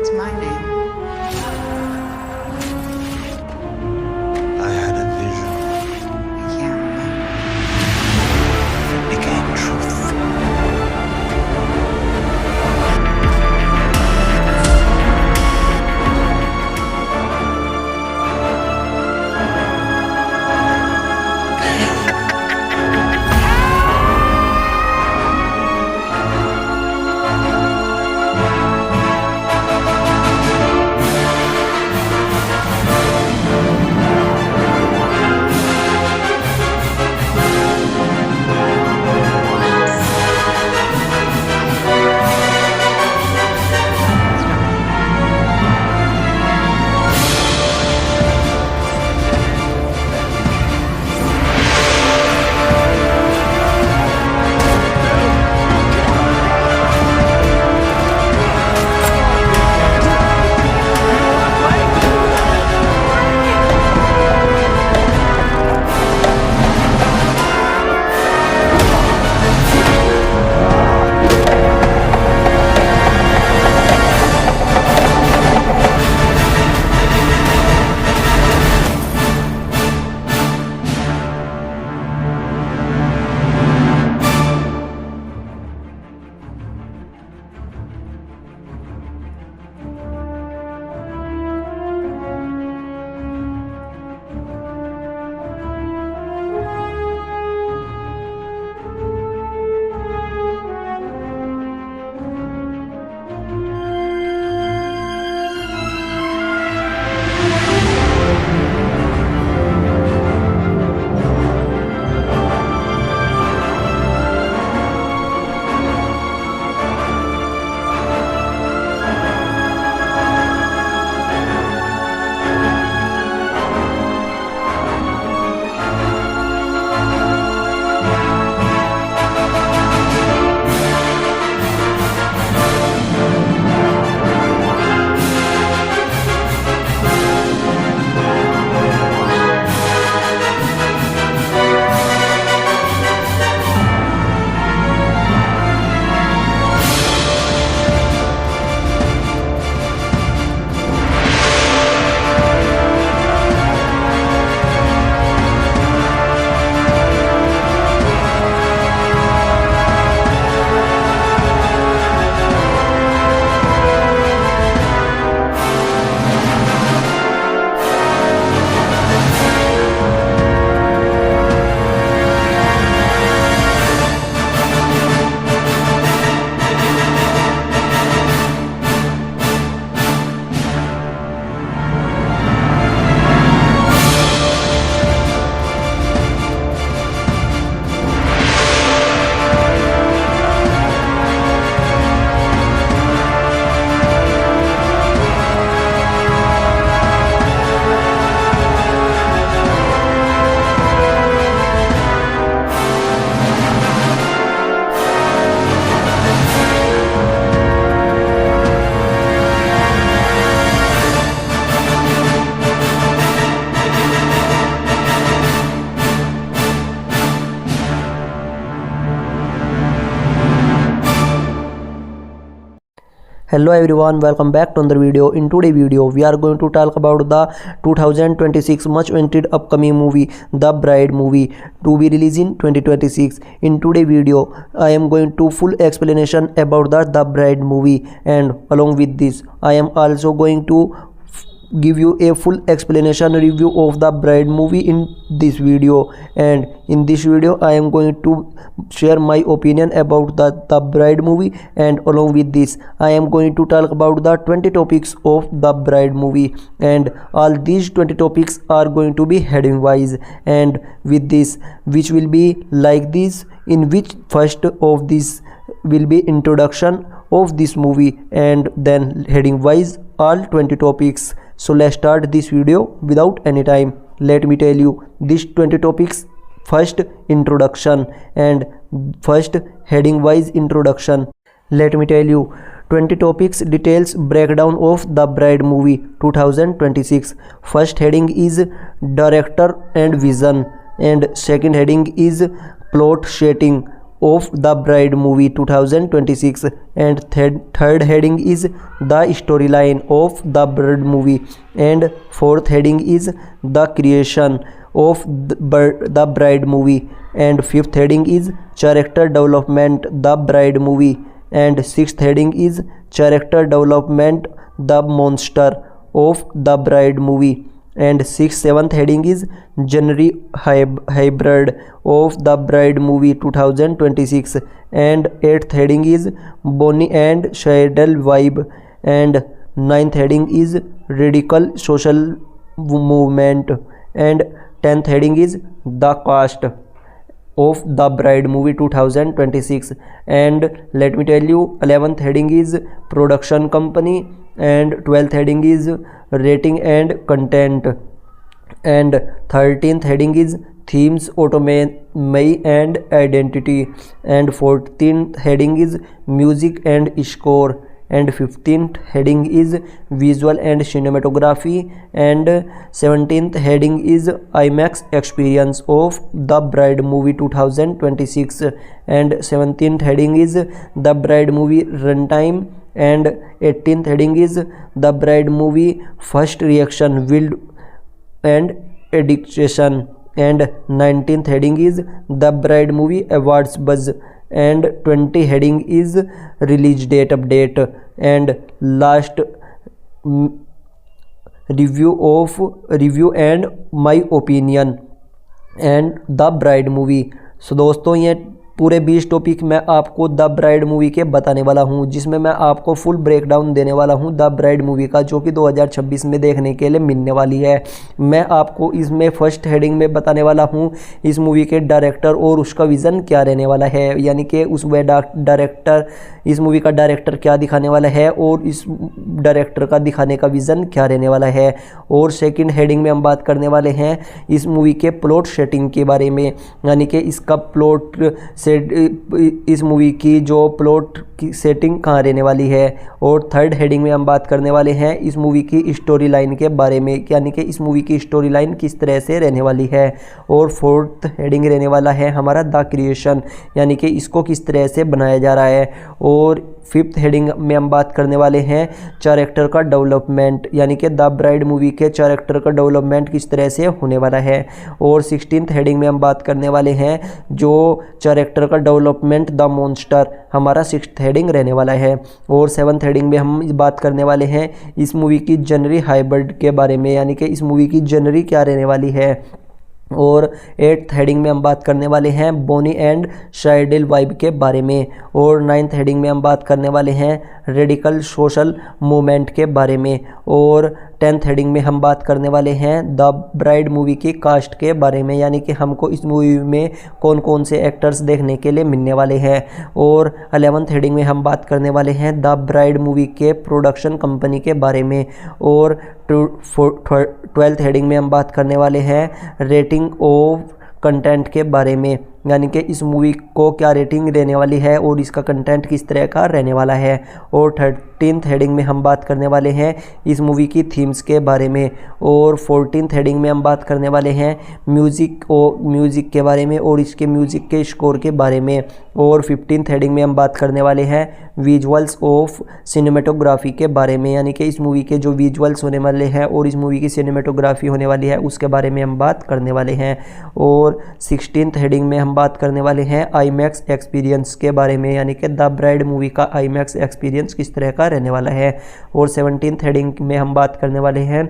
What's my name? I had a vision. I can't remember. It became truth. Hello everyone, welcome back to another video. In today's video we are going to talk about the 2026 much awaited upcoming movie The Bride movie to be released in 2026. In today's video I am going to full explanation about the Bride movie, and along with this I am also going to give you a full explanation review of The Bride movie in this video. And in this video I am going to share my opinion about the Bride movie, and along with this I am going to talk about the 20 topics of The Bride movie, and all these 20 topics are going to be heading wise. And with this, which will be like this, in which first of this will be introduction of this movie, and then heading wise all 20 topics. So let's start this video without any time. Let me tell you these 20 topics. First, introduction, and first heading wise introduction. Let me tell you 20 topics details breakdown of The Bride movie 2026. First heading is director and vision, and second heading is plot setting of The Bride movie 2026, and third heading is the storyline of The Bride movie, and fourth heading is the creation of The Bride movie, and fifth heading is character development The Bride movie, and sixth heading is character development The Monster of The Bride movie, and seventh heading is genre hybrid of The Bride movie 2026, and eighth heading is Bonnie and Clyde vibe, and ninth heading is radical social movement, and 10th heading is the cast of The Bride movie 2026, and let me tell you, 11th heading is production company, and 12th heading is rating and content, and 13th heading is themes, autonomy and identity, and 14th heading is music and score, and 15th heading is visual and cinematography, and 17th heading is IMAX experience of The Bride movie 2026, and 17th heading is The Bride movie runtime, and 18th heading is The Bride movie first reaction wild and addiction, and 19th heading is The Bride movie awards buzz, and 20 heading is release date update, and last review and my opinion and The Bride movie। सो दोस्तों ये पूरे 20 topic मैं आपको the bride movie के बताने वाला हूं, जिसमें मैं आपको फुल ब्रेकडाउन देने वाला हूं द ब्राइड मूवी का, जो कि 2026 में देखने के लिए मिलने वाली है। मैं आपको इसमें फर्स्ट हेडिंग में बताने वाला हूं इस मूवी के डायरेक्टर और उसका विज़न क्या रहने वाला है, यानी कि उस डायरेक्टर इस मूवी का डायरेक्टर क्या दिखाने वाला है और इस डायरेक्टर का दिखाने का विज़न क्या रहने वाला है। और सेकंड हेडिंग में हम बात करने वाले हैं इस मूवी के प्लॉट सेटिंग के बारे में, यानी कि इसका प्लॉट इस मूवी की जो प्लॉट की सेटिंग कहाँ रहने वाली है। और थर्ड हेडिंग में हम बात करने वाले हैं इस मूवी की स्टोरी लाइन के बारे में, यानी कि इस मूवी की स्टोरी लाइन किस तरह से रहने वाली है। और फोर्थ हेडिंग रहने वाला है हमारा द क्रिएशन, यानी कि इसको किस तरह से बनाया जा रहा है। और फिफ्थ हेडिंग में हम बात करने वाले हैं कैरेक्टर का डेवलपमेंट, यानी कि द ब्राइड मूवी के कैरेक्टर का डेवलपमेंट किस तरह से होने वाला है। और 16th हेडिंग में हम बात करने वाले हैं जो कैरेक्टर का डेवलपमेंट द मॉन्स्टर, हमारा 6th हेडिंग रहने वाला है। और 7th हेडिंग में हम बात करने वाले हैं इस मूवी की जनरी हाइब्रिड के बारे में, यानी कि इस मूवी की जनरी क्या रहने वाली है। और 8th हेडिंग में हम बात करने वाले हैं बोनी एंड क्लाइड वाइब के बारे में। और 9th हेडिंग में हम बात करने वाले हैं रेडिकल सोशल मूवमेंट के बारे में। और 10th हेडिंग में हम बात करने वाले हैं द ब्राइड मूवी की कास्ट के बारे में, यानी कि हमको इस मूवी में कौन कौन से एक्टर्स देखने के लिए मिलने वाले हैं। और 11th हेडिंग में हम बात करने वाले हैं द ब्राइड मूवी के प्रोडक्शन कंपनी के बारे में। और 12th हेडिंग में हम बात करने वाले हैं रेटिंग ऑफ कंटेंट के बारे में, यानी कि इस मूवी को क्या रेटिंग देने वाली है और इसका कंटेंट किस तरह का रहने वाला है। और 13th हेडिंग में हम बात करने वाले हैं इस मूवी की थीम्स के बारे में। और 14th हेडिंग में हम बात करने वाले हैं म्यूज़िक के बारे में और इसके म्यूज़िक के स्कोर के बारे में। और 15th हेडिंग में हम बात करने वाले हैं विजुअल्स ऑफ सिनेमेटोग्राफी के बारे में, यानी कि इस मूवी के जो विजुअल्स होने वाले हैं और इस मूवी की सिनेमेटोग्राफी होने वाली है उसके बारे में हम बात करने वाले हैं। और 16th हेडिंग में हम बात करने वाले हैं आईमैक्स एक्सपीरियंस के बारे में, यानी कि द ब्राइड मूवी का आईमैक्स एक्सपीरियंस किस तरह का रहने वाला है। और 17th हेडिंग में हम बात करने वाले हैं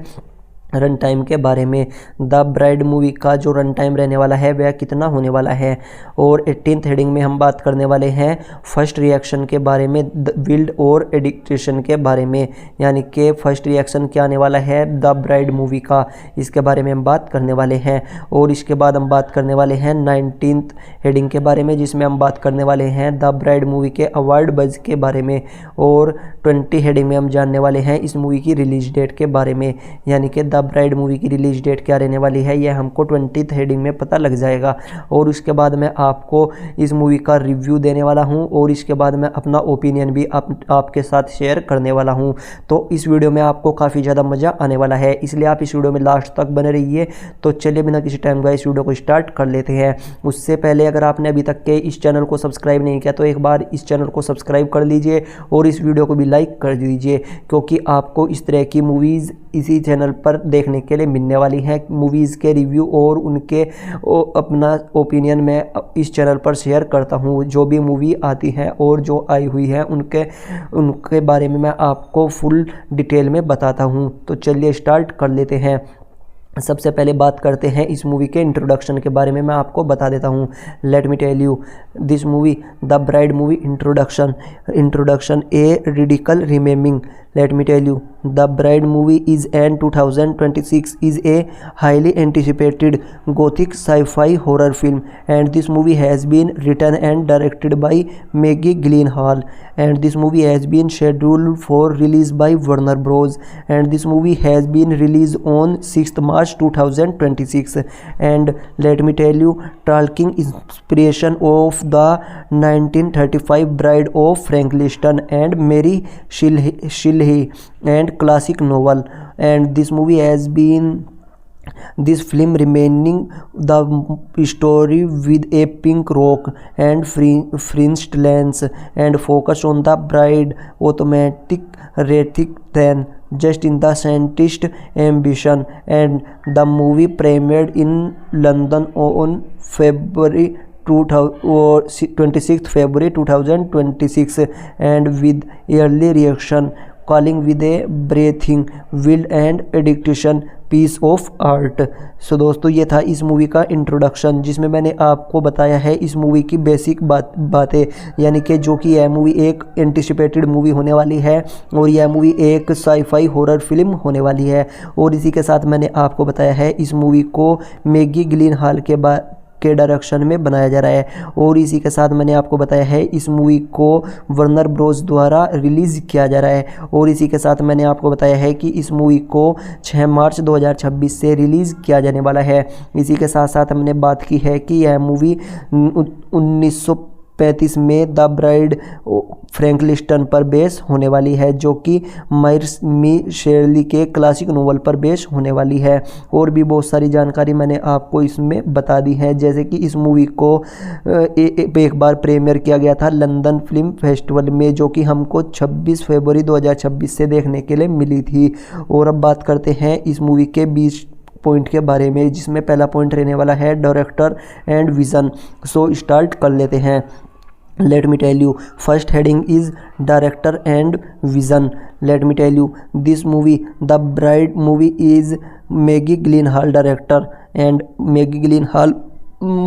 रन टाइम के बारे में, द ब्राइड मूवी का जो रन टाइम रहने वाला है वह कितना होने वाला है। और 18th हेडिंग में हम बात करने वाले हैं फर्स्ट रिएक्शन के बारे में, विल्ड और एडिक्टेशन के बारे में, यानी कि फर्स्ट रिएक्शन क्या आने वाला है द ब्राइड मूवी का, इसके बारे में हम बात करने वाले हैं। और इसके बाद हम बात करने वाले हैं 19th हेडिंग के बारे में, जिसमें हम बात करने वाले हैं द ब्राइड मूवी के अवार्ड बज के बारे में। और 20 हेडिंग में हम जानने वाले हैं इस मूवी की रिलीज डेट के बारे में, यानी कि द ब्राइड मूवी की रिलीज डेट क्या रहने वाली है, यह हमको 20th हेडिंग में पता लग जाएगा। और उसके बाद मैं आपको इस मूवी का रिव्यू देने वाला हूं और इसके बाद मैं अपना ओपिनियन भी आपके साथ शेयर करने वाला हूं। तो इस वीडियो में आपको काफ़ी ज़्यादा मज़ा आने वाला है, इसलिए आप इस वीडियो में लास्ट तक बने रहिए। तो चलिए बिना किसी टाइम गए इस वीडियो को स्टार्ट कर लेते हैं। उससे पहले अगर आपने अभी तक के इस चैनल को सब्सक्राइब नहीं किया तो एक बार इस चैनल को सब्सक्राइब कर लीजिए और इस वीडियो को भी लाइक कर दीजिए, क्योंकि आपको इस तरह की मूवीज़ इसी चैनल पर देखने के लिए मिलने वाली हैं। मूवीज़ के रिव्यू और उनके अपना ओपिनियन मैं इस चैनल पर शेयर करता हूँ। जो भी मूवी आती है और जो आई हुई है उनके बारे में मैं आपको फुल डिटेल में बताता हूँ। तो चलिए स्टार्ट कर लेते हैं। सबसे पहले बात करते हैं इस मूवी के इंट्रोडक्शन के बारे में, मैं आपको बता देता हूँ। Let me tell you this movie the bride movie introduction a radical reimagining. Let me tell you, The Bride movie is an 2026 is a highly anticipated gothic sci-fi horror film, and this movie has been written and directed by Maggie Gyllenhaal, and this movie has been scheduled for release by Warner Bros, and this movie has been released on 6th March 2026. And let me tell you, taking inspiration of the 1935 Bride of Frankenstein and Mary Shelley and classic novel, and this movie has been this film remaining the story with a pink rock and fringed lens and focus on the bride automatic rather than just in the scientist ambition. And the movie premiered in London on February 26th February 2026, and with early reaction calling with a breathing wild and addiction piece of art. So दोस्तों ये था इस movie का introduction, जिसमें मैंने आपको बताया है इस मूवी की बेसिक बातें, यानी कि जो कि यह मूवी एक एंटिसिपेटेड मूवी होने वाली है और यह मूवी एक साई-फाई हॉरर फिल्म होने वाली है। और इसी के साथ मैंने आपको बताया है इस मूवी को मैगी गिलिनहाल के डायरेक्शन में बनाया जा रहा है। और इसी के साथ मैंने आपको बताया है इस मूवी को वर्नर ब्रोस द्वारा रिलीज़ किया जा रहा है। और इसी के साथ मैंने आपको बताया है कि इस मूवी को 6 मार्च 2026 से रिलीज़ किया जाने वाला है। इसी के साथ साथ हमने बात की है कि यह मूवी 1935 में द ब्राइड फ्रैंकलिस्टन पर बेस होने वाली है, जो कि मेरी शेरली के क्लासिक नोवेल पर बेस होने वाली है। और भी बहुत सारी जानकारी मैंने आपको इसमें बता दी है, जैसे कि इस मूवी को एक बार प्रीमियर किया गया था लंदन फिल्म फेस्टिवल में, जो कि हमको 26 फरवरी 2026 से देखने के लिए मिली थी। और अब बात करते हैं इस मूवी के 20 पॉइंट के बारे में, जिसमें पहला पॉइंट रहने वाला है director and vision. So start कर लेते हैं। Let me tell you, first heading is director and vision. Let me tell you, this movie, The Bride movie, is Maggie Gyllenhaal director, and Maggie Gyllenhaal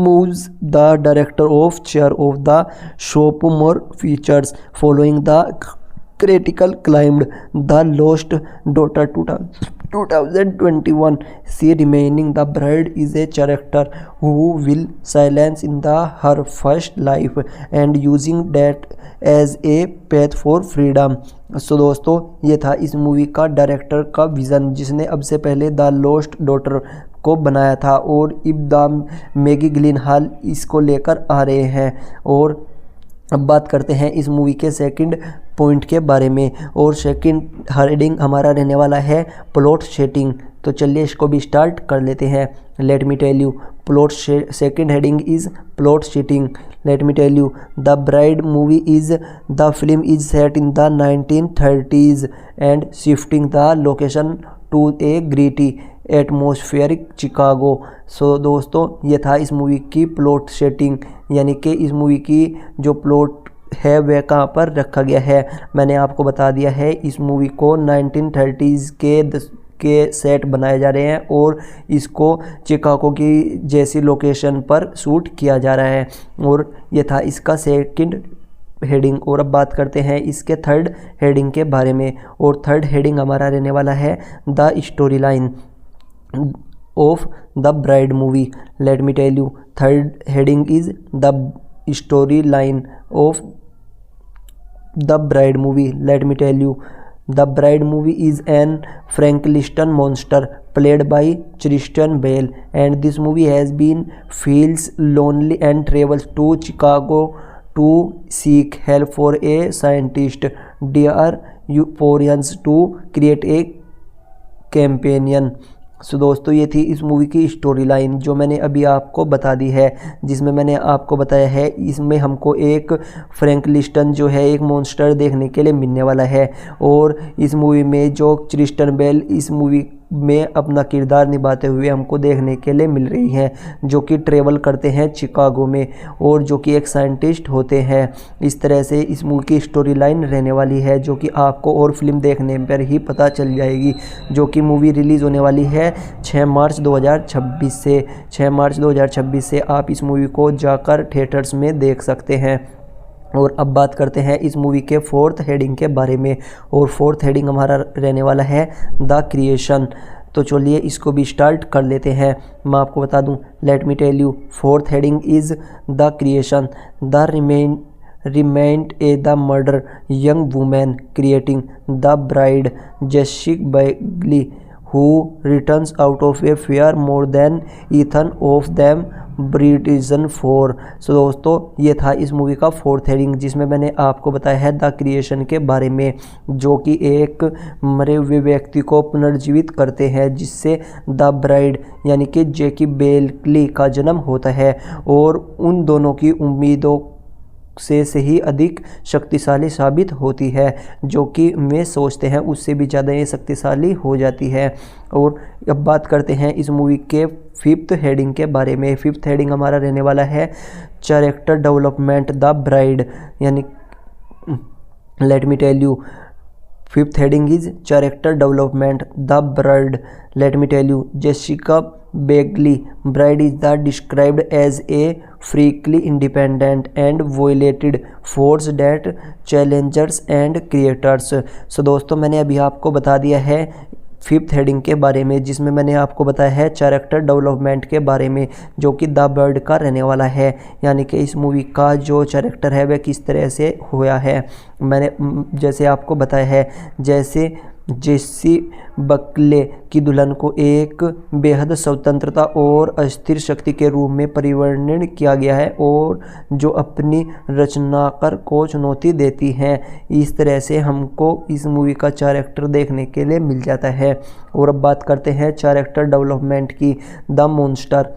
moves the director of chair of the sophomore features following the critical climbed The Lost Daughter 2021. She remaining the bride is a character who will silence in her first life and using that as a path for freedom. सो दोस्तों ये था इस movie का director का vision, जिसने अब से पहले द लॉस्ट डॉटर को बनाया था, और अब द मैगी गिलिनहाल इसको लेकर आ रहे हैं। और अब बात करते हैं इस मूवी के सेकंड पॉइंट के बारे में, और सेकंड हेडिंग हमारा रहने वाला है प्लॉट सेटिंग। तो चलिए इसको भी स्टार्ट कर लेते हैं। Let me tell you, plot second heading is plot setting. Let me tell you, the bride movie is the film is set in the 1930s and shifting the location to a gritty atmospheric Chicago. So दोस्तों ये था इस movie की plot setting, यानी कि इस movie की जो प्लॉट है वह कहाँ पर रखा गया है। मैंने आपको बता दिया है इस मूवी को 1930s के सेट बनाए जा रहे हैं और इसको चिकागो की जैसी लोकेशन पर शूट किया जा रहा है। और ये था इसका सेकंड हेडिंग। और अब बात करते हैं इसके थर्ड हेडिंग के बारे में, और थर्ड हेडिंग हमारा रहने वाला है the story line of the bride movie. Let me tell you, third heading is the story line of the bride movie. Let me tell you, the bride movie is an Frankenstein monster played by Christian Bale, and this movie has been feels lonely and travels to Chicago to seek help for a scientist dare Euporians to create a companion। सो दोस्तों ये थी इस movie की story line जो मैंने अभी आपको बता दी है, जिसमें मैंने आपको बताया है इसमें हमको एक फ्रैंकलिस्टन जो है एक मॉन्स्टर देखने के लिए मिलने वाला है, और इस मूवी में जो क्रिस्टियन बेल इस मूवी में अपना किरदार निभाते हुए हमको देखने के लिए मिल रही हैं, जो कि ट्रेवल करते हैं चिकागो में और जो कि एक साइंटिस्ट होते हैं। इस तरह से इस मूवी की स्टोरी लाइन रहने वाली है, जो कि आपको और फिल्म देखने पर ही पता चल जाएगी, जो कि मूवी रिलीज़ होने वाली है 6 मार्च 2026 से। 6 मार्च 2026 से आप इस मूवी को जाकर थिएटर्स में देख सकते हैं। और अब बात करते हैं इस मूवी के फोर्थ हेडिंग के बारे में, और फोर्थ हेडिंग हमारा रहने वाला है द क्रिएशन। तो चलिए इसको भी स्टार्ट कर लेते हैं। मैं आपको बता दूं, let me tell you, fourth heading is the creation. The remained the murder young woman creating the bride Jessica Biel, who returns out of a fear more than Ethan of them ब्रिटिजन 4। सो दोस्तों ये था इस movie का fourth heading, जिसमें मैंने आपको बताया है द क्रिएशन के बारे में, जो कि एक मरे हुए व्यक्ति को पुनर्जीवित करते हैं, जिससे द ब्राइड यानी कि जैकी बेली का जन्म होता है, और उन दोनों की उम्मीदों से ही अधिक शक्तिशाली साबित होती है, जो कि वे सोचते हैं उससे भी ज़्यादा ये शक्तिशाली हो जाती है। और अब बात करते हैं इस मूवी के फिफ्थ हेडिंग के बारे में। फिफ्थ हेडिंग हमारा रहने वाला है कैरेक्टर डेवलपमेंट द ब्राइड, यानी let me tell you, fifth heading is character development the Bride. Let me tell you, Jessica Begley bride is the described as a freakily independent and violated force that challenges and creators। सो दोस्तों मैंने अभी आपको बता दिया है fifth heading के बारे में, जिसमें मैंने आपको बताया है कैरेक्टर डेवलपमेंट के बारे में, जो कि द बर्ड का रहने वाला है, यानी कि इस मूवी का जो कैरेक्टर है वह किस तरह से हुआ है। मैंने जैसे आपको बताया है, जैसे जेसी बकले की दुल्हन को एक बेहद स्वतंत्रता और अस्थिर शक्ति के रूप में परिवर्णन किया गया है, और जो अपनी रचनाकार को चुनौती देती हैं। इस तरह से हमको इस मूवी का कैरेक्टर देखने के लिए मिल जाता है। और अब बात करते हैं कैरेक्टर डेवलपमेंट की, द मॉन्स्टर।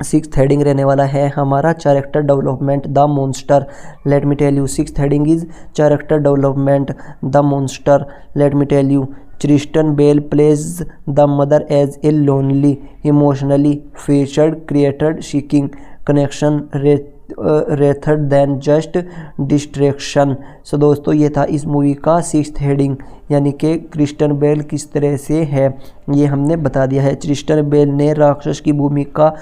सिक्स्थ हेडिंग रहने वाला है हमारा character development the monster. Let me tell you, sixth heading is character development the monster. Let me tell you, Christian Bale plays the mother as a lonely emotionally featured creator seeking connection rather than just distraction. So दोस्तों ये था इस movie का sixth heading, यानी कि Christian Bale किस तरह से है ये हमने बता दिया है। क्रिस्टियन बेल ने राक्षस की भूमिका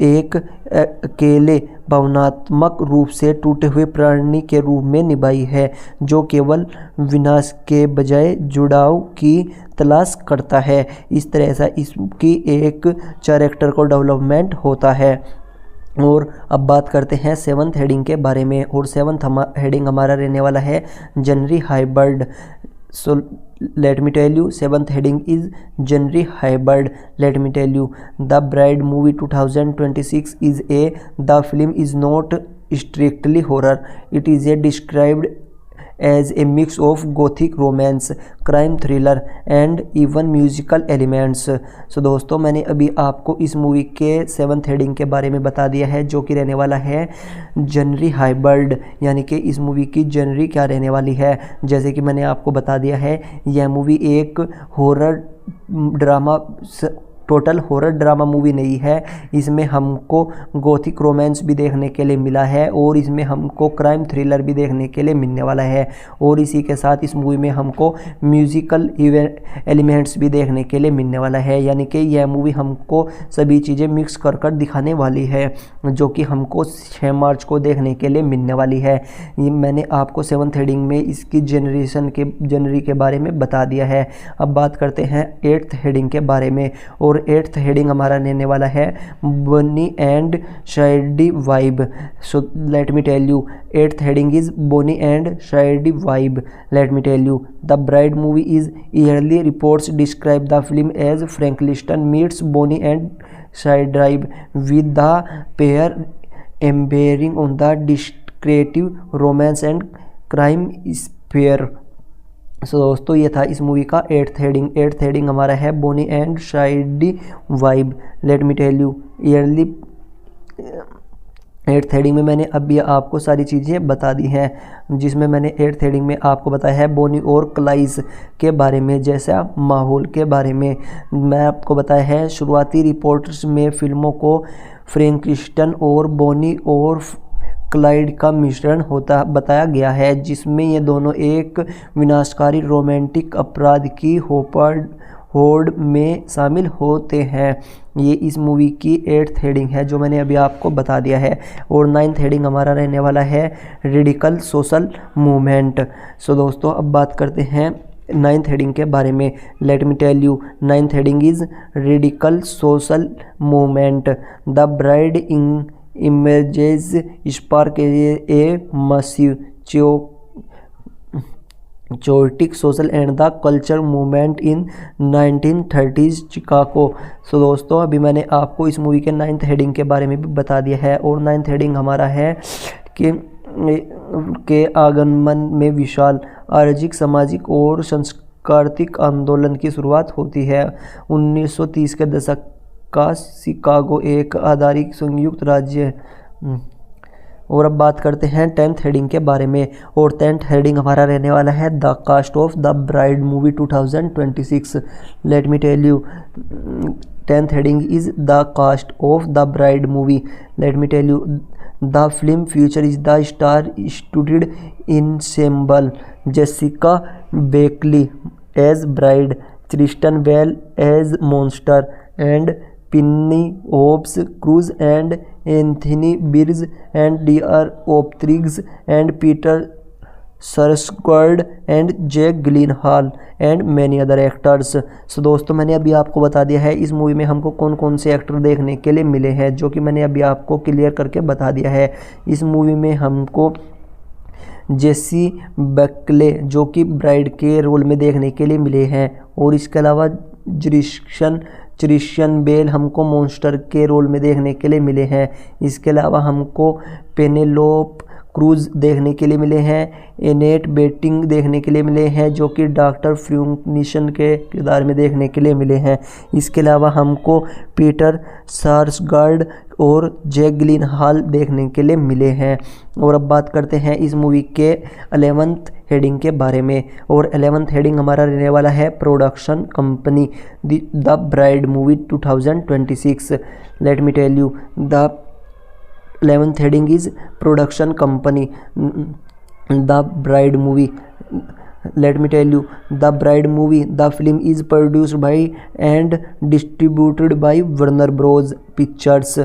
एक अकेले भावनात्मक रूप से टूटे हुए प्राणी के रूप में निभाई है, जो केवल विनाश के बजाय जुड़ाव की तलाश करता है। इस तरह से इसकी एक कैरेक्टर को डेवलपमेंट होता है। और अब बात करते हैं सेवन्थ हेडिंग के बारे में, और सेवन्थ हेडिंग हमारा रहने वाला है जनरी hybrid. So let me tell you, seventh heading is genre hybrid. Let me tell you, The Bride movie 2026 is the film is not strictly horror. It is described as a mix of gothic romance, crime thriller and even musical elements। सो दोस्तों मैंने अभी आपको इस movie के seventh heading के बारे में बता दिया है, जो कि रहने वाला है जनरी हाइब्रिड, यानी कि इस मूवी की जनरी क्या रहने वाली है। जैसे कि मैंने आपको बता दिया है, यह मूवी एक horror drama, total horror drama movie नहीं है। इसमें हमको गोथिक रोमांस भी देखने के लिए मिला है, और इसमें हमको क्राइम थ्रिलर भी देखने के लिए मिलने वाला है, और इसी के साथ इस मूवी में हमको म्यूज़िकल एलिमेंट्स भी देखने के लिए मिलने वाला है। यानी कि यह मूवी हमको सभी चीज़ें मिक्स कर कर दिखाने वाली है, जो कि हमको 6 मार्च को देखने के लिए मिलने वाली है। ये मैंने आपको सेवन्थ हेडिंग में इसकी जनरी के बारे में बता दिया है। अब बात करते हैं एट्थ हेडिंग के बारे में, और और 8th हेडिंग हमारा रहने वाला है Bonnie and शायडी vibe. So let me tell you 8th heading is Bonnie and शायडी vibe. Let me tell you the bride movie is early reports describe the film as Frankenstein meets Bonnie and शायडी with the pair embarking on the descriptive romance and crime sphere। सो दोस्तों ये था इस movie का 8th heading. 8th heading हमारा है Bonnie and शायडी vibe. Let me tell you early 8th heading में मैंने अभी आपको सारी चीज़ें बता दी हैं, जिसमें मैंने 8th हेडिंग में आपको बताया है बोनी और क्लाइस के बारे में, जैसा माहौल के बारे में। मैं आपको बताया है शुरुआती रिपोर्ट्स में फिल्मों को फ्रैंकलिस्टन और बोनी और क्लाइड का मिश्रण होता बताया गया है, जिसमें ये दोनों एक विनाशकारी रोमांटिक अपराध की होड़ में शामिल होते हैं। ये इस मूवी की 8th हेडिंग है जो मैंने अभी आपको बता दिया है। और 9th हेडिंग हमारा रहने वाला है रेडिकल सोशल मूवमेंट। सो दोस्तों अब बात करते हैं 9th हेडिंग के बारे में। Let me tell you 9th heading is radical social movement. The bride images spark a massive chaotic social and the culture movement in 1930s Chicago. So दोस्तों अभी मैंने आपको इस मूवी के 9th हेडिंग के बारे में भी बता दिया है। और 9th हेडिंग हमारा है कि आगमन में विशाल आर्थिक सामाजिक और सांस्कृतिक आंदोलन की शुरुआत होती है। 1930 के दशक का शिकागो एक आधारित संयुक्त राज्य है। और अब बात करते हैं 10th हेडिंग के बारे में। और 10th हेडिंग हमारा रहने वाला है the cast of the bride movie 2026। Let me tell you 10th heading is the cast of the bride movie. Let me tell you the film future is the star studded ensemble Jessica Buckley as bride, Christian Bale as monster and Penelope Cruz and Anthony Birge and DR Optriggs and Peter Sarsgaard and Jake Gyllenhaal and many other actors. So दोस्तों मैंने अभी आपको बता दिया है इस movie में हमको कौन कौन से एक्टर देखने के लिए मिले हैं, जो कि मैंने अभी आपको क्लियर करके बता दिया है। इस मूवी में हमको जेसी बेकले जो कि ब्राइड के रोल में देखने के लिए मिले हैं। और इसके अलावा क्रिश्चियन बेल हमको मॉन्स्टर के रोल में देखने के लिए मिले हैं। इसके अलावा हमको पेनेलोप क्रूज देखने के लिए मिले हैं। एनेट बेटिंग देखने के लिए मिले हैं जो कि डॉक्टर फ्यूनिशन के किरदार में देखने के लिए मिले हैं। इसके अलावा हमको पीटर सार्सगार्ड और जैक गिलिनहॉल देखने के लिए मिले हैं। और अब बात करते हैं इस मूवी के 11th हेडिंग के बारे में। और 11th हेडिंग हमारा रहने वाला है production company the bride movie 2026। Let me tell you the 11th heading is production company the bride movie। let me tell you the bride movie the film is produced by and distributed by Warner Bros Pictures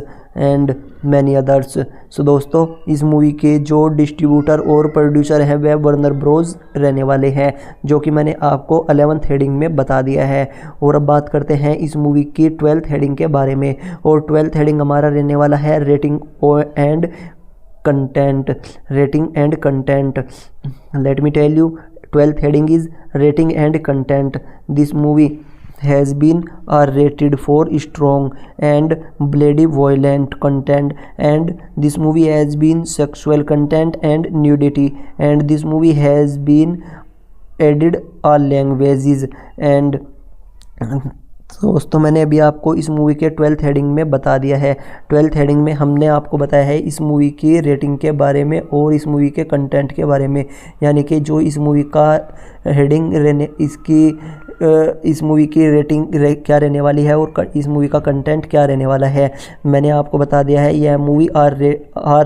and many others। सो दोस्तों इस movie के जो distributor और producer हैं वह Werner Broz रहने वाले हैं, जो कि मैंने आपको 11th हेडिंग में बता दिया है। और अब बात करते हैं इस मूवी की 12th हेडिंग के बारे में। और 12th हेडिंग हमारा रहने वाला है rating and content. Rating and content let me tell you 12th heading is rating and content। this movie has been rated for strong and bloody violent content, and this movie has been sexual content and nudity, and this movie has been added all languages and दोस्तों मैंने अभी आपको इस movie के 12th heading में बता दिया है। 12th हेडिंग में हमने आपको बताया है इस मूवी की रेटिंग के बारे में और इस मूवी के कंटेंट के बारे में, यानी कि जो इस मूवी का हेडिंग रहने इस मूवी की रेटिंग क्या रहने वाली है और इस मूवी का कंटेंट क्या रहने वाला है। मैंने आपको बता दिया है यह मूवी आर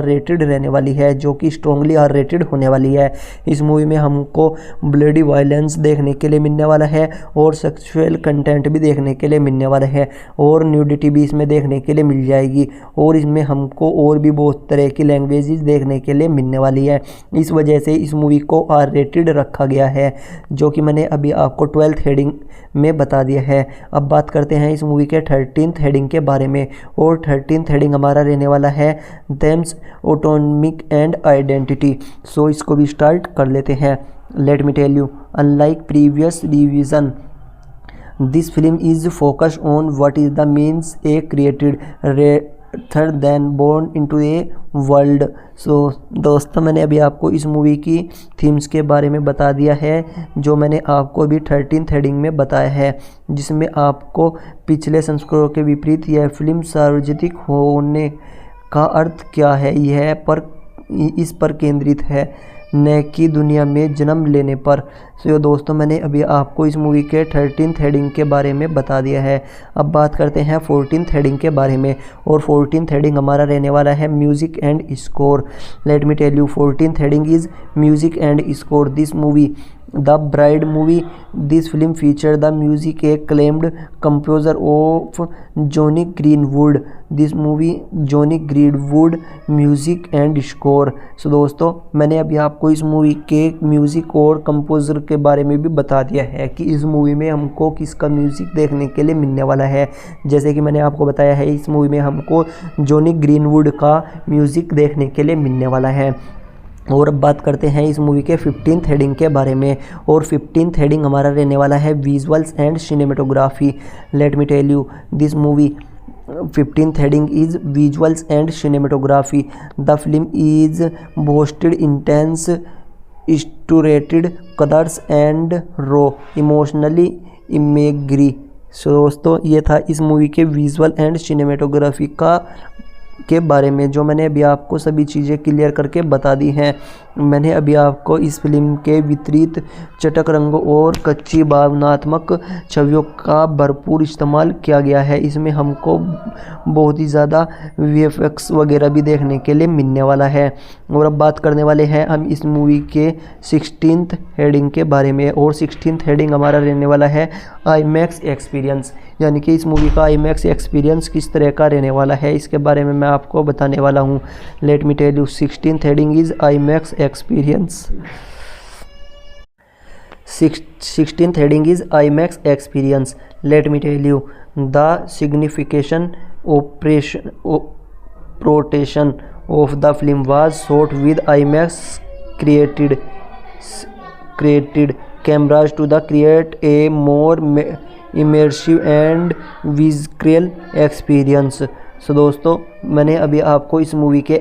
रेटेड रहने वाली है, जो कि स्ट्रॉन्गली आर रेटेड होने वाली है। इस मूवी में हमको ब्लडी वायलेंस देखने के लिए मिलने वाला है और सेक्सुअल कंटेंट भी देखने के लिए मिलने वाला है और न्यूडिटी भी इसमें देखने के लिए मिल जाएगी। और इसमें हमको और भी बहुत तरह की लैंग्वेजेस देखने के लिए मिलने वाली है। इस वजह से इस मूवी को आर रेटेड रखा गया है, जो कि मैंने अभी आपको 12th हेडिंग में बता दिया है। अब बात करते हैं इस मूवी के 13th हेडिंग के बारे में, और 13th हेडिंग हमारा रहने वाला है themes autonomic and identity. So इसको भी स्टार्ट कर लेते हैं। Let me tell you, unlike previous revision, this film is focused on what is the means a created rather than born into a world। So दोस्तों, मैंने अभी आपको इस मूवी की थीम्स के बारे में बता दिया है, जो मैंने आपको अभी 13th हेडिंग में बताया है, जिसमें आपको पिछले संस्करणों के विपरीत यह फिल्म सार्वजनिक होने का अर्थ क्या है यह इस पर केंद्रित है, न कि दुनिया में जन्म लेने पर। सो दोस्तों, मैंने अभी आपको इस मूवी के 13th हेडिंग के बारे में बता दिया है। अब बात करते हैं 14th हेडिंग के बारे में, और 14th हेडिंग हमारा रहने वाला है music and score. Let me tell you, 14th heading is music and score. This movie the bride movie, this film feature the music acclaimed composer of Jonny Greenwood. This movie Jonny Greenwood music and score. So दोस्तों, मैंने अभी आपको इस movie के music और composer के बारे में भी बता दिया है कि इस मूवी में हमको किसका म्यूज़िक देखने के लिए मिलने वाला है। जैसे कि मैंने आपको बताया है, इस मूवी में हमको जॉनी ग्रीनवुड का म्यूज़िक देखने के लिए मिलने वाला है। और अब बात करते हैं इस मूवी के 15th हेडिंग के बारे में, और 15th हेडिंग हमारा रहने वाला है visuals and cinematography. Let me tell you, this movie 15th heading is visuals and cinematography. The film is boasted intense saturated colors and raw emotionally imagery। सो दोस्तों, ये था इस मूवी के विजुअल एंड सिनेमेटोग्राफी के बारे में, जो मैंने अभी आपको सभी चीज़ें क्लियर करके बता दी हैं। मैंने अभी आपको इस फिल्म के विपरीत चटक रंगों और कच्ची भावनात्मक छवियों का भरपूर इस्तेमाल किया गया है। इसमें हमको बहुत ही ज़्यादा VFX वगैरह भी देखने के लिए मिलने वाला है। और अब बात करने वाले हैं हम इस मूवी के 16th हेडिंग के बारे में, और 16th हेडिंग हमारा रहने वाला है IMAX एक्सपीरियंस। यानी कि इस मूवी का IMAX एक्सपीरियंस किस तरह का रहने वाला है, इसके बारे में मैं आपको बताने वाला हूँ। Let me tell you, 16th heading is IMAX experience. 16th heading is IMAX experience. Let me tell you, the significant protection of the film was shot with IMAX created cameras to create a more immersive and visual experience। सो दोस्तों, मैंने अभी आपको इस movie के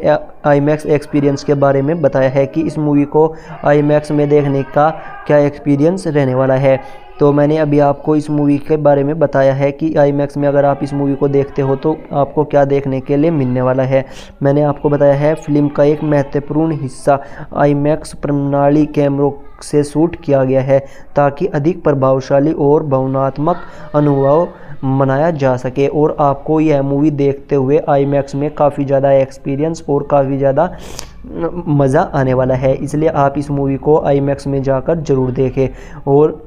IMAX experience के बारे में बताया है कि इस मूवी को IMAX में देखने का क्या एक्सपीरियंस रहने वाला है। तो मैंने अभी आपको इस मूवी के बारे में बताया है कि IMAX में अगर आप इस मूवी को देखते हो तो आपको क्या देखने के लिए मिलने वाला है। मैंने आपको बताया है फिल्म का एक महत्वपूर्ण हिस्सा IMAX प्रणाली कैमरों से शूट किया गया है, ताकि अधिक प्रभावशाली और भावनात्मक अनुभव मनाया जा सके, और आपको यह मूवी देखते हुए IMAX में काफ़ी ज़्यादा एक्सपीरियंस और काफ़ी ज़्यादा मज़ा आने वाला है। इसलिए आप इस मूवी को IMAX में जाकर ज़रूर देखें। और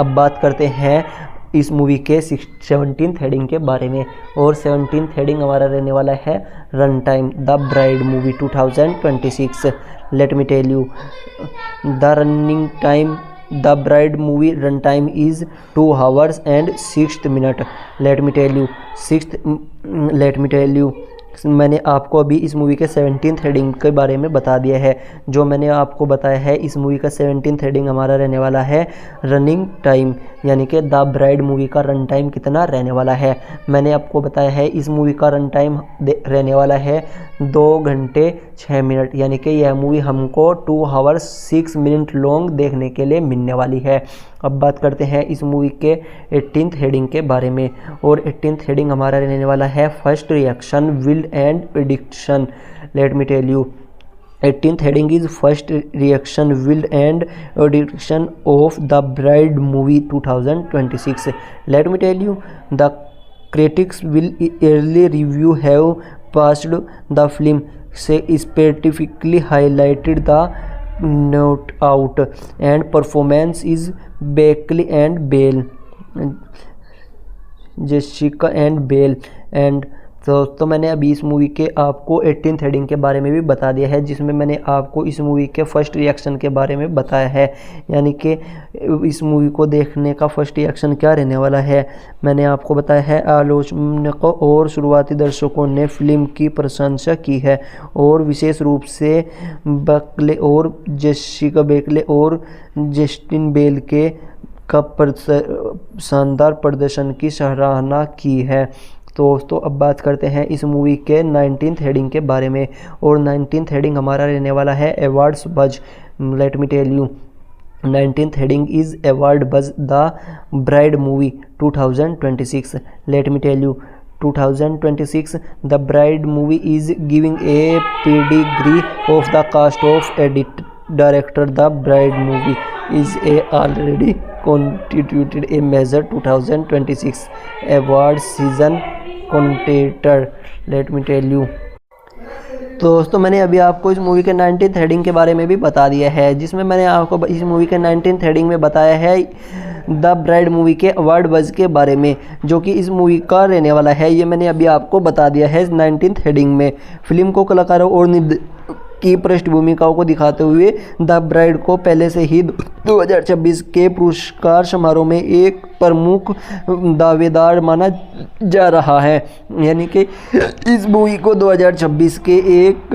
अब बात करते हैं इस मूवी के 17th हेडिंग के बारे में, और 17th हेडिंग हमारा रहने वाला है run time the bride movie 2026। Let me tell you, the running time the bride movie run time is 2 hours and 6 minutes। Let me tell you, मैंने आपको अभी इस मूवी के 17th हेडिंग के बारे में बता दिया है। जो मैंने आपको बताया है, इस मूवी का 17th हेडिंग हमारा रहने वाला है रनिंग टाइम, यानी कि द ब्राइड मूवी का रन टाइम कितना रहने वाला है। मैंने आपको बताया है इस मूवी का रन टाइम रहने वाला है 2 घंटे 6 मिनट, यानी कि यह मूवी हमको 2 hours 6 minutes लॉन्ग देखने के लिए मिलने वाली है। अब बात करते हैं इस मूवी के 18th हेडिंग के बारे में, और 18th हेडिंग हमारा रहने वाला है first reaction wild and prediction. Let me tell you, 18th heading is first reaction wild and prediction of the bride movie 2026। Let me tell you, the critics will early review have passed the film, say specifically highlighted the note out and performance is Beckley and Bale, Jessica and Bale, and तो मैंने अभी इस movie के आपको 18th heading के बारे में भी बता दिया है, जिसमें मैंने आपको इस मूवी के फर्स्ट रिएक्शन के बारे में बताया है, यानी कि इस मूवी को देखने का फर्स्ट रिएक्शन क्या रहने वाला है। मैंने आपको बताया है आलोचकों और शुरुआती दर्शकों ने फिल्म की प्रशंसा की है और विशेष रूप से बकले और जेसिका बेकले और जस्टिन बेल के शानदार प्रदर्शन की सराहना की है। तो दोस्तों अब बात करते हैं इस मूवी के 19th हेडिंग के बारे में, और 19th हेडिंग हमारा रहने वाला है awards buzz. Let me tell you 19th heading is award buzz the bride movie 2026. Let me tell you 2026 the bride movie is giving a pedigree of the cast of edit director. The bride movie is a already constituted a major 2026 award season contender. Let me tell you। तो दोस्तों मैंने अभी आपको इस movie के 19th heading के बारे में भी बता दिया है, जिसमें मैंने आपको इस मूवी के 19th हेडिंग में बताया है द ब्राइड मूवी के अवार्ड बज के बारे में, जो कि इस मूवी का रहने वाला है। ये मैंने अभी आपको बता दिया है 19th हेडिंग में। फिल्म को कलाकारों और की पृष्ठभूमिकाओं को दिखाते हुए द ब्राइड को पहले से ही 2026 के पुरस्कार समारोह में एक प्रमुख दावेदार माना जा रहा है, यानी कि इस मूवी को 2026 के एक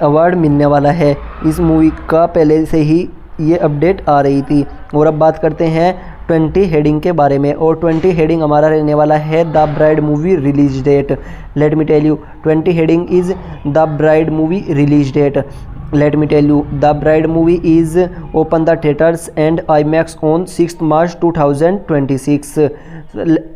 अवार्ड मिलने वाला है। इस मूवी का पहले से ही ये अपडेट आ रही थी। और अब बात करते हैं 20 हेडिंग के बारे में, और 20 हेडिंग हमारा रहने वाला है the bride movie release date. Let me tell you 20 heading is the bride movie release date. Let me tell you the bride movie is open the theaters and IMAX on 6th March 2026।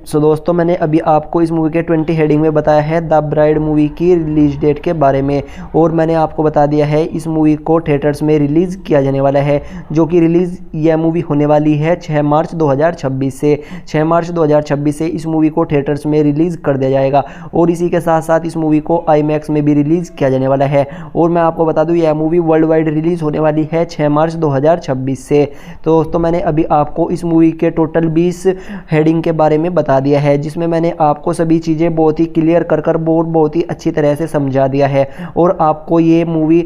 सो दोस्तों मैंने अभी आपको इस movie के 20 heading में बताया है the bride movie की रिलीज डेट के बारे में, और मैंने आपको बता दिया है इस मूवी को थिएटर्स में रिलीज़ किया जाने वाला है, जो कि रिलीज़ यह मूवी होने वाली है 6 मार्च 2026 से। 6 मार्च 2026 से इस मूवी को थिएटर्स में रिलीज़ कर दिया जाएगा, और इसी के साथ साथ इस मूवी को IMAX में भी रिलीज़ किया जाने वाला है। और मैं आपको बता दूँ यह मूवी वर्ल्ड वाइड रिलीज़ होने वाली है 6 मार्च 2026 से। तो दोस्तों मैंने अभी आपको इस मूवी के टोटल 20 हेडिंग के बारे में बता दिया है, जिसमें मैंने आपको सभी चीज़ें बहुत ही क्लियर कर बहुत ही अच्छी तरह से समझा दिया है, और आपको ये मूवी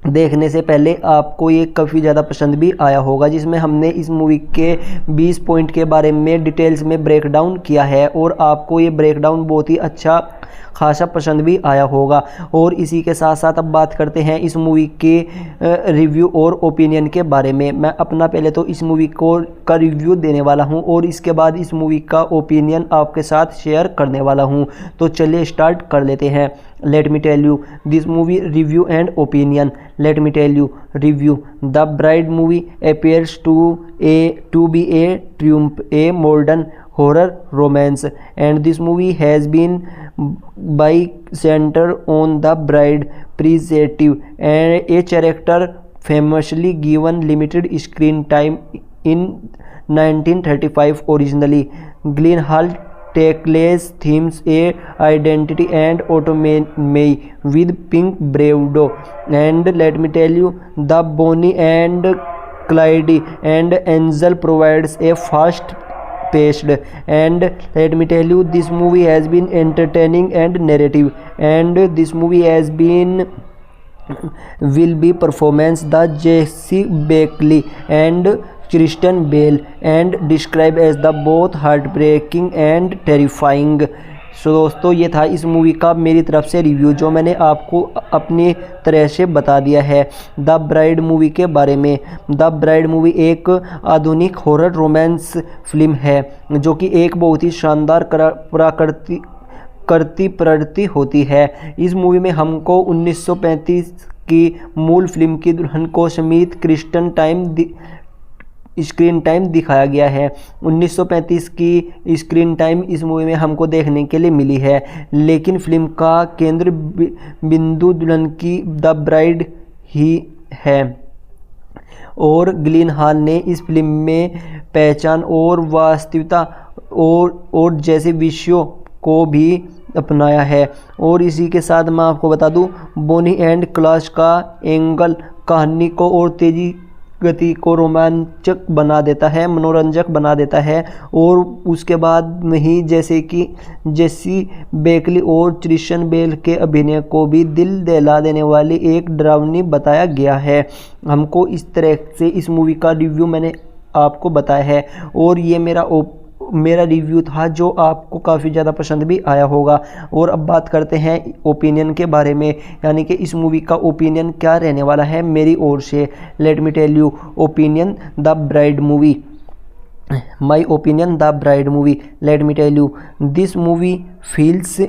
देखने से पहले आपको ये काफ़ी ज़्यादा पसंद भी आया होगा, जिसमें हमने इस मूवी के 20 पॉइंट के बारे में डिटेल्स में ब्रेक डाउन किया है, और आपको ये ब्रेक डाउन बहुत ही अच्छा खासा पसंद भी आया होगा। और इसी के साथ साथ अब बात करते हैं इस मूवी के रिव्यू और ओपिनियन के बारे में। मैं अपना पहले तो इस मूवी का रिव्यू देने वाला हूं, और इसके बाद इस मूवी का ओपिनियन आपके साथ शेयर करने वाला हूं। तो चलिए स्टार्ट कर लेते हैं। Let me tell you this movie review and opinion. Let me tell you review the bride movie appears to be a modern horror romance, and this movie has been by center on the bride preservative and a character famously given limited screen time in 1935 originally. Gyllenhaal tackles themes a identity and autonomy with Pink bravado, and let me tell you the Bonnie and Clyde and Angel provides a fast paced, and let me tell you this movie has been entertaining and narrative, and this movie has been will be performance the Jesse Buckley and Kristen Bell and described as the both heartbreaking and terrifying। सो दोस्तों ये था इस movie का मेरी तरफ से review, जो मैंने आपको अपनी तरह से बता दिया है द ब्राइड मूवी के बारे में। द ब्राइड मूवी एक आधुनिक हॉरर रोमांस फिल्म है, जो कि एक बहुत ही शानदार प्रवृत्ति होती है। इस मूवी में हमको 1935 की मूल फिल्म की दुल्हन को समेत स्क्रीन टाइम दिखाया गया है। 1935 की स्क्रीन टाइम इस मूवी में हमको देखने के लिए मिली है, लेकिन फिल्म का केंद्र बिंदु दुल्हन की द ब्राइड ही है, और ग्लिनहाल ने इस फिल्म में पहचान और वास्तविकता और जैसे विषयों को भी अपनाया है। और इसी के साथ मैं आपको बता दूं बोनी एंड क्लाश का एंगल कहानी को और तेज़ी गति को रोमांचक बना देता है, मनोरंजक बना देता है। और उसके बाद में ही जैसे कि जेसी बेकली और क्रिश्चियन बेल के अभिनय को भी दिल दहला देने वाली एक डरावनी बताया गया है। हमको इस तरह से इस मूवी का रिव्यू मैंने आपको बताया है और ये मेरा रिव्यू था जो आपको काफ़ी ज़्यादा पसंद भी आया होगा। और अब बात करते हैं ओपिनियन के बारे में, यानी कि इस मूवी का ओपिनियन क्या रहने वाला है मेरी ओर से। Let me tell you opinion the bride movie. My opinion, The Bride movie. Let me tell you, this movie feels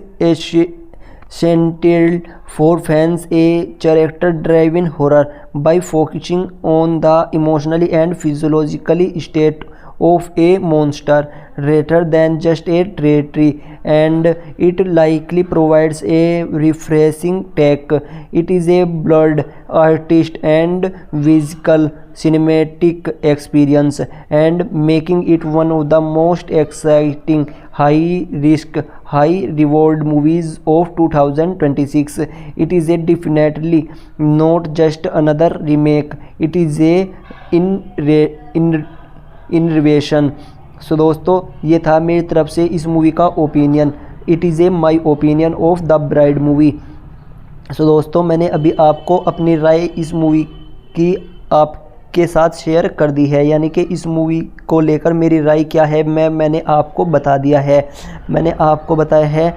centered for fans a character-driven horror by focusing on the emotionally and physiologically state of a monster rather than just a treachery, and it likely provides a refreshing take. It is a blood artist and visual cinematic experience, and making it one of the most exciting high risk high reward movies of 2026. It is a definitely not just another remake, it is a innovation. So दोस्तों ये था मेरी तरफ से इस movie का opinion. It is a my opinion of the bride movie. So दोस्तों मैंने अभी आपको अपनी राय इस मूवी की आपके साथ शेयर कर दी है, यानी कि इस मूवी को लेकर मेरी राय क्या है मैंने आपको बता दिया है। मैंने आपको बताया है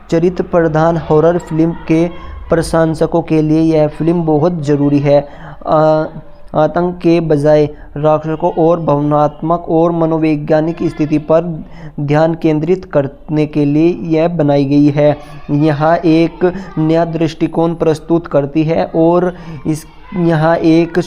चरित्र प्रधान हॉरर फिल्म के प्रशंसकों के लिए यह फिल्म बहुत ज़रूरी है। आतंक के बजाय राक्षसों और भावनात्मक और मनोवैज्ञानिक स्थिति पर ध्यान केंद्रित करने के लिए यह बनाई गई है। यहाँ एक नया दृष्टिकोण प्रस्तुत करती है और यहाँ एक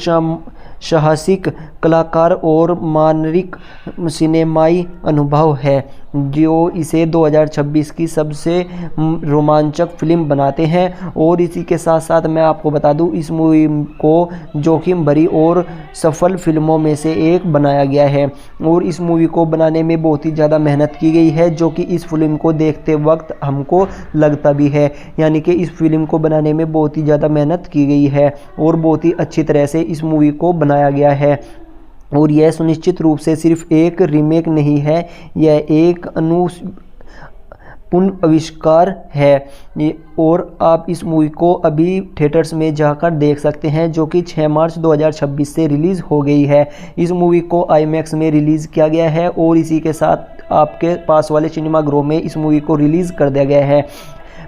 साहसिक कलाकार और मानरिक सिनेमाई अनुभव है जो इसे 2026 की सबसे रोमांचक फिल्म बनाते हैं। और इसी के साथ साथ मैं आपको बता दूं इस मूवी को जोखिम भरी और सफल फिल्मों में से एक बनाया गया है और इस मूवी को बनाने में बहुत ही ज़्यादा मेहनत की गई है, जो कि इस फिल्म को देखते वक्त हमको लगता भी है। यानी कि इस फिल्म को बनाने में बहुत ही ज़्यादा मेहनत की गई है और बहुत ही अच्छी तरह से इस मूवी को बनाया गया है। और यह सुनिश्चित रूप से सिर्फ एक रीमेक नहीं है, यह एक पुनः आविष्कार है। और आप इस मूवी को अभी थिएटर्स में जाकर देख सकते हैं, जो कि 6 मार्च 2026 से रिलीज़ हो गई है। इस मूवी को IMAX में रिलीज़ किया गया है और इसी के साथ आपके पास वाले सिनेमाघरों में इस मूवी को रिलीज़ कर दिया गया है।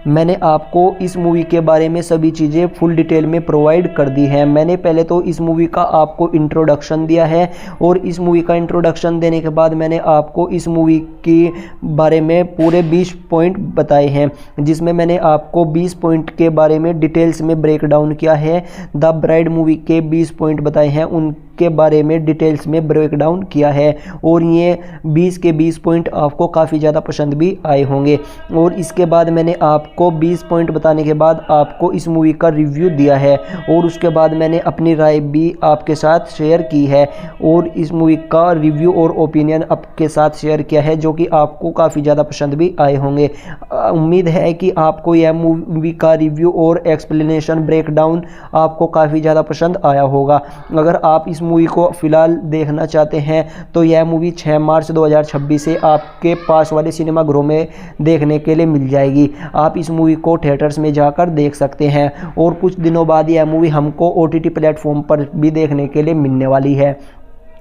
मैंने आपको इस मूवी के बारे में सभी चीज़ें फुल डिटेल में प्रोवाइड कर दी हैं। मैंने पहले तो इस मूवी का आपको इंट्रोडक्शन दिया है और इस मूवी का इंट्रोडक्शन देने के बाद मैंने आपको इस मूवी के बारे में पूरे 20 पॉइंट बताए हैं, जिसमें मैंने आपको 20 पॉइंट के बारे में डिटेल्स में ब्रेक डाउन किया है। द ब्राइड मूवी के 20 पॉइंट बताए हैं, उनके बारे में डिटेल्स में ब्रेक डाउन किया है और ये 20 के 20 पॉइंट आपको काफ़ी ज़्यादा पसंद भी आए होंगे। और इसके बाद मैंने आपको 20 पॉइंट बताने के बाद आपको इस मूवी का रिव्यू दिया है और उसके बाद मैंने अपनी राय भी आपके साथ शेयर की है और इस मूवी का रिव्यू और ओपिनियन आपके साथ शेयर किया है, जो कि आपको काफ़ी ज़्यादा पसंद भी आए होंगे। उम्मीद है कि आपको यह मूवी का रिव्यू और एक्सप्लेनेशन ब्रेक डाउन आपको काफ़ी ज़्यादा पसंद आया होगा। अगर आप इस मूवी को फ़िलहाल देखना चाहते हैं तो यह मूवी 6 मार्च 2026 से आपके पास वाले सिनेमाघरों में देखने के लिए मिल जाएगी। आप इस मूवी को थिएटर्स में जाकर देख सकते हैं और कुछ दिनों बाद यह मूवी हमको OTT प्लेटफॉर्म पर भी देखने के लिए मिलने वाली है।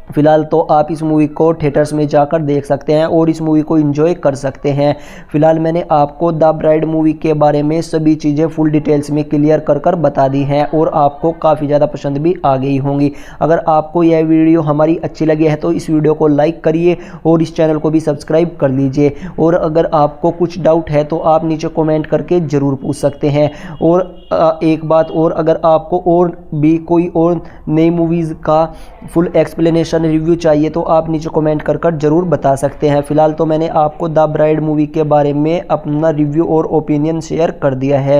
फ़िलहाल तो आप इस मूवी को थिएटर्स में जाकर देख सकते हैं और इस मूवी को एंजॉय कर सकते हैं। फ़िलहाल मैंने आपको द ब्राइड मूवी के बारे में सभी चीज़ें फुल डिटेल्स में क्लियर कर बता दी हैं और आपको काफ़ी ज़्यादा पसंद भी आ गई होंगी। अगर आपको यह वीडियो हमारी अच्छी लगी है तो इस वीडियो को लाइक करिए और इस चैनल को भी सब्सक्राइब कर लीजिए। और अगर आपको कुछ डाउट है तो आप नीचे कमेंट करके ज़रूर पूछ सकते हैं। और एक बात और, अगर आपको और भी कोई और नई मूवीज़ का फुल एक्सप्लेनेशन रिव्यू चाहिए तो आप नीचे कमेंट कर जरूर बता सकते हैं। फिलहाल तो मैंने आपको द ब्राइड मूवी के बारे में अपना रिव्यू और ओपिनियन शेयर कर दिया है।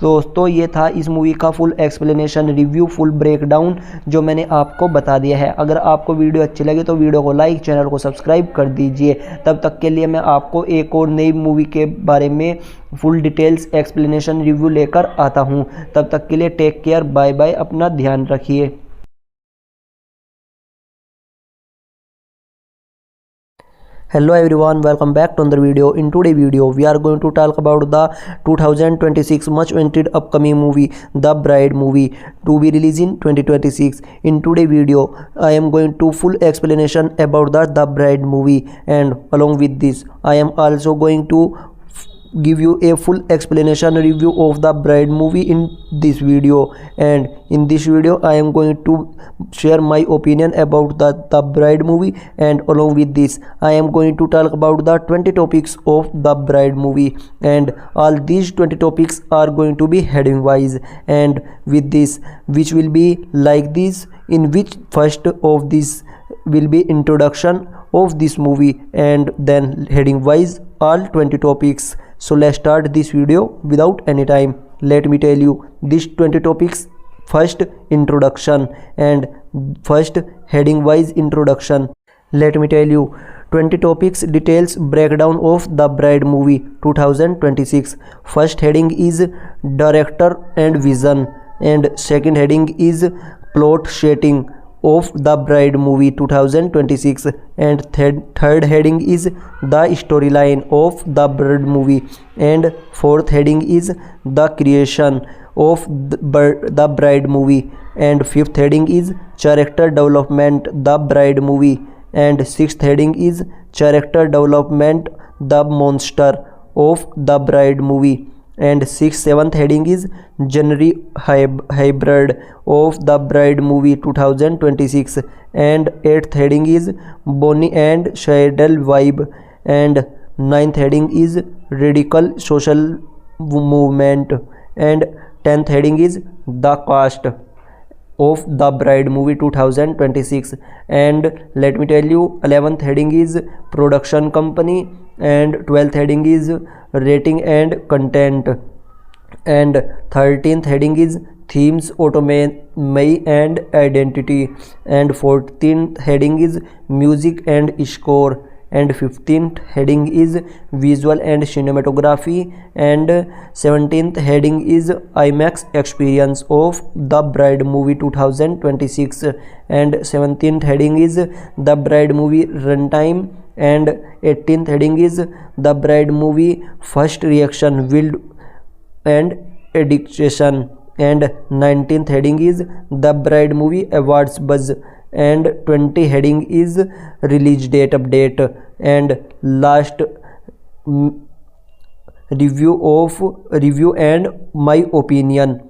दोस्तों ये था इस मूवी का full explanation review full breakdown जो मैंने आपको बता दिया है। अगर आपको वीडियो अच्छी लगे तो वीडियो को लाइक, चैनल को सब्सक्राइब कर दीजिए। तब तक के लिए मैं आपको एक और नई मूवी के बारे में फुल डिटेल्स एक्सप्लेनेशन रिव्यू लेकर आता हूँ। तब तक के लिए टेक केयर, बाय बाय, अपना ध्यान रखिए। Hello everyone, welcome back to another video. In today's video, we are going to talk about the 2026 much awaited upcoming movie, The Bride movie, to be released in 2026. In today's video, I am going to full explanation about the Bride movie, and along with this, I am also going to give you a full explanation review of The Bride movie in this video. And in this video I am going to share my opinion about the Bride movie, and along with this I am going to talk about the 20 topics of The Bride movie, and all these 20 topics are going to be heading wise, and with this which will be like this, in which first of this will be introduction of this movie, and then heading wise all 20 topics. So let's start this video without any time. Let me tell you these 20 topics. First, introduction, and first heading wise introduction. Let me tell you 20 topics details breakdown of The Bride movie 2026. First heading is director and vision, and second heading is plot setting of The Bride movie 2026, and third heading is the storyline of The Bride movie, and fourth heading is the creation of the Bride movie, and fifth heading is character development The Bride movie, and sixth heading is character development the monster of The Bride movie, and 7th heading is genre hybrid of The Bride movie 2026, and 8th heading is Bonnie and Clyde vibe, and 9th heading is radical social movement, and 10th heading is the cast of The Bride movie 2026, and let me tell you 11th heading is production company, and 12th heading is rating and content, and 13th heading is themes autonomy and identity, and 14th heading is music and score, and 15th heading is visual and cinematography, and 17th heading is IMAX experience of The Bride movie 2026, and 17th heading is The Bride movie runtime, and 18th heading is The Bride movie first reaction wild and addiction, and 19th heading is The Bride movie awards buzz, and 20 heading is release date update, and last review and my opinion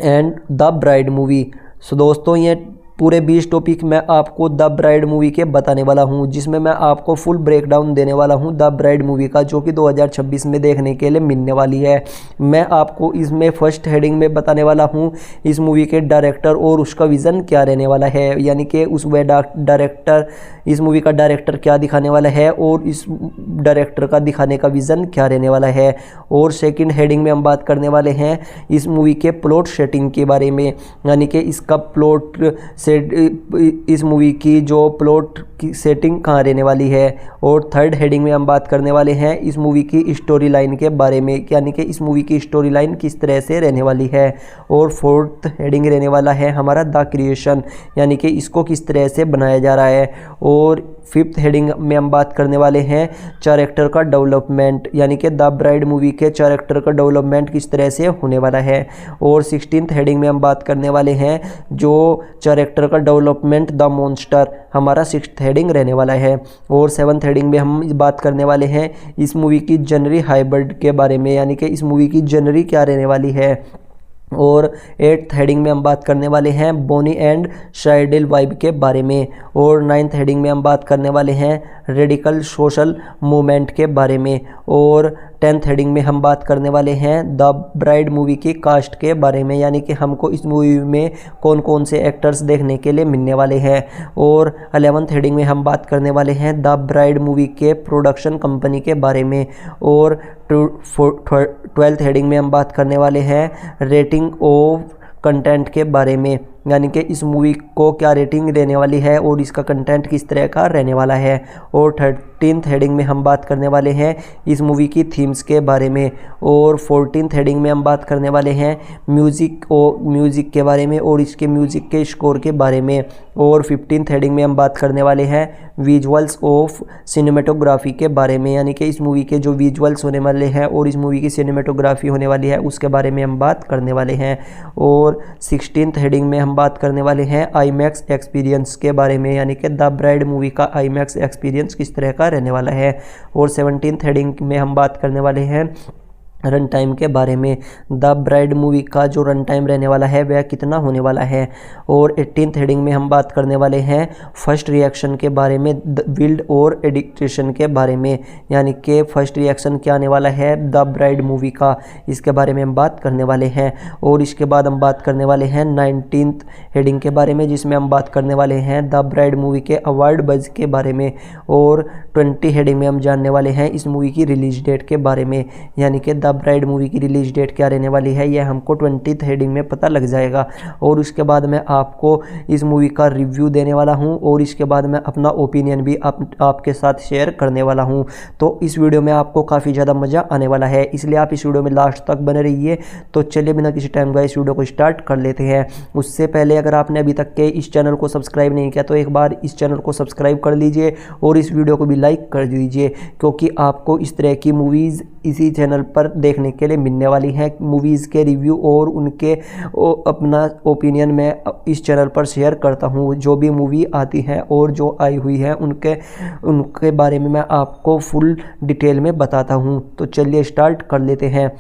and The Bride movie. सो दोस्तों ये पूरे 20 topic मैं आपको the bride movie के बताने वाला हूं, जिसमें मैं आपको फुल ब्रेकडाउन देने वाला हूं द ब्राइड मूवी का, जो कि 2026 में देखने के लिए मिलने वाली है। मैं आपको इसमें फर्स्ट हेडिंग में बताने वाला हूं इस मूवी के डायरेक्टर और उसका विज़न क्या रहने वाला है, यानी कि उस डायरेक्टर इस मूवी का डायरेक्टर क्या दिखाने वाला है और इस डायरेक्टर का दिखाने का विज़न क्या रहने वाला है। और सेकंड हेडिंग में हम बात करने वाले हैं इस मूवी के प्लॉट सेटिंग के बारे में, यानी कि इसका प्लॉट सेट इस मूवी की जो प्लॉट की सेटिंग कहाँ रहने वाली है। और थर्ड हेडिंग में हम बात करने वाले हैं इस मूवी की स्टोरी लाइन के बारे में, यानी कि इस मूवी की स्टोरी लाइन किस तरह से रहने वाली है। और फोर्थ हेडिंग रहने वाला है हमारा द क्रिएशन, यानी कि इसको किस तरह से बनाया जा रहा है। और फिफ्थ हेडिंग में हम बात करने वाले हैं कैरेक्टर का डेवलपमेंट, यानी कि द ब्राइड मूवी के कैरेक्टर का डेवलपमेंट किस तरह से होने वाला है। और 16th हेडिंग में हम बात करने वाले हैं जो कैरेक्टर का डेवलपमेंट द मॉन्स्टर, हमारा 6th हेडिंग रहने वाला है। और 7th हेडिंग में हम बात करने वाले हैं इस मूवी की जनरी हाइब्रिड के बारे में, यानी कि इस मूवी की जनरी क्या रहने वाली है। और 8th हेडिंग में हम बात करने वाले हैं बोनी एंड शाइडल वाइब के बारे में। और 9th हेडिंग में हम बात करने वाले हैं रेडिकल सोशल मूवमेंट के बारे में। और 10th हेडिंग में हम बात करने वाले हैं द ब्राइड मूवी की कास्ट के बारे में, यानी कि हमको इस मूवी में कौन कौन से एक्टर्स देखने के लिए मिलने वाले हैं। और 11th हेडिंग में हम बात करने वाले हैं द ब्राइड मूवी के प्रोडक्शन कंपनी के बारे में। और 12th हेडिंग में हम बात करने वाले हैं रेटिंग ऑफ कंटेंट के बारे में। यानी कि इस मूवी को क्या रेटिंग देने वाली है और इसका कंटेंट किस तरह का रहने वाला है। और 13th हेडिंग में हम बात करने वाले हैं इस मूवी की थीम्स के बारे में। और 14th हेडिंग में हम बात करने वाले हैं म्यूज़िक के बारे में और इसके म्यूज़िक के स्कोर के बारे में। और 15th हेडिंग में हम बात करने वाले हैं विजुअल्स ऑफ सिनेमेटोग्राफी के बारे में, यानी कि इस मूवी के जो विजुअल्स होने वाले हैं और इस मूवी की सिनेमेटोग्राफी होने वाली है उसके बारे में हम बात करने वाले हैं। और 16th हेडिंग में हम बात करने वाले हैं आईमैक्स एक्सपीरियंस के बारे में, यानी कि द ब्राइड मूवी का आईमैक्स एक्सपीरियंस किस तरह का रहने वाला है। और 17th हेडिंग में हम बात करने वाले हैं रन टाइम के बारे में, द ब्राइड मूवी का जो रन टाइम रहने वाला है वह कितना होने वाला है। और 18th हेडिंग में हम बात करने वाले हैं फर्स्ट रिएक्शन के बारे में, बिल्ड और एडिक्टेशन के बारे में, यानी कि फर्स्ट रिएक्शन क्या आने वाला है द ब्राइड मूवी का, इसके बारे में हम बात करने वाले हैं। और इसके बाद हम बात करने वाले हैं 19th हेडिंग के बारे में, जिसमें हम बात करने वाले हैं द ब्राइड मूवी के अवार्ड बज के बारे में। और 20 हेडिंग में हम जानने वाले हैं इस मूवी की रिलीज डेट के बारे में, यानी कि द ब्राइड मूवी की रिलीज डेट क्या रहने वाली है यह हमको 20th हेडिंग में पता लग जाएगा। और उसके बाद मैं आपको इस मूवी का रिव्यू देने वाला हूं और इसके बाद मैं अपना ओपिनियन भी आपके साथ शेयर करने वाला हूं। तो इस वीडियो में आपको काफ़ी ज़्यादा मज़ा आने वाला है, इसलिए आप इस वीडियो में लास्ट तक बने रहिए। तो चलिए बिना किसी टाइम गए इस वीडियो को स्टार्ट कर लेते हैं। उससे पहले अगर आपने अभी तक के इस चैनल को सब्सक्राइब नहीं किया तो एक बार इस चैनल को सब्सक्राइब कर लीजिए और इस वीडियो को भी लाइक कर दीजिए, क्योंकि आपको इस तरह की मूवीज़ इसी चैनल पर देखने के लिए मिलने वाली हैं। मूवीज़ के रिव्यू और उनके अपना ओपिनियन मैं इस चैनल पर शेयर करता हूँ। जो भी मूवी आती है और जो आई हुई है उनके बारे में मैं आपको फुल डिटेल में बताता हूँ। तो चलिए स्टार्ट कर लेते हैं।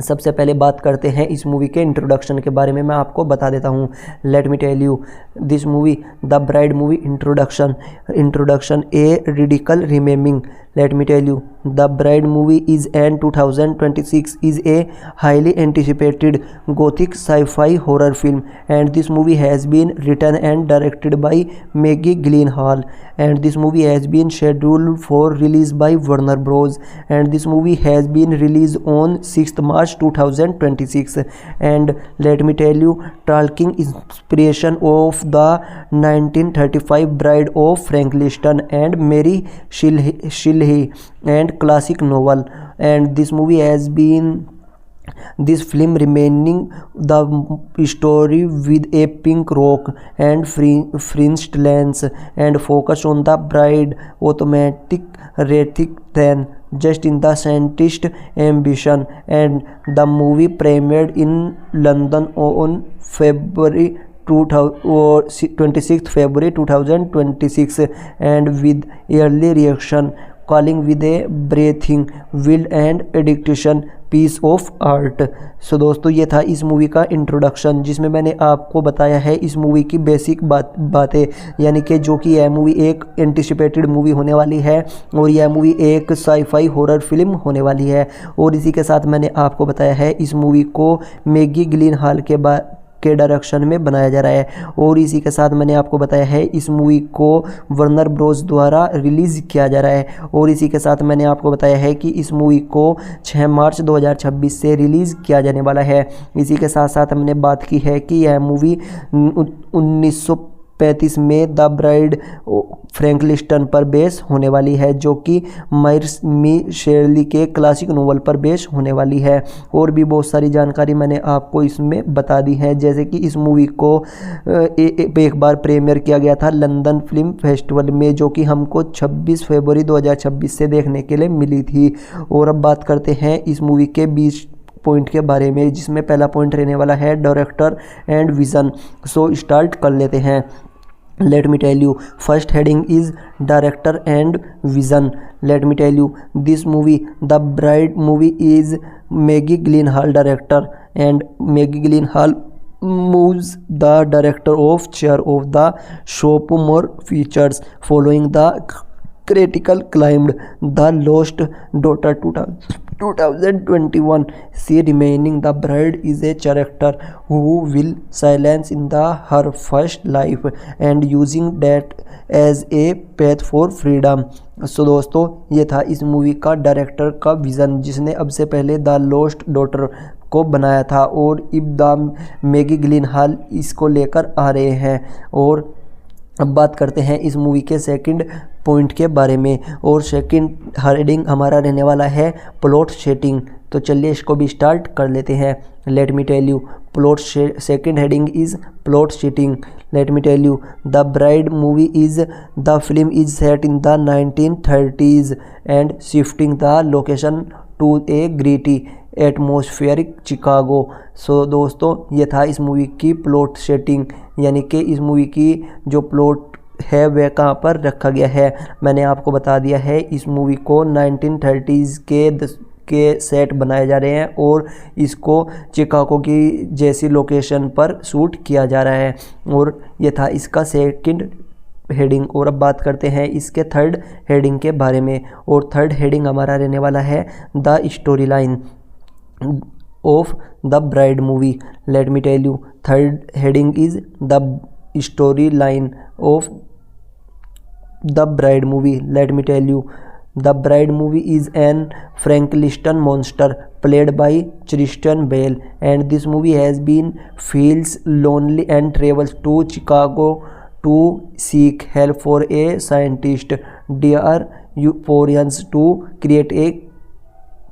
सबसे पहले बात करते हैं इस मूवी के इंट्रोडक्शन के बारे में, मैं आपको बता देता हूँ। Let me tell you this movie the bride movie introduction a radical reimagining. Let me tell you, The Bride movie is an 2026 is a highly anticipated gothic sci-fi horror film, and this movie has been written and directed by Maggie Gyllenhaal, and this movie has been scheduled for release by Warner Bros, and this movie has been released on 6th March 2026. And let me tell you, taking inspiration of the 1935 Bride of Frankenstein and Mary Shelley and classic novel, and this movie has been this film remaining the story with a pink rock and fringed lens and focus on the bride automatic rather than just in the scientist ambition. And the movie premiered in London on February 26th February 2026, and with early reaction calling with a breathing wild and addiction piece of art. So दोस्तों ये था इस movie का introduction, जिसमें मैंने आपको बताया है इस मूवी की बेसिक बातें, यानी कि जो कि यह मूवी एक एंटिसिपेटेड मूवी होने वाली है और यह मूवी एक साई-फाई हॉरर फिल्म होने वाली है। और इसी के साथ मैंने आपको बताया है इस मूवी को मैगी गिलिनहाल के डायरेक्शन में बनाया जा रहा है। और इसी के साथ मैंने आपको बताया है इस मूवी को वर्नर ब्रोस द्वारा रिलीज़ किया जा रहा है। और इसी के साथ मैंने आपको बताया है कि इस मूवी को 6 मार्च 2026 से रिलीज़ किया जाने वाला है। इसी के साथ साथ हमने बात की है कि यह मूवी 1935 में द ब्राइड फ्रैंकलिस्टन पर बेस होने वाली है, जो कि मेरी शेरली के क्लासिक नोवेल पर बेस होने वाली है। और भी बहुत सारी जानकारी मैंने आपको इसमें बता दी है, जैसे कि इस मूवी को एक बार प्रीमियर किया गया था लंदन फिल्म फेस्टिवल में, जो कि हमको 26 फरवरी 2026 से देखने के लिए मिली थी। और अब बात करते हैं इस मूवी के 20 पॉइंट के बारे में, जिसमें पहला पॉइंट रहने वाला है director and vision. So start कर लेते हैं। Let me tell you, first heading is director and vision. Let me tell you, this movie, The Bride movie, is Maggie Gyllenhaal director, and Maggie Gyllenhaal moves the director of chair of the sophomore features following the critical climbed The Lost Daughter 2021. She remaining the bride is a character who will silence in her first life and using that as a path for freedom. सो दोस्तों ये था इस movie का director का vision, जिसने अब से पहले द लॉस्ट डॉटर को बनाया था और अब द मैगी गिलेनहॉल इसको लेकर आ रहे हैं। और अब बात करते हैं इस मूवी के सेकंड पॉइंट के बारे में, और सेकंड हेडिंग हमारा रहने वाला है प्लॉट सेटिंग। तो चलिए इसको भी स्टार्ट कर लेते हैं। Let me tell you plot second heading is plot setting. Let me tell you the bride movie is the film is set in the 1930s and shifting the location to a gritty atmospheric Chicago. So दोस्तों ये था इस movie की plot setting, यानी कि इस movie की जो प्लॉट है वह कहाँ पर रखा गया है। मैंने आपको बता दिया है इस मूवी को 1930s के सेट बनाए जा रहे हैं और इसको चिकागो की जैसी लोकेशन पर शूट किया जा रहा है, और ये था इसका सेकंड हेडिंग। और अब बात करते हैं इसके थर्ड हेडिंग के बारे में, और थर्ड हेडिंग हमारा रहने वाला है the story line of the bride movie. Let me tell you third heading is the story line of the bride movie. Let me tell you The Bride movie is an Frankenstein monster played by Christian Bale, and this movie has been feels lonely and travels to Chicago to seek help for a scientist dare Euporians to create a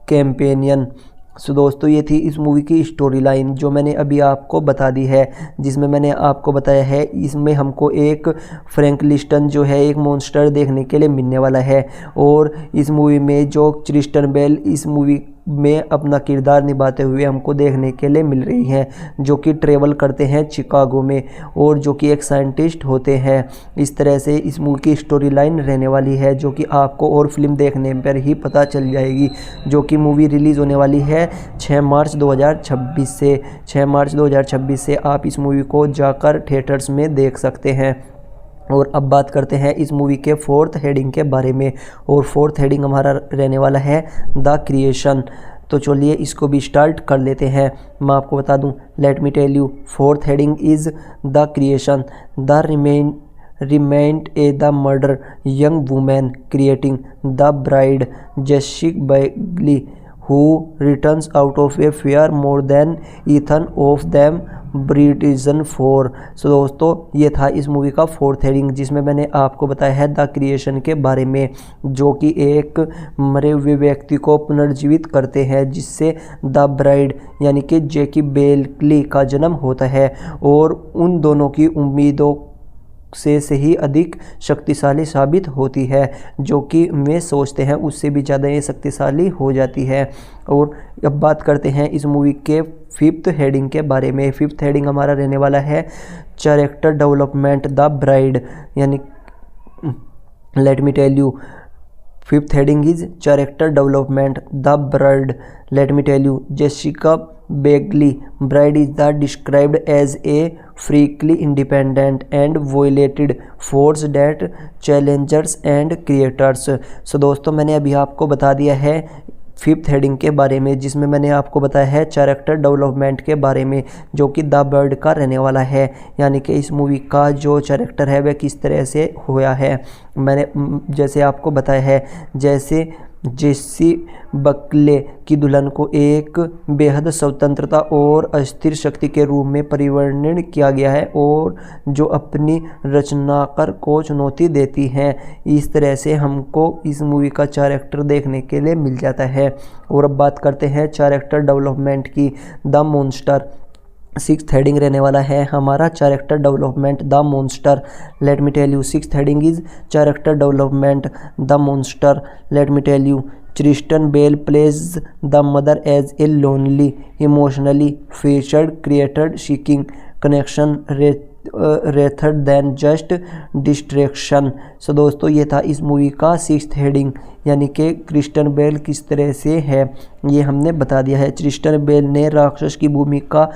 companion। सो दोस्तों ये थी इस movie की story line जो मैंने अभी आपको बता दी है, जिसमें मैंने आपको बताया है इसमें हमको एक फ्रैंकलिस्टन जो है एक मॉन्स्टर देखने के लिए मिलने वाला है, और इस मूवी में जो क्रिस्टियन बेल इस मूवी में अपना किरदार निभाते हुए हमको देखने के लिए मिल रही हैं, जो कि ट्रेवल करते हैं चिकागो में और जो कि एक साइंटिस्ट होते हैं। इस तरह से इस मूवी की स्टोरी लाइन रहने वाली है, जो कि आपको और फिल्म देखने पर ही पता चल जाएगी, जो कि मूवी रिलीज़ होने वाली है 6 मार्च 2026 से। 6 मार्च 2026 से आप इस मूवी को जाकर थिएटर्स में देख सकते हैं। और अब बात करते हैं इस मूवी के फोर्थ हेडिंग के बारे में, और फोर्थ हेडिंग हमारा रहने वाला है द क्रिएशन। तो चलिए इसको भी स्टार्ट कर लेते हैं। मैं आपको बता दूं, let me tell you fourth heading is the creation. The remained the murder young woman creating the bride Jessica Biel, who returns out of a fear more than Ethan of them ब्रिटिजन 4। सो दोस्तों ये था इस movie का fourth heading, जिसमें मैंने आपको बताया है द क्रिएशन के बारे में, जो कि एक मरे हुए व्यक्ति को पुनर्जीवित करते हैं, जिससे द ब्राइड यानी कि जैकी बेली का जन्म होता है, और उन दोनों की उम्मीदों से ही अधिक शक्तिशाली साबित होती है, जो कि वे सोचते हैं उससे भी ज़्यादा ये शक्तिशाली हो जाती है। और अब बात करते हैं इस मूवी के फिफ्थ हेडिंग के बारे में। फिफ्थ हेडिंग हमारा रहने वाला है कैरेक्टर डेवलपमेंट द ब्राइड, यानी let me tell you fifth heading is character development the Bride. Let me tell you Jessica Begley bride is the described as a freakily independent and violated force that challenges and creators। सो दोस्तों मैंने अभी आपको बता दिया है fifth heading के बारे में, जिसमें मैंने आपको बताया है कैरेक्टर डेवलपमेंट के बारे में, जो कि द बर्ड का रहने वाला है, यानी कि इस मूवी का जो कैरेक्टर है वह किस तरह से हुआ है। मैंने जैसे आपको बताया है, जैसे जेसी बकले की दुल्हन को एक बेहद स्वतंत्रता और अस्थिर शक्ति के रूप में परिवर्णन किया गया है, और जो अपनी रचनाकार को चुनौती देती हैं। इस तरह से हमको इस मूवी का कैरेक्टर देखने के लिए मिल जाता है। और अब बात करते हैं कैरेक्टर डेवलपमेंट की। द मॉन्स्टर सिक्स्थ हेडिंग रहने वाला है हमारा character development the monster. Let me tell you sixth heading is character development the monster. Let me tell you Christian Bale plays the mother as a lonely emotionally featured created seeking connection rather than just distraction. So दोस्तों ये था इस movie का sixth heading, यानी कि Christian Bale किस तरह से है ये हमने बता दिया है। क्रिस्टियन बेल ने राक्षस की भूमिका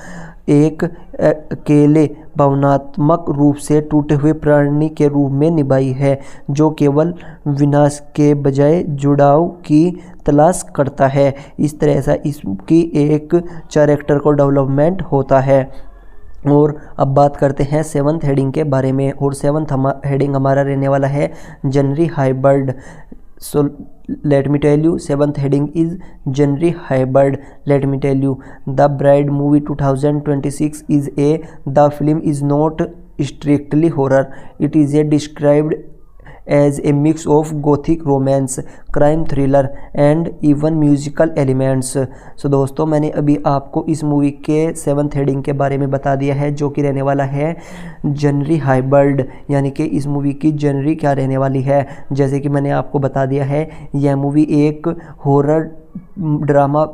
एक अकेले भावनात्मक रूप से टूटे हुए प्राणी के रूप में निभाई है, जो केवल विनाश के बजाय जुड़ाव की तलाश करता है। इस तरह से इसकी एक कैरेक्टर को डेवलपमेंट होता है। और अब बात करते हैं सेवन्थ हेडिंग के बारे में, और सेवन्थ हेडिंग हमारा रहने वाला है जनरी hybrid. So let me tell you, seventh heading is genre hybrid. Let me tell you, The Bride movie 2026 is the film is not strictly horror. It is described as a mix of gothic romance, crime thriller and even musical elements. So दोस्तों, मैंने अभी आपको इस movie के seventh heading के बारे में बता दिया है, जो कि रहने वाला है जनरी हाइब्रिड, यानी कि इस मूवी की जनरी क्या रहने वाली है। जैसे कि मैंने आपको बता दिया है, यह मूवी एक horror drama,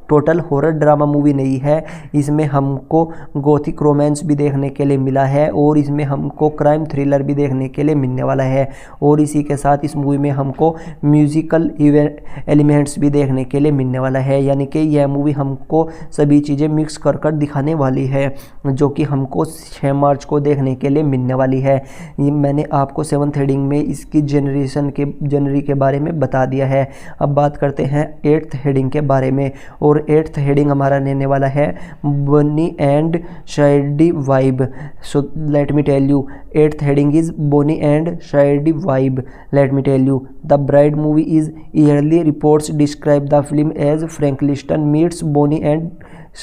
total horror drama movie नहीं है। इसमें हमको गोथिक रोमांस भी देखने के लिए मिला है और इसमें हमको क्राइम थ्रिलर भी देखने के लिए मिलने वाला है। और इसी के साथ इस मूवी में हमको म्यूज़िकल एलिमेंट्स भी देखने के लिए मिलने वाला है, यानी कि यह मूवी हमको सभी चीज़ें मिक्स कर कर दिखाने वाली है, जो कि हमको 6 मार्च को देखने के लिए मिलने वाली है। ये मैंने आपको सेवन्थ हेडिंग में इसकी जनरी के बारे में बता दिया है। अब बात करते हैं एट्थ हेडिंग के बारे में, और एट्थ हेडिंग हमारा रहने वाला है Bonnie and शायडी vibe. So let me tell you, eighth heading is Bonnie and शायडी vibe. Let me tell you, the bride movie is early reports describe the film as Frankenstein meets Bonnie and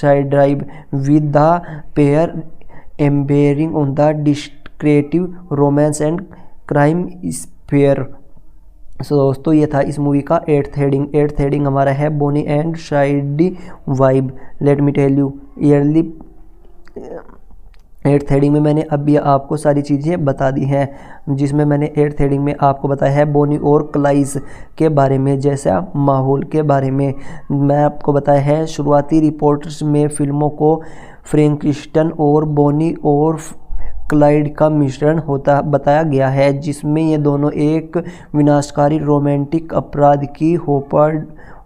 शायडी vibe with the pair embarking on the destructive romance and crime spree. सो दोस्तों, ये था इस movie का eighth heading. Eighth heading हमारा है Bonnie and शायडी vibe. Let me tell you, early eighth heading में मैंने अभी आपको सारी चीज़ें बता दी हैं, जिसमें मैंने एट्थ हेडिंग में आपको बताया है बोनी और क्लाइस के बारे में, जैसा माहौल के बारे में। मैं आपको बताया है शुरुआती रिपोर्ट्स में फिल्मों को फ्रैंकलिस्टन और बोनी और क्लाइड का मिश्रण होता बताया गया है, जिसमें ये दोनों एक विनाशकारी रोमांटिक अपराध की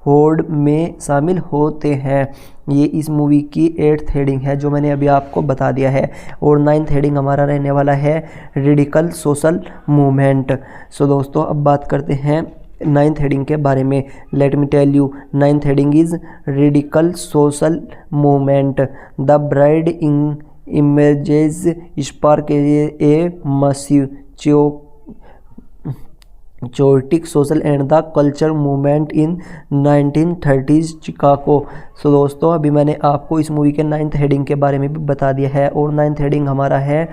होड़ में शामिल होते हैं। ये इस मूवी की एट्थ हेडिंग है, जो मैंने अभी आपको बता दिया है। और नाइन्थ हेडिंग हमारा रहने वाला है रेडिकल सोशल मूवमेंट। सो दोस्तों, अब बात करते हैं नाइन्थ हेडिंग के बारे में। Let me tell you, ninth heading is radical social movement. The Bride images spark a massive chaotic social and the culture movement in 1930s Chicago। सो दोस्तों, अभी मैंने आपको इस मूवी के नाइन्थ हेडिंग के बारे में भी बता दिया है। और नाइन्थ हेडिंग हमारा है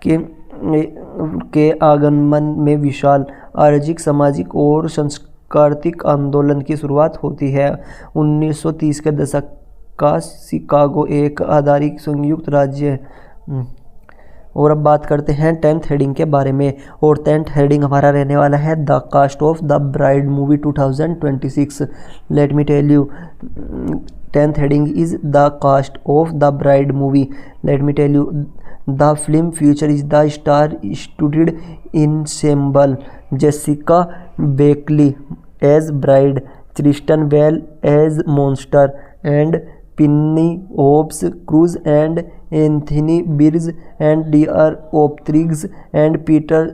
कि आगमन में विशाल आर्थिक, सामाजिक और सांस्कृतिक आंदोलन की शुरुआत होती है। 1930 के दशक का शिकागो एक आधारित संयुक्त राज्य है। और अब बात करते हैं टेंथ हेडिंग के बारे में। और टेंथ हेडिंग हमारा रहने वाला है the cast of the bride movie 2026। Let me tell you, tenth heading is the cast of the bride movie. Let me tell you, the film future is the star studded ensemble, Jessica Buckley as bride, Christian Bale as monster and Penelope Cruz and Anthony Birge and DR Optriggs and Peter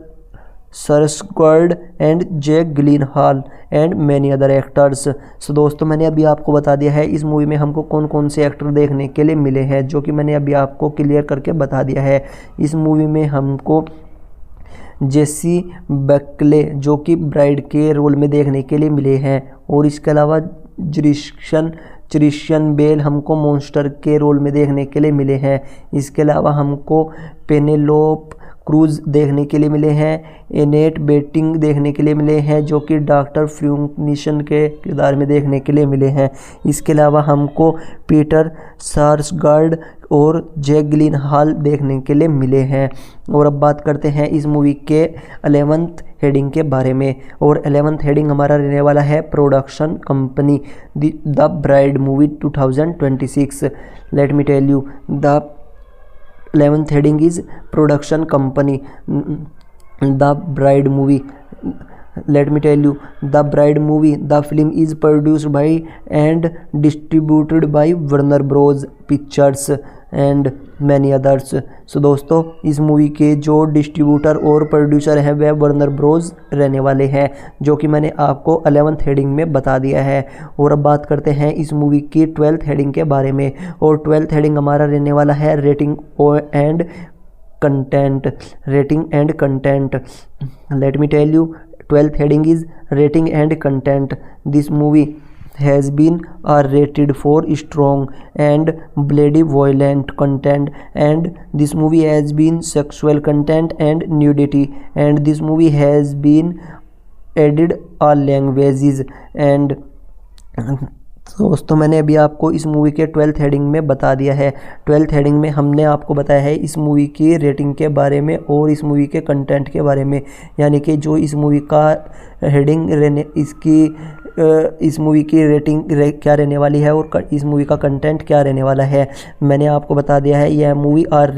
Sarsgaard and Jake Gyllenhaal and many other actors. So दोस्तों, मैंने अभी आपको बता दिया है इस movie में हमको कौन कौन से एक्टर देखने के लिए मिले हैं, जो कि मैंने अभी आपको क्लियर करके बता दिया है। इस मूवी में हमको जेसी बेकले, जो कि ब्राइड के रोल में देखने के लिए मिले हैं। और इसके अलावा क्रिश्चियन बेल हमको मॉन्स्टर के रोल में देखने के लिए मिले हैं। इसके अलावा हमको पेनेलोप क्रूज देखने के लिए मिले हैं। एनेट बेटिंग देखने के लिए मिले हैं, जो कि डॉक्टर फ्यूनिशन के किरदार में देखने के लिए मिले हैं। इसके अलावा हमको पीटर सार्सगार्ड और जैक गिलिनहॉल देखने के लिए मिले हैं। और अब बात करते हैं इस मूवी के 11th हेडिंग के बारे में। और 11th हेडिंग हमारा रहने वाला है production company the bride movie 2026। Let me tell you, the 11th heading is production company the bride movie। Let me tell you, the bride movie, the film is produced by and distributed by Warner Bros Pictures and many others। सो दोस्तों, इस movie के जो distributor और producer हैं वह Werner Broz रहने वाले हैं, जो कि मैंने आपको 11th हेडिंग में बता दिया है। और अब बात करते हैं इस मूवी की 12th हेडिंग के बारे में। और 12th हेडिंग हमारा रहने वाला है rating and content. Rating and content. Let me tell you, 12th heading is rating and content. This movie has been rated for strong and bloody violent content, and this movie has been sexual content and nudity, and this movie has been added all languages and दोस्तों मैंने अभी आपको इस movie के 12th heading में बता दिया है। 12th हेडिंग में हमने आपको बताया है इस मूवी की रेटिंग के बारे में और इस मूवी के कंटेंट के बारे में, यानी कि जो इस मूवी का हेडिंग रहने इस मूवी की रेटिंग क्या रहने वाली है और इस मूवी का कंटेंट क्या रहने वाला है मैंने आपको बता दिया है। यह मूवी आर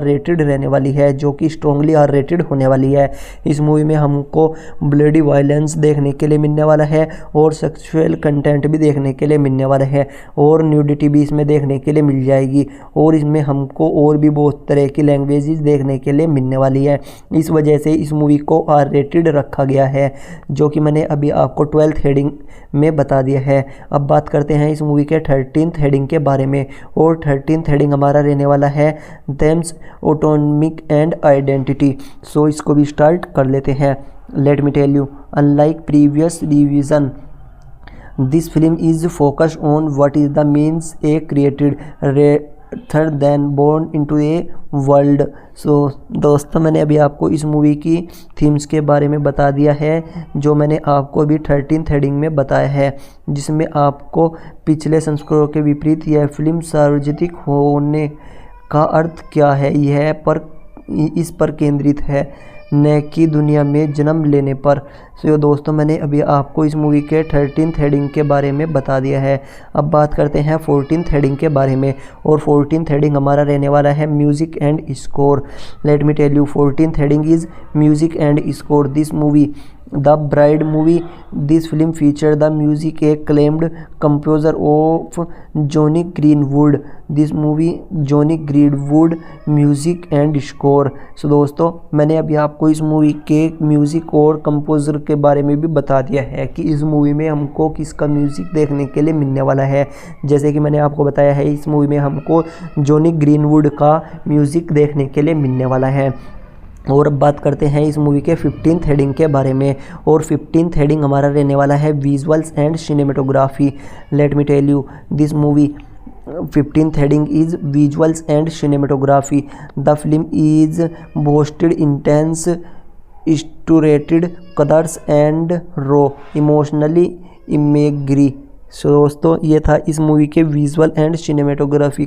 रेटेड रहने वाली है, जो कि स्ट्रॉन्गली आर रेटेड होने वाली है। इस मूवी में हमको ब्लडी वायलेंस देखने के लिए मिलने वाला है और सेक्सुअल कंटेंट भी देखने के लिए मिलने वाला है और न्यूडिटी भी इसमें देखने के लिए मिल जाएगी, और इसमें हमको और भी बहुत तरह की लैंग्वेजेस देखने के लिए मिलने वाली है। इस वजह से इस मूवी को आर रेटेड रखा गया है, जो कि मैंने अभी आपको 12th हेडिंग में बता दिया है। अब बात करते हैं इस मूवी के 13th हेडिंग के बारे में, और 13th हेडिंग हमारा रहने वाला है themes autonomic and identity. So इसको भी स्टार्ट कर लेते हैं। Let me tell you, unlike previous revision, this film is focused on what is the means a created rather than born into a world. So दोस्तों मैंने अभी आपको इस मूवी की थीम्स के बारे में बता दिया है, जो मैंने आपको अभी 13th हेडिंग में बताया है, जिसमें आपको पिछले संस्करणों के विपरीत यह फिल्म सार्वजनिक होने का अर्थ क्या है यह इस पर केंद्रित है, न कि दुनिया में जन्म लेने पर। सो दोस्तों मैंने अभी आपको इस मूवी के 13th हेडिंग के बारे में बता दिया है। अब बात करते हैं 14th हेडिंग के बारे में, और 14th हेडिंग हमारा रहने वाला है music and score. Let me tell you, 14th heading is music and score. This movie the bride movie, this film feature the music acclaimed composer of Jonny Greenwood. This movie Jonny Greenwood music and score. So दोस्तों मैंने अभी आपको इस movie के music और composer के बारे में भी बता दिया है कि इस मूवी में हमको किसका म्यूज़िक देखने के लिए मिलने वाला है। जैसे कि मैंने आपको बताया है इस मूवी में हमको जॉनी ग्रीनवुड का म्यूज़िक देखने के लिए मिलने वाला है। और अब बात करते हैं इस मूवी के 15th हेडिंग के बारे में, और 15th हेडिंग हमारा रहने वाला है visuals and cinematography. Let me tell you, this movie 15th heading is visuals and cinematography. The film is boasted intense saturated colors and raw emotionally imagery. सो दोस्तों ये था इस मूवी के विजुअल एंड सिनेमेटोग्राफी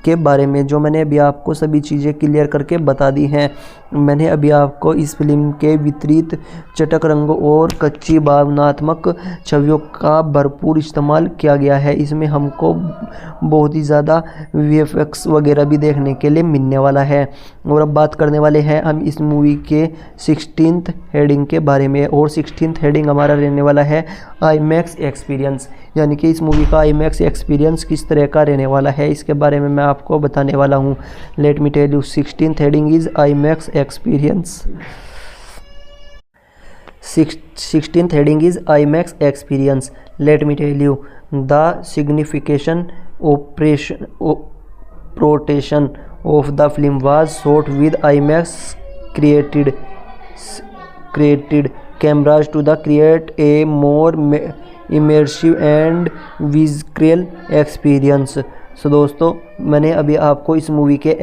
के बारे में, जो मैंने अभी आपको सभी चीज़ें क्लियर करके बता दी हैं। मैंने अभी आपको इस फिल्म के विपरीत चटक रंगों और कच्ची भावनात्मक छवियों का भरपूर इस्तेमाल किया गया है। इसमें हमको बहुत ही ज़्यादा VFX वगैरह भी देखने के लिए मिलने वाला है। और अब बात करने वाले हैं हम इस मूवी के 16th हेडिंग के बारे में, और 16th हेडिंग हमारा रहने वाला है IMAX एक्सपीरियंस, यानी कि इस मूवी का IMAX एक्सपीरियंस किस तरह का रहने वाला है इसके बारे में मैं आपको बताने वाला हूँ। Let me tell you, 16th heading is IMAX experience. 16th heading is IMAX experience. Let me tell you, the significant protection of the film was shot with IMAX created cameras to create a more immersive and visual experience. सो दोस्तों मैंने अभी आपको इस movie के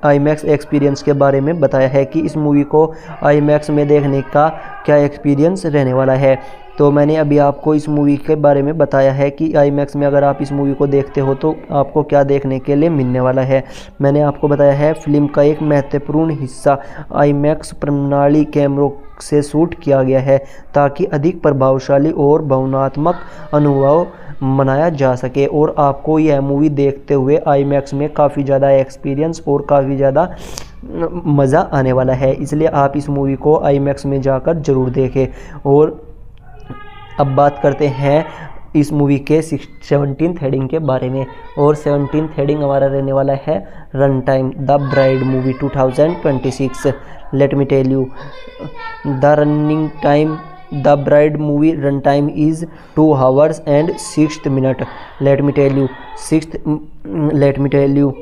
IMAX experience के बारे में बताया है कि इस मूवी को IMAX में देखने का क्या एक्सपीरियंस रहने वाला है। तो मैंने अभी आपको इस मूवी के बारे में बताया है कि IMAX में अगर आप इस मूवी को देखते हो तो आपको क्या देखने के लिए मिलने वाला है। मैंने आपको बताया है फिल्म का एक महत्वपूर्ण हिस्सा IMAX प्रणाली कैमरों से शूट किया गया है ताकि अधिक प्रभावशाली और भावनात्मक अनुभव मनाया जा सके, और आपको यह मूवी देखते हुए IMAX में काफ़ी ज़्यादा एक्सपीरियंस और काफ़ी ज़्यादा मज़ा आने वाला है। इसलिए आप इस मूवी को IMAX में जाकर ज़रूर देखें। और अब बात करते हैं इस मूवी के 17th हेडिंग के बारे में, और 17th हेडिंग हमारा रहने वाला है run time the bride movie 2026। Let me tell you, the running time the bride movie run time is 2 hours and 6 minutes. Let me tell you,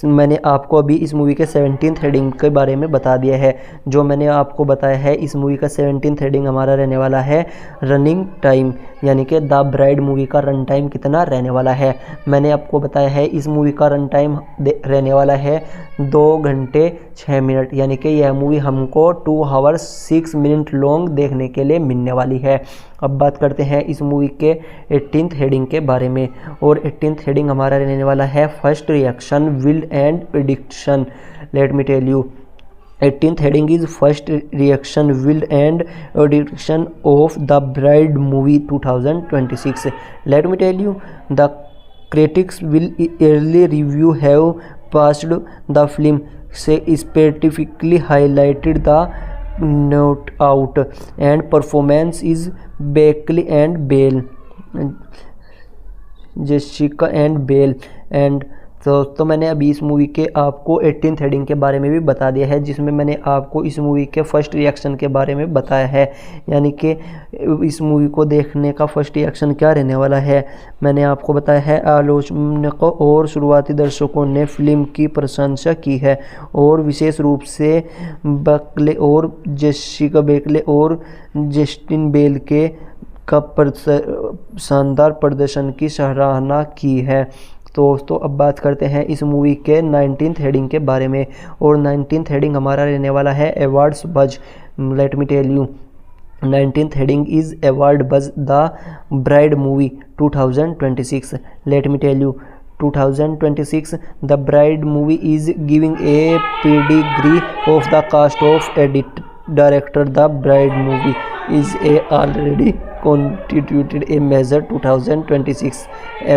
मैंने आपको अभी इस मूवी के 17th हेडिंग के बारे में बता दिया है। जो मैंने आपको बताया है, इस मूवी का 17th हेडिंग हमारा रहने वाला है रनिंग टाइम, यानी कि द ब्राइड मूवी का रन टाइम कितना रहने वाला है। मैंने आपको बताया है इस मूवी का रन टाइम रहने वाला है 2 घंटे 6 मिनट, यानी कि यह मूवी हमको 2 आवर्स 6 मिनट लॉन्ग देखने के लिए मिलने वाली है। अब बात करते हैं इस मूवी के 18th हेडिंग के बारे में, और 18th हेडिंग हमारा रहने वाला है first reaction wild and prediction. Let me tell you, 18th heading is first reaction wild and prediction of the bride movie 2026. Let me tell you, the critics will early review have passed the film, say specifically highlighted the note out and performance is Beckley and Bale, Jessica and Bale and तो मैंने अभी इस movie के आपको 18th heading के बारे में भी बता दिया है, जिसमें मैंने आपको इस मूवी के फर्स्ट रिएक्शन के बारे में बताया है, यानी कि इस मूवी को देखने का फर्स्ट रिएक्शन क्या रहने वाला है। मैंने आपको बताया है आलोचकों और शुरुआती दर्शकों ने फिल्म की प्रशंसा की है, और विशेष रूप से बेकले और जेसिका बेकले और जस्टिन बेल के शानदार प्रदर्शन की सराहना की है। तो दोस्तों अब बात करते हैं इस मूवी के 19th हेडिंग के बारे में, और 19th हेडिंग हमारा रहने वाला है awards buzz. Let me tell you, 19th heading is award buzz the bride movie 2026. Let me tell you, 2026 the bride movie is giving a pedigree of the cast of edit director. The bride movie is a already constituted a major 2026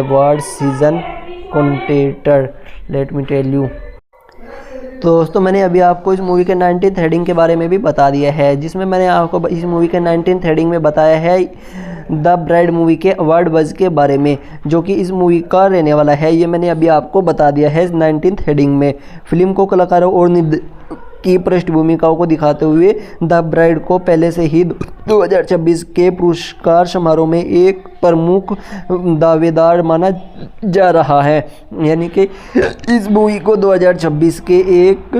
award season contender. Let me tell you, तो दोस्तों मैंने अभी आपको इस movie के 19th heading के बारे में भी बता दिया है, जिसमें मैंने आपको इस मूवी के 19th हेडिंग में बताया है द ब्राइड मूवी के अवार्ड बज के बारे में, जो कि इस मूवी का रहने वाला है। ये मैंने अभी आपको बता दिया है 19th हेडिंग में। फिल्म को कलाकारों और की पृष्ठभूमिकाओं को दिखाते हुए द ब्राइड को पहले से ही 2026 के पुरस्कार समारोह में एक प्रमुख दावेदार माना जा रहा है, यानी कि इस मूवी को 2026 के एक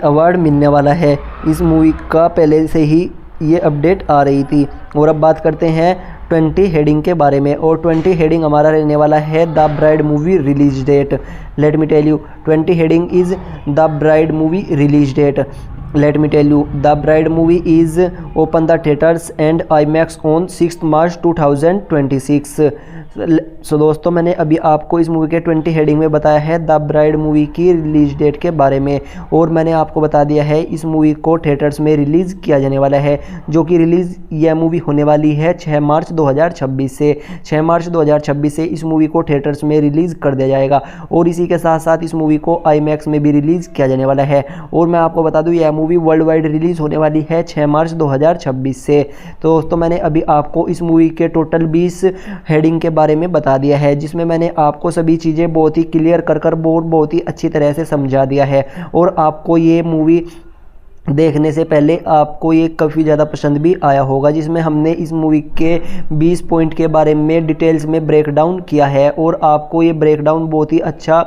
अवार्ड मिलने वाला है। इस मूवी का पहले से ही ये अपडेट आ रही थी। और अब बात करते हैं 20 हेडिंग के बारे में, और 20 हेडिंग हमारा रहने वाला है the bride movie release date. Let me tell you, 20 heading is the bride movie release date. Let me tell you, the bride movie is open the theaters and IMAX on 6th March 2026. सो दोस्तों मैंने अभी आपको इस movie के 20 heading में बताया है the bride movie की रिलीज डेट के बारे में, और मैंने आपको बता दिया है इस मूवी को थिएटर्स में रिलीज़ किया जाने वाला है, जो कि रिलीज़ यह मूवी होने वाली है 6 मार्च 2026 से। 6 मार्च 2026 से इस मूवी को थिएटर्स में रिलीज़ कर दिया जाएगा, और इसी के साथ साथ इस मूवी को IMAX में भी रिलीज़ किया जाने वाला है। और मैं आपको बता दूँ यह मूवी वर्ल्ड वाइड रिलीज़ होने वाली है 6 मार्च 2026 से। तो दोस्तों मैंने अभी आपको इस मूवी के टोटल 20 हेडिंग के बारे में बता दिया है, जिसमें मैंने आपको सभी चीज़ें बहुत ही क्लियर कर बहुत ही अच्छी तरह से समझा दिया है, और आपको ये मूवी देखने से पहले आपको ये काफ़ी ज़्यादा पसंद भी आया होगा, जिसमें हमने इस मूवी के 20 पॉइंट के बारे में डिटेल्स में ब्रेक डाउन किया है, और आपको ये ब्रेक डाउन बहुत ही अच्छा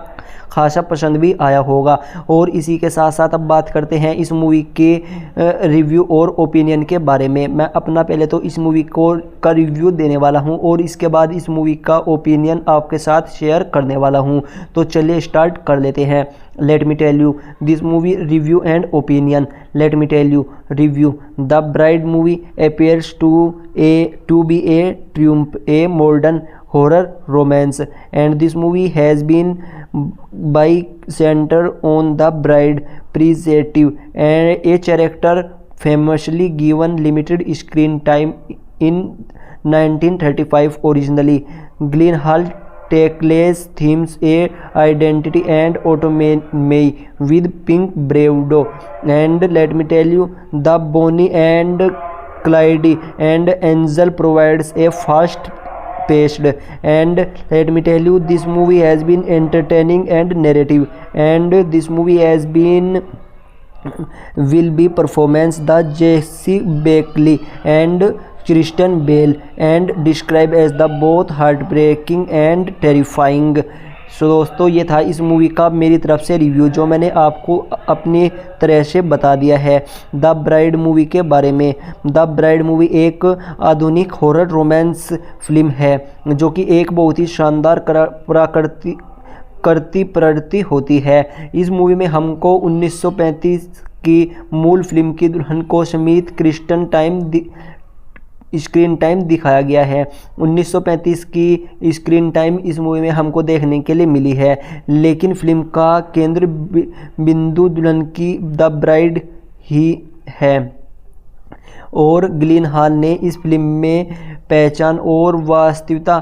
खासा पसंद भी आया होगा। और इसी के साथ साथ अब बात करते हैं इस मूवी के रिव्यू और ओपिनियन के बारे में। मैं अपना पहले तो इस मूवी का रिव्यू देने वाला हूं, और इसके बाद इस मूवी का ओपिनियन आपके साथ शेयर करने वाला हूं। तो चलिए स्टार्ट कर लेते हैं। Let me tell you this movie review and opinion. Let me tell you review, the bride movie appears to be a modern horror romance, and this movie has been by center on the bride preservative and a character famously given limited screen time in 1935 originally. Gyllenhaal tackles themes a identity and autonomy with Pink bravado, and let me tell you the Bonnie and Clyde and Angel provides a fast paced, and let me tell you this movie has been entertaining and narrative, and this movie has been will be performance the Jesse Beckley and Christian Bale, and described as the both heartbreaking and terrifying. सो दोस्तों ये था इस movie का मेरी तरफ से review, जो मैंने आपको अपनी तरह से बता दिया है द ब्राइड मूवी के बारे में। द ब्राइड मूवी एक आधुनिक हॉरर रोमांस फिल्म है जो कि एक बहुत ही शानदार प्रवृत्ति होती है। इस मूवी में हमको 1935 की मूल फिल्म की दुल्हन को समेत स्क्रीन टाइम दिखाया गया है। 1935 की स्क्रीन टाइम इस मूवी में हमको देखने के लिए मिली है, लेकिन फिल्म का केंद्र बिंदु दुल्हन की द ब्राइड ही है और गिलिनहाल ने इस फिल्म में पहचान और वास्तविकता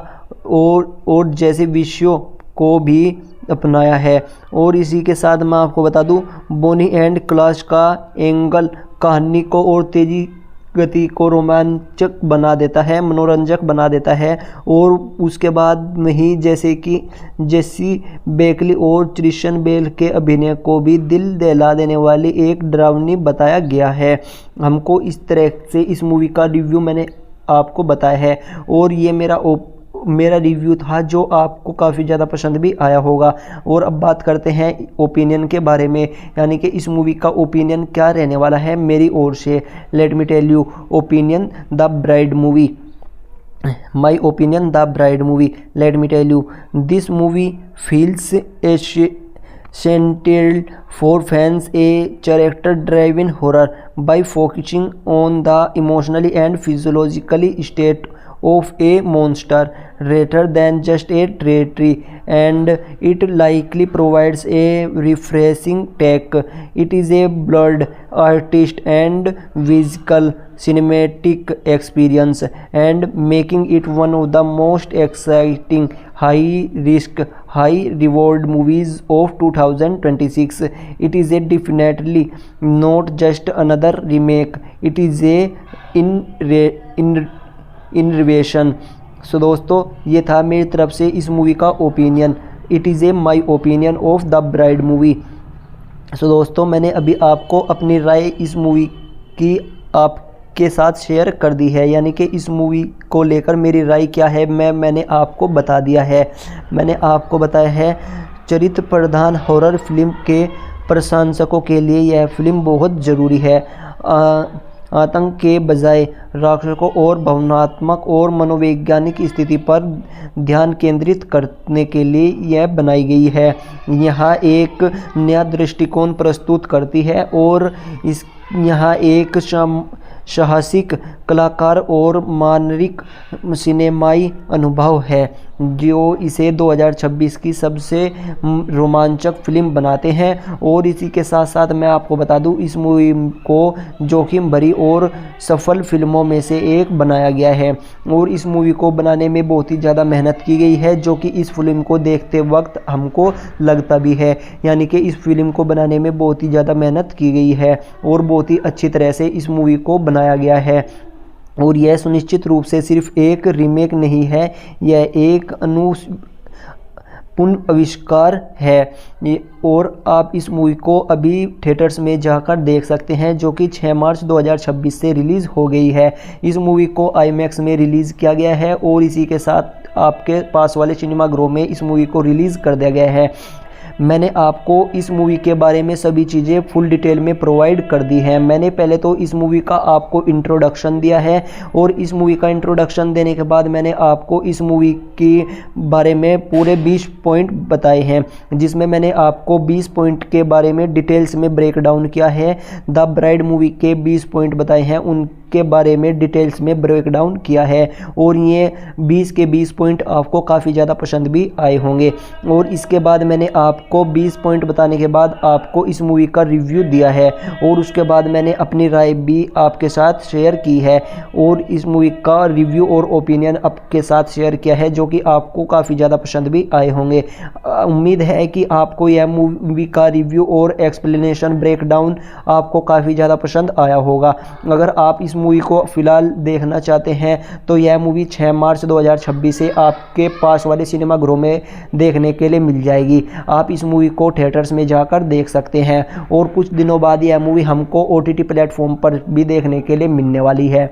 और जैसे विषयों को भी अपनाया है। और इसी के साथ मैं आपको बता दूं, बोनी एंड क्लाश का एंगल कहानी को और तेजी गति को रोमांचक बना देता है, मनोरंजक बना देता है। और उसके बाद में ही जैसे कि जेसी बेकली और क्रिश्चियन बेल के अभिनय को भी दिल दहला देने वाली एक डरावनी बताया गया है। हमको इस तरह से इस मूवी का रिव्यू मैंने आपको बताया है और ये मेरा रिव्यू था जो आपको काफ़ी ज़्यादा पसंद भी आया होगा। और अब बात करते हैं ओपिनियन के बारे में, यानी कि इस मूवी का ओपिनियन क्या रहने वाला है मेरी ओर से। Let me tell you opinion the bride movie. My opinion the bride movie, let me tell you, this movie feels centered for fans a character driven horror by focusing on the emotionally and physiologically state of a monster rather than just a treachery, and it likely provides a refreshing take. It is a blood artist and visual cinematic experience and making it one of the most exciting high risk high reward movies of 2026. It is a definitely not just another remake, it is a innovation. So दोस्तों ये था मेरी तरफ से इस movie का opinion. It is a my opinion of the bride movie. So दोस्तों मैंने अभी आपको अपनी राय इस मूवी की आपके साथ शेयर कर दी है, यानी कि इस मूवी को लेकर मेरी राय क्या है मैंने आपको बता दिया है। मैंने आपको बताया है चरित्र प्रधान हॉरर फिल्म के प्रशंसकों के लिए यह फिल्म बहुत ज़रूरी है। आतंक के बजाय राक्षसों और भावनात्मक और मनोवैज्ञानिक स्थिति पर ध्यान केंद्रित करने के लिए यह बनाई गई है। यहाँ एक नया दृष्टिकोण प्रस्तुत करती है और यहाँ एक साहसिक कलाकार और मानरिक सिनेमाई अनुभव है जो इसे 2026 की सबसे रोमांचक फिल्म बनाते हैं। और इसी के साथ साथ मैं आपको बता दूं, इस मूवी को जोखिम भरी और सफल फिल्मों में से एक बनाया गया है और इस मूवी को बनाने में बहुत ही ज़्यादा मेहनत की गई है, जो कि इस फिल्म को देखते वक्त हमको लगता भी है। यानी कि इस फिल्म को बनाने में बहुत ही ज़्यादा मेहनत की गई है और बहुत ही अच्छी तरह से इस मूवी को बनाया गया है। और यह सुनिश्चित रूप से सिर्फ एक रीमेक नहीं है, यह एक पुनः आविष्कार है। और आप इस मूवी को अभी थिएटर्स में जाकर देख सकते हैं, जो कि 6 मार्च 2026 से रिलीज़ हो गई है। इस मूवी को IMAX में रिलीज़ किया गया है और इसी के साथ आपके पास वाले सिनेमाघरों में इस मूवी को रिलीज़ कर दिया गया है। मैंने आपको इस मूवी के बारे में सभी चीज़ें फुल डिटेल में प्रोवाइड कर दी हैं। मैंने पहले तो इस मूवी का आपको इंट्रोडक्शन दिया है और इस मूवी का इंट्रोडक्शन देने के बाद मैंने आपको इस मूवी के बारे में पूरे 20 पॉइंट बताए हैं, जिसमें मैंने आपको 20 पॉइंट के बारे में डिटेल्स में ब्रेक डाउन किया है। द ब्राइड मूवी के 20 पॉइंट बताए हैं, उनके बारे में डिटेल्स में ब्रेक डाउन किया है और ये 20 के 20 पॉइंट आपको काफ़ी ज़्यादा पसंद भी आए होंगे। और इसके बाद मैंने आपको 20 पॉइंट बताने के बाद आपको इस मूवी का रिव्यू दिया है और उसके बाद मैंने अपनी राय भी आपके साथ शेयर की है और इस मूवी का रिव्यू और ओपिनियन आपके साथ शेयर किया है, जो कि आपको काफ़ी ज़्यादा पसंद भी आए होंगे। उम्मीद है कि आपको यह मूवी का रिव्यू और एक्सप्लेनेशन ब्रेक डाउन आपको काफ़ी ज़्यादा पसंद आया होगा। अगर आप इस मूवी को फ़िलहाल देखना चाहते हैं तो यह मूवी 6 मार्च 2026 से आपके पास वाले सिनेमाघरों में देखने के लिए मिल जाएगी। आप इस मूवी को थिएटर्स में जाकर देख सकते हैं और कुछ दिनों बाद यह मूवी हमको OTT प्लेटफॉर्म पर भी देखने के लिए मिलने वाली है।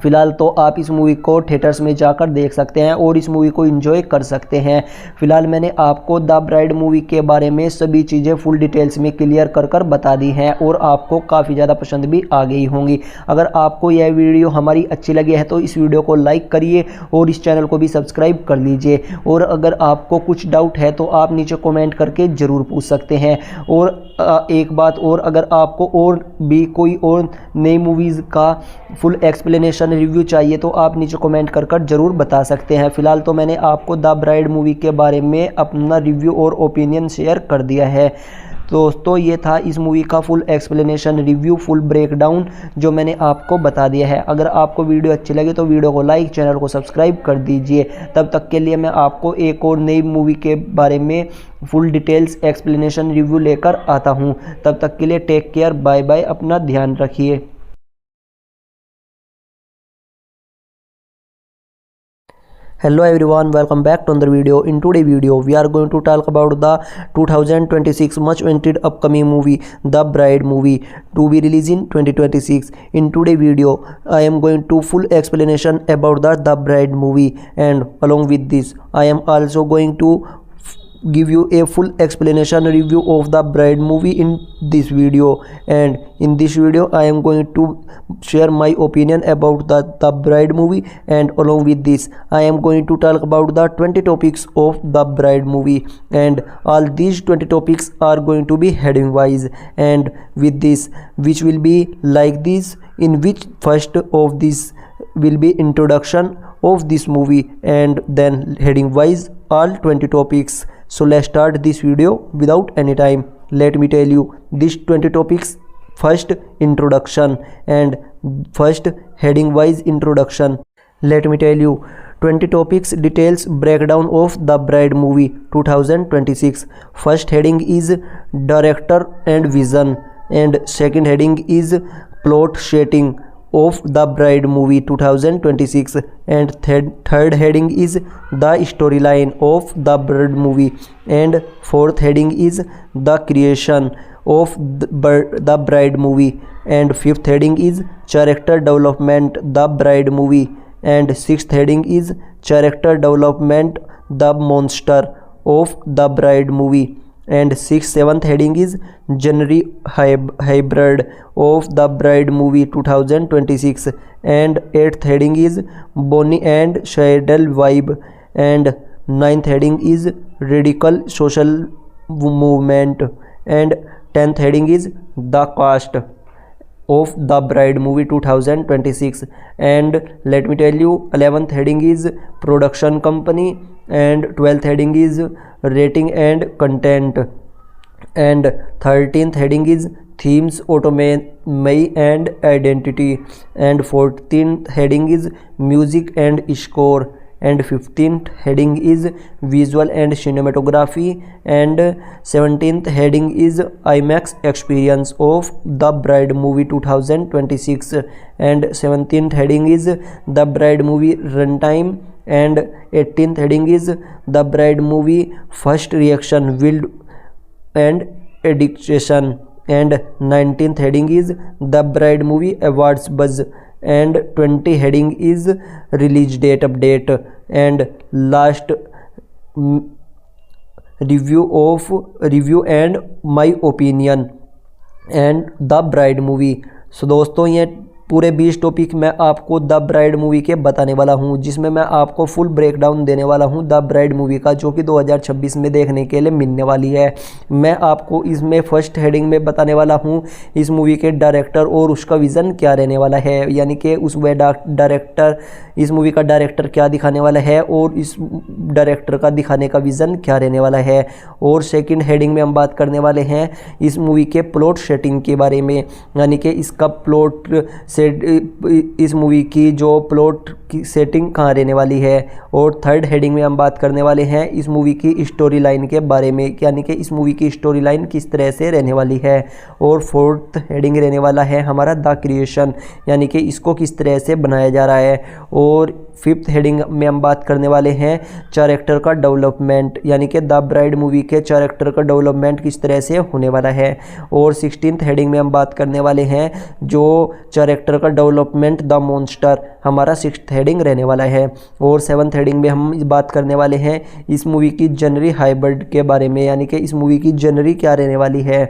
फ़िलहाल तो आप इस मूवी को थिएटर्स में जाकर देख सकते हैं और इस मूवी को एंजॉय कर सकते हैं। फ़िलहाल मैंने आपको द ब्राइड मूवी के बारे में सभी चीज़ें फुल डिटेल्स में क्लियर कर बता दी हैं और आपको काफ़ी ज़्यादा पसंद भी आ गई होंगी। अगर आपको यह वीडियो हमारी अच्छी लगी है तो इस वीडियो को लाइक करिए और इस चैनल को भी सब्सक्राइब कर लीजिए। और अगर आपको कुछ डाउट है तो आप नीचे कमेंट करके ज़रूर पूछ सकते हैं। और एक बात और, अगर आपको और भी कोई और नई मूवीज़ का फुल एक्सप्लेनेशन रिव्यू चाहिए तो आप नीचे कमेंट कर ज़रूर बता सकते हैं। फ़िलहाल तो मैंने आपको द ब्राइड मूवी के बारे में अपना रिव्यू और ओपिनियन शेयर कर दिया है। दोस्तों ये था इस मूवी का full explanation review, full breakdown जो मैंने आपको बता दिया है। अगर आपको वीडियो अच्छी लगे तो वीडियो को लाइक, चैनल को सब्सक्राइब कर दीजिए। तब तक के लिए मैं आपको एक और नई मूवी के बारे में फुल डिटेल्स एक्सप्लेनेशन रिव्यू लेकर आता हूँ। तब तक के लिए टेक केयर, बाय बाय, अपना ध्यान रखिए। Hello everyone, welcome back to another video. In today's video we are going to talk about the 2026 much awaited upcoming movie The Bride movie to be released in 2026. In today's video I am going to full explanation about the Bride movie, and along with this I am also going to give you a full explanation review of the Bride movie in this video. And in this video I am going to share my opinion about the Bride movie, and along with this I am going to talk about the 20 topics of the Bride movie, and all these 20 topics are going to be heading wise. And with this, which will be like this, in which first of this will be introduction of this movie, and then heading wise all 20 topics. So let's start this video without any time. Let me tell you these 20 topics. First, introduction, and first heading wise introduction. Let me tell you 20 topics details breakdown of the Bride movie 2026. First heading is director and vision, and second heading is plot setting of the Bride movie 2026, and third heading is the storyline of the Bride movie, and fourth heading is the creation of the Bride movie, and fifth heading is character development the Bride movie, and sixth heading is character development the monster of the Bride movie, and 6th 7th heading is genre hybrid of the Bride movie 2026, and 8th heading is Bonnie and Clyde vibe, and 9th heading is radical social movement, and 10th heading is the cast of the Bride movie 2026, and let me tell you 11th heading is production company, and 12th heading is rating and content, and 13th heading is themes, autonomy and identity, and 14th heading is music and score, and 15th heading is visual and cinematography, and 17th heading is IMAX experience of the Bride movie 2026, and 17th heading is the Bride movie runtime, and 18th heading is the Bride movie first reaction wild and addiction, and 19th heading is the Bride movie awards buzz, and 20 heading is release date update, and last review and my opinion and the Bride movie. So दोस्तों ये पूरे 20 topic मैं आपको the bride movie के बताने वाला हूं, जिसमें मैं आपको फुल ब्रेकडाउन देने वाला हूं द ब्राइड मूवी का, जो कि 2026 में देखने के लिए मिलने वाली है। मैं आपको इसमें फर्स्ट हेडिंग में बताने वाला हूं इस मूवी के डायरेक्टर और उसका विज़न क्या रहने वाला है, यानी कि उस डायरेक्टर इस मूवी का डायरेक्टर क्या दिखाने वाला है और इस डायरेक्टर का दिखाने का विज़न क्या रहने वाला है। और सेकंड हेडिंग में हम बात करने वाले हैं इस मूवी के प्लॉट सेटिंग के बारे में, यानी कि इसका प्लॉट से इस मूवी की जो प्लॉट की सेटिंग कहाँ रहने वाली है। और थर्ड हेडिंग में हम बात करने वाले हैं इस मूवी की स्टोरी लाइन के बारे में, यानी कि इस मूवी की स्टोरी लाइन किस तरह से रहने वाली है। और फोर्थ हेडिंग रहने वाला है हमारा द क्रिएशन, यानी कि इसको किस तरह से बनाया जा रहा है। और फिफ्थ हेडिंग में हम बात करने वाले हैं कैरेक्टर का डेवलपमेंट, यानी कि द ब्राइड मूवी के कैरेक्टर का डेवलपमेंट किस तरह से होने वाला है। और 16th हेडिंग में हम बात करने वाले हैं जो कैरेक्टर का डेवलपमेंट द मॉन्स्टर, हमारा 6th हेडिंग रहने वाला है। और 7th हेडिंग में हम बात करने वाले हैं इस मूवी की जनरी हाइब्रिड के बारे में, यानी कि इस मूवी की जनरी क्या रहने वाली है।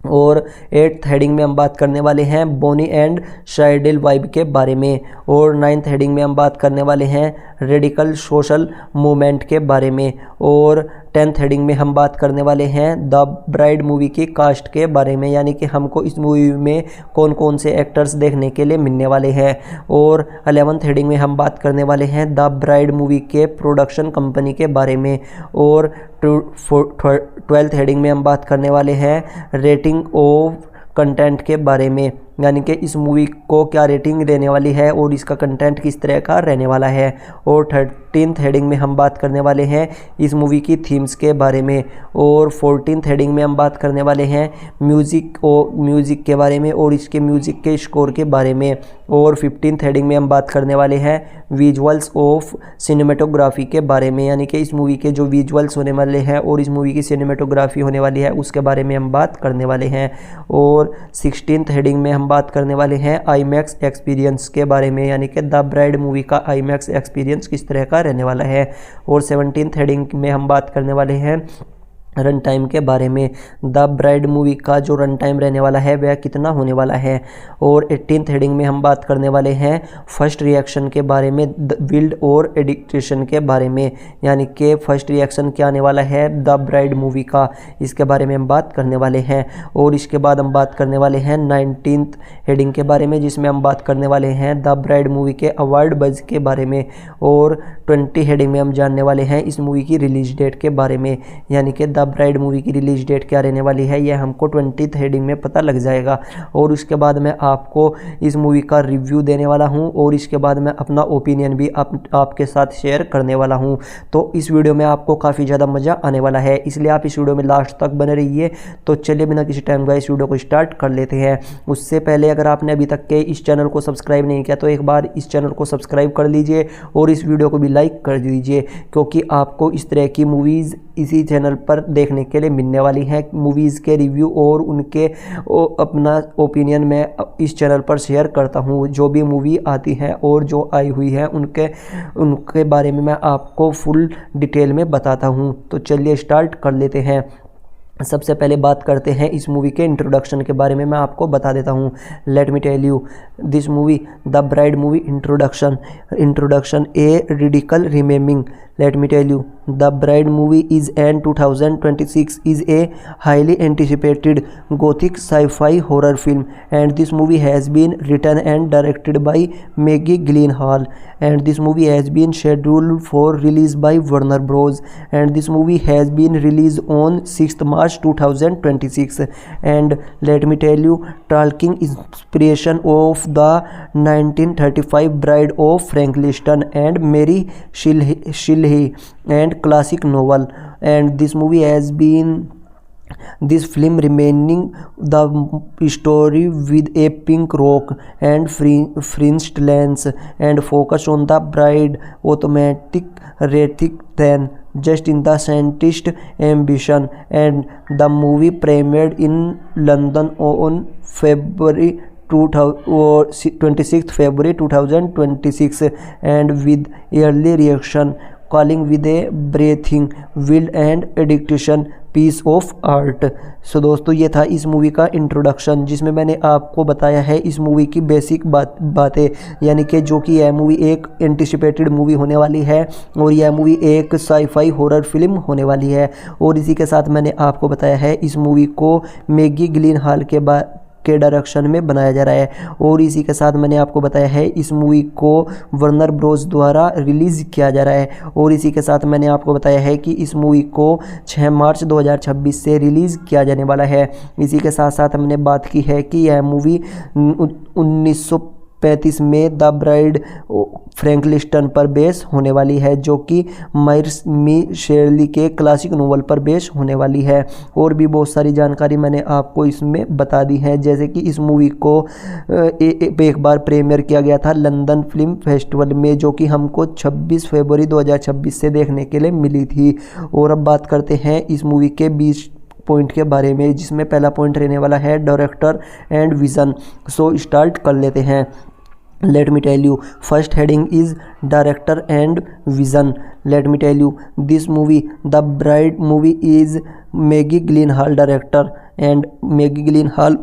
और 8th हेडिंग में हम बात करने वाले हैं बोनी एंड शाइडल वाइब के बारे में। और 9th हेडिंग में हम बात करने वाले हैं रेडिकल सोशल मूवमेंट के बारे में। और 10th हेडिंग में हम बात करने वाले हैं द ब्राइड मूवी की कास्ट के बारे में, यानी कि हमको इस मूवी में कौन कौन से एक्टर्स देखने के लिए मिलने वाले हैं। और 11th हेडिंग में हम बात करने वाले हैं द ब्राइड मूवी के प्रोडक्शन कंपनी के बारे में। और 12th हेडिंग में हम बात करने वाले हैं रेटिंग ऑफ कंटेंट के बारे में, यानी कि इस मूवी को क्या रेटिंग देने वाली है और इसका कंटेंट किस तरह का रहने वाला है। और 13th हेडिंग में हम बात करने वाले हैं इस मूवी की थीम्स के बारे में। और 14th हेडिंग में हम बात करने वाले हैं म्यूज़िक के बारे में और इसके म्यूज़िक के स्कोर के बारे में। और 15th हेडिंग में हम बात करने वाले हैं विजुअल्स ऑफ सिनेमेटोग्राफी के बारे में, यानी कि इस मूवी के जो विजुअल्स होने वाले हैं और इस मूवी की सिनेमेटोग्राफी होने वाली है उसके बारे में हम बात करने वाले हैं। और 16th हेडिंग में हम बात करने वाले हैं आईमैक्स एक्सपीरियंस के बारे में, यानी कि द ब्राइड मूवी का आईमैक्स एक्सपीरियंस किस तरह का रहने वाला है। और 17th हेडिंग में हम बात करने वाले हैं रन टाइम के बारे में, द ब्राइड मूवी का जो रन टाइम रहने वाला है वह कितना होने वाला है। और 18th हेडिंग में हम बात करने वाले हैं फर्स्ट रिएक्शन के बारे में, बिल्ड और एडिक्टेशन के बारे में, यानी कि फर्स्ट रिएक्शन क्या आने वाला है द ब्राइड मूवी का, इसके बारे में हम बात करने वाले हैं। और इसके बाद हम बात करने वाले हैं 19th हेडिंग के बारे में, जिसमें हम बात करने वाले हैं द ब्राइड मूवी के अवार्ड बज के बारे में। और 20 हेडिंग में हम जानने वाले हैं इस मूवी की रिलीज डेट के बारे में, यानी कि द ब्राइड मूवी की रिलीज डेट क्या रहने वाली है यह हमको 20th हेडिंग में पता लग जाएगा। और उसके बाद मैं आपको इस मूवी का रिव्यू देने वाला हूं और इसके बाद मैं अपना ओपिनियन भी आपके साथ शेयर करने वाला हूं। तो इस वीडियो में आपको काफ़ी ज़्यादा मज़ा आने वाला है, इसलिए आप इस वीडियो में लास्ट तक बने रहिए। तो चलिए बिना किसी टाइम का इस वीडियो को स्टार्ट कर लेते हैं। उससे पहले अगर आपने अभी तक के इस चैनल को सब्सक्राइब नहीं किया तो एक बार इस चैनल को सब्सक्राइब कर लीजिए और इस वीडियो को भी लाइक कर दीजिए, क्योंकि आपको इस तरह की मूवीज़ इसी चैनल पर देखने के लिए मिलने वाली हैं। मूवीज़ के रिव्यू और उनके अपना ओपिनियन मैं इस चैनल पर शेयर करता हूं। जो भी मूवी आती है और जो आई हुई है उनके बारे में मैं आपको फुल डिटेल में बताता हूं। तो चलिए स्टार्ट कर लेते हैं। सबसे पहले बात करते हैं इस मूवी के इंट्रोडक्शन के बारे में, मैं आपको बता देता हूँ। Let me tell you this movie the bride movie introduction a radical reimagining. Let me tell you, The Bride movie is an 2026 is a highly anticipated gothic sci-fi horror film, and this movie has been written and directed by Maggie Gyllenhaal, and this movie has been scheduled for release by Warner Bros, and this movie has been released on 6th March 2026. And let me tell you, taking inspiration of the 1935 Bride of Frankenstein and Mary Shelley and classic novel, and this movie has been this film remaining the story with a pink rock and fringed lens and focus on the bride automatic rather than just in the scientist ambition. And the movie premiered in London on February 26th February 2026, and with early reaction calling with a breathing wild and addiction piece of art. So दोस्तों ये था इस movie का introduction, जिसमें मैंने आपको बताया है इस मूवी की बेसिक बातें, यानी कि जो कि यह मूवी एक एंटिसिपेटेड मूवी होने वाली है और यह मूवी एक साई-फाई हॉरर फिल्म होने वाली है। और इसी के साथ मैंने आपको बताया है इस मूवी को मैगी गिलेनहॉल के डायरेक्शन में बनाया जा रहा है। और इसी के साथ मैंने आपको बताया है इस मूवी को वर्नर ब्रोस द्वारा रिलीज़ किया जा रहा है। और इसी के साथ मैंने आपको बताया है कि इस मूवी को 6 मार्च 2026 से रिलीज़ किया जाने वाला है। इसी के साथ साथ हमने बात की है कि यह मूवी 35 में द ब्राइड फ्रैंकलिस्टन पर बेस होने वाली है, जो कि मरी शेरली के क्लासिक नोवेल पर बेस होने वाली है। और भी बहुत सारी जानकारी मैंने आपको इसमें बता दी है, जैसे कि इस मूवी को एक बार प्रीमियर किया गया था लंदन फिल्म फेस्टिवल में, जो कि हमको 26 फरवरी 2026 से देखने के लिए मिली थी। और अब बात करते हैं इस मूवी के 20 पॉइंट के बारे में, जिसमें पहला पॉइंट रहने वाला है director and vision. So start कर लेते हैं। Let me tell you, first heading is director and vision. Let me tell you, this movie, The Bride movie, is Maggie Gyllenhaal director, and Maggie Gyllenhaal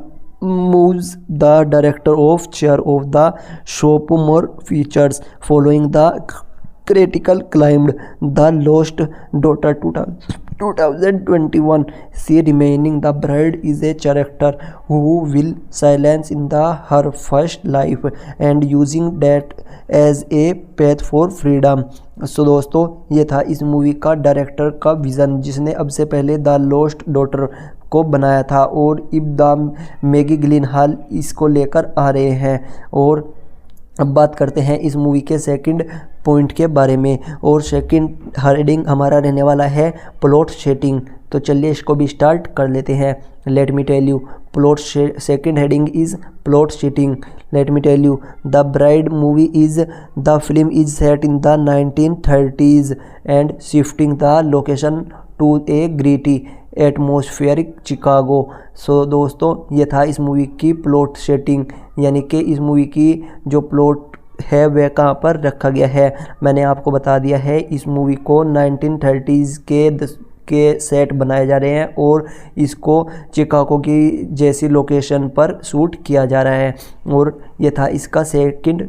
moves the director of chair of the sophomore features following the critical climbed The Lost Daughter 2021. She remaining the bride is a character who will silence in her first life and using that as a path for freedom. सो दोस्तों, ये था इस movie का director का vision, जिसने अब से पहले द लॉस्ट डॉटर को बनाया था, और अब द मैगी गिलेनहॉल इसको लेकर आ रहे हैं। और अब बात करते हैं इस मूवी के सेकंड पॉइंट के बारे में, और सेकंड हेडिंग हमारा रहने वाला है प्लॉट सेटिंग। तो चलिए इसको भी स्टार्ट कर लेते हैं। Let me tell you, plot second heading is plot setting. Let me tell you, the bride movie is the film is set in the 1930s and shifting the location to a gritty atmospheric Chicago. So दोस्तों, ये था इस movie की plot setting, यानी कि इस movie की जो प्लॉट है वह कहाँ पर रखा गया है। मैंने आपको बता दिया है, इस मूवी को 1930s के सेट बनाए जा रहे हैं, और इसको चिकागो की जैसी लोकेशन पर शूट किया जा रहा है। और ये था इसका सेकंड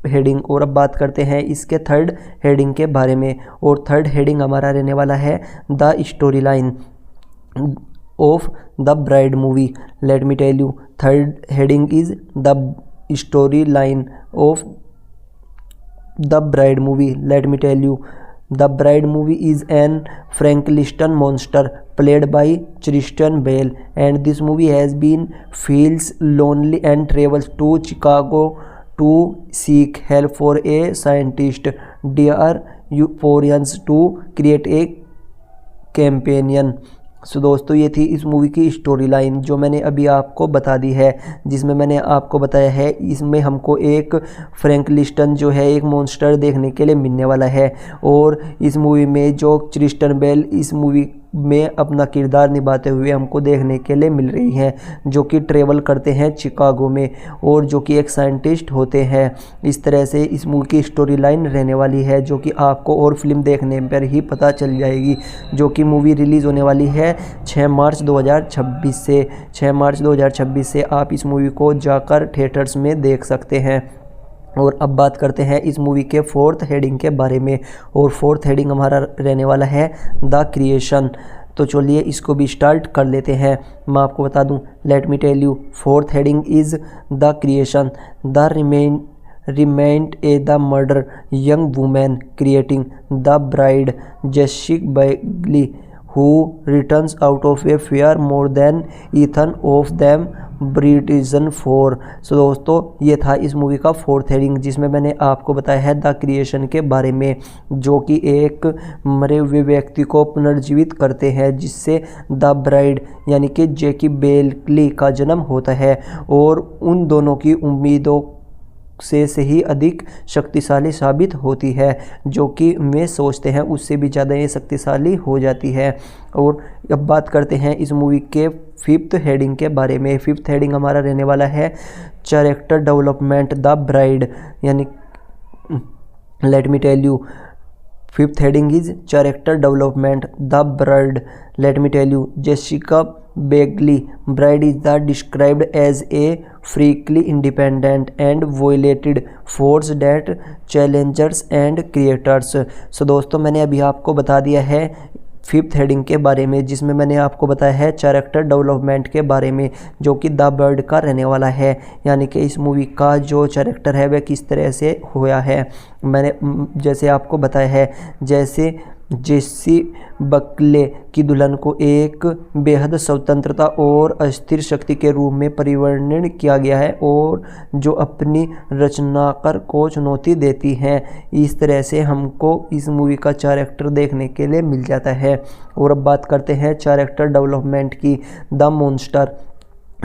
हेडिंग। और अब बात करते हैं इसके थर्ड हेडिंग के बारे में, और थर्ड हेडिंग हमारा रहने वाला है the story line of the bride movie. Let me tell you, third heading is the story line of the bride movie. Let me tell you, the bride movie is an Frankenstein monster played by Christian Bale, and this movie has been feels lonely and travels to Chicago to seek help for a scientist dare euphorians to create a companion. सो दोस्तों, ये थी इस movie की story line, जो मैंने अभी आपको बता दी है, जिसमें मैंने आपको बताया है इसमें हमको एक फ्रैंकलिस्टन जो है एक मॉन्स्टर देखने के लिए मिलने वाला है। और इस मूवी में जो क्रिस्टियन बेल इस मूवी में अपना किरदार निभाते हुए हमको देखने के लिए मिल रही हैं, जो कि ट्रेवल करते हैं चिकागो में, और जो कि एक साइंटिस्ट होते हैं। इस तरह से इस मूवी की स्टोरी लाइन रहने वाली है, जो कि आपको और फिल्म देखने पर ही पता चल जाएगी, जो कि मूवी रिलीज़ होने वाली है 6 मार्च 2026 से। 6 मार्च 2026 से आप इस मूवी को जाकर थिएटर्स में देख सकते हैं। और अब बात करते हैं इस मूवी के फोर्थ हेडिंग के बारे में, और फोर्थ हेडिंग हमारा रहने वाला है द क्रिएशन। तो चलिए इसको भी स्टार्ट कर लेते हैं। मैं आपको बता दूं, let me tell you, fourth heading is the creation. The remained a the murder young woman creating the bride Jessica Biel, who returns out of a fear more than Ethan of them ब्रिटिजन 4। सो दोस्तों, ये था इस movie का fourth heading, जिसमें मैंने आपको बताया है द क्रिएशन के बारे में, जो कि एक मरे हुए व्यक्ति को पुनर्जीवित करते हैं, जिससे द ब्राइड यानी कि जैकी बेली का जन्म होता है, और उन दोनों की उम्मीदों से ही अधिक शक्तिशाली साबित होती है, जो कि वे सोचते हैं उससे भी ज़्यादा ये शक्तिशाली हो जाती है। और अब बात करते हैं इस मूवी के फिफ्थ हेडिंग के बारे में। फिफ्थ हेडिंग हमारा रहने वाला है कैरेक्टर डेवलपमेंट द ब्राइड, यानी let me tell you, fifth heading is character development the Bride. Let me tell you, Jessica Begley bride is the described as a freakily independent and violated force that challenges and creators। सो दोस्तों, मैंने अभी आपको बता दिया है fifth heading के बारे में, जिसमें मैंने आपको बताया है कैरेक्टर डेवलपमेंट के बारे में, जो कि द बर्ड का रहने वाला है, यानी कि इस मूवी का जो कैरेक्टर है वह किस तरह से हुआ है। मैंने जैसे आपको बताया है, जैसे जेसी बकले की दुल्हन को एक बेहद स्वतंत्रता और अस्थिर शक्ति के रूप में परिवर्णन किया गया है और जो अपनी रचनाकार को चुनौती देती हैं। इस तरह से हमको इस मूवी का कैरेक्टर देखने के लिए मिल जाता है। और अब बात करते हैं कैरेक्टर डेवलपमेंट की। द मॉन्स्टर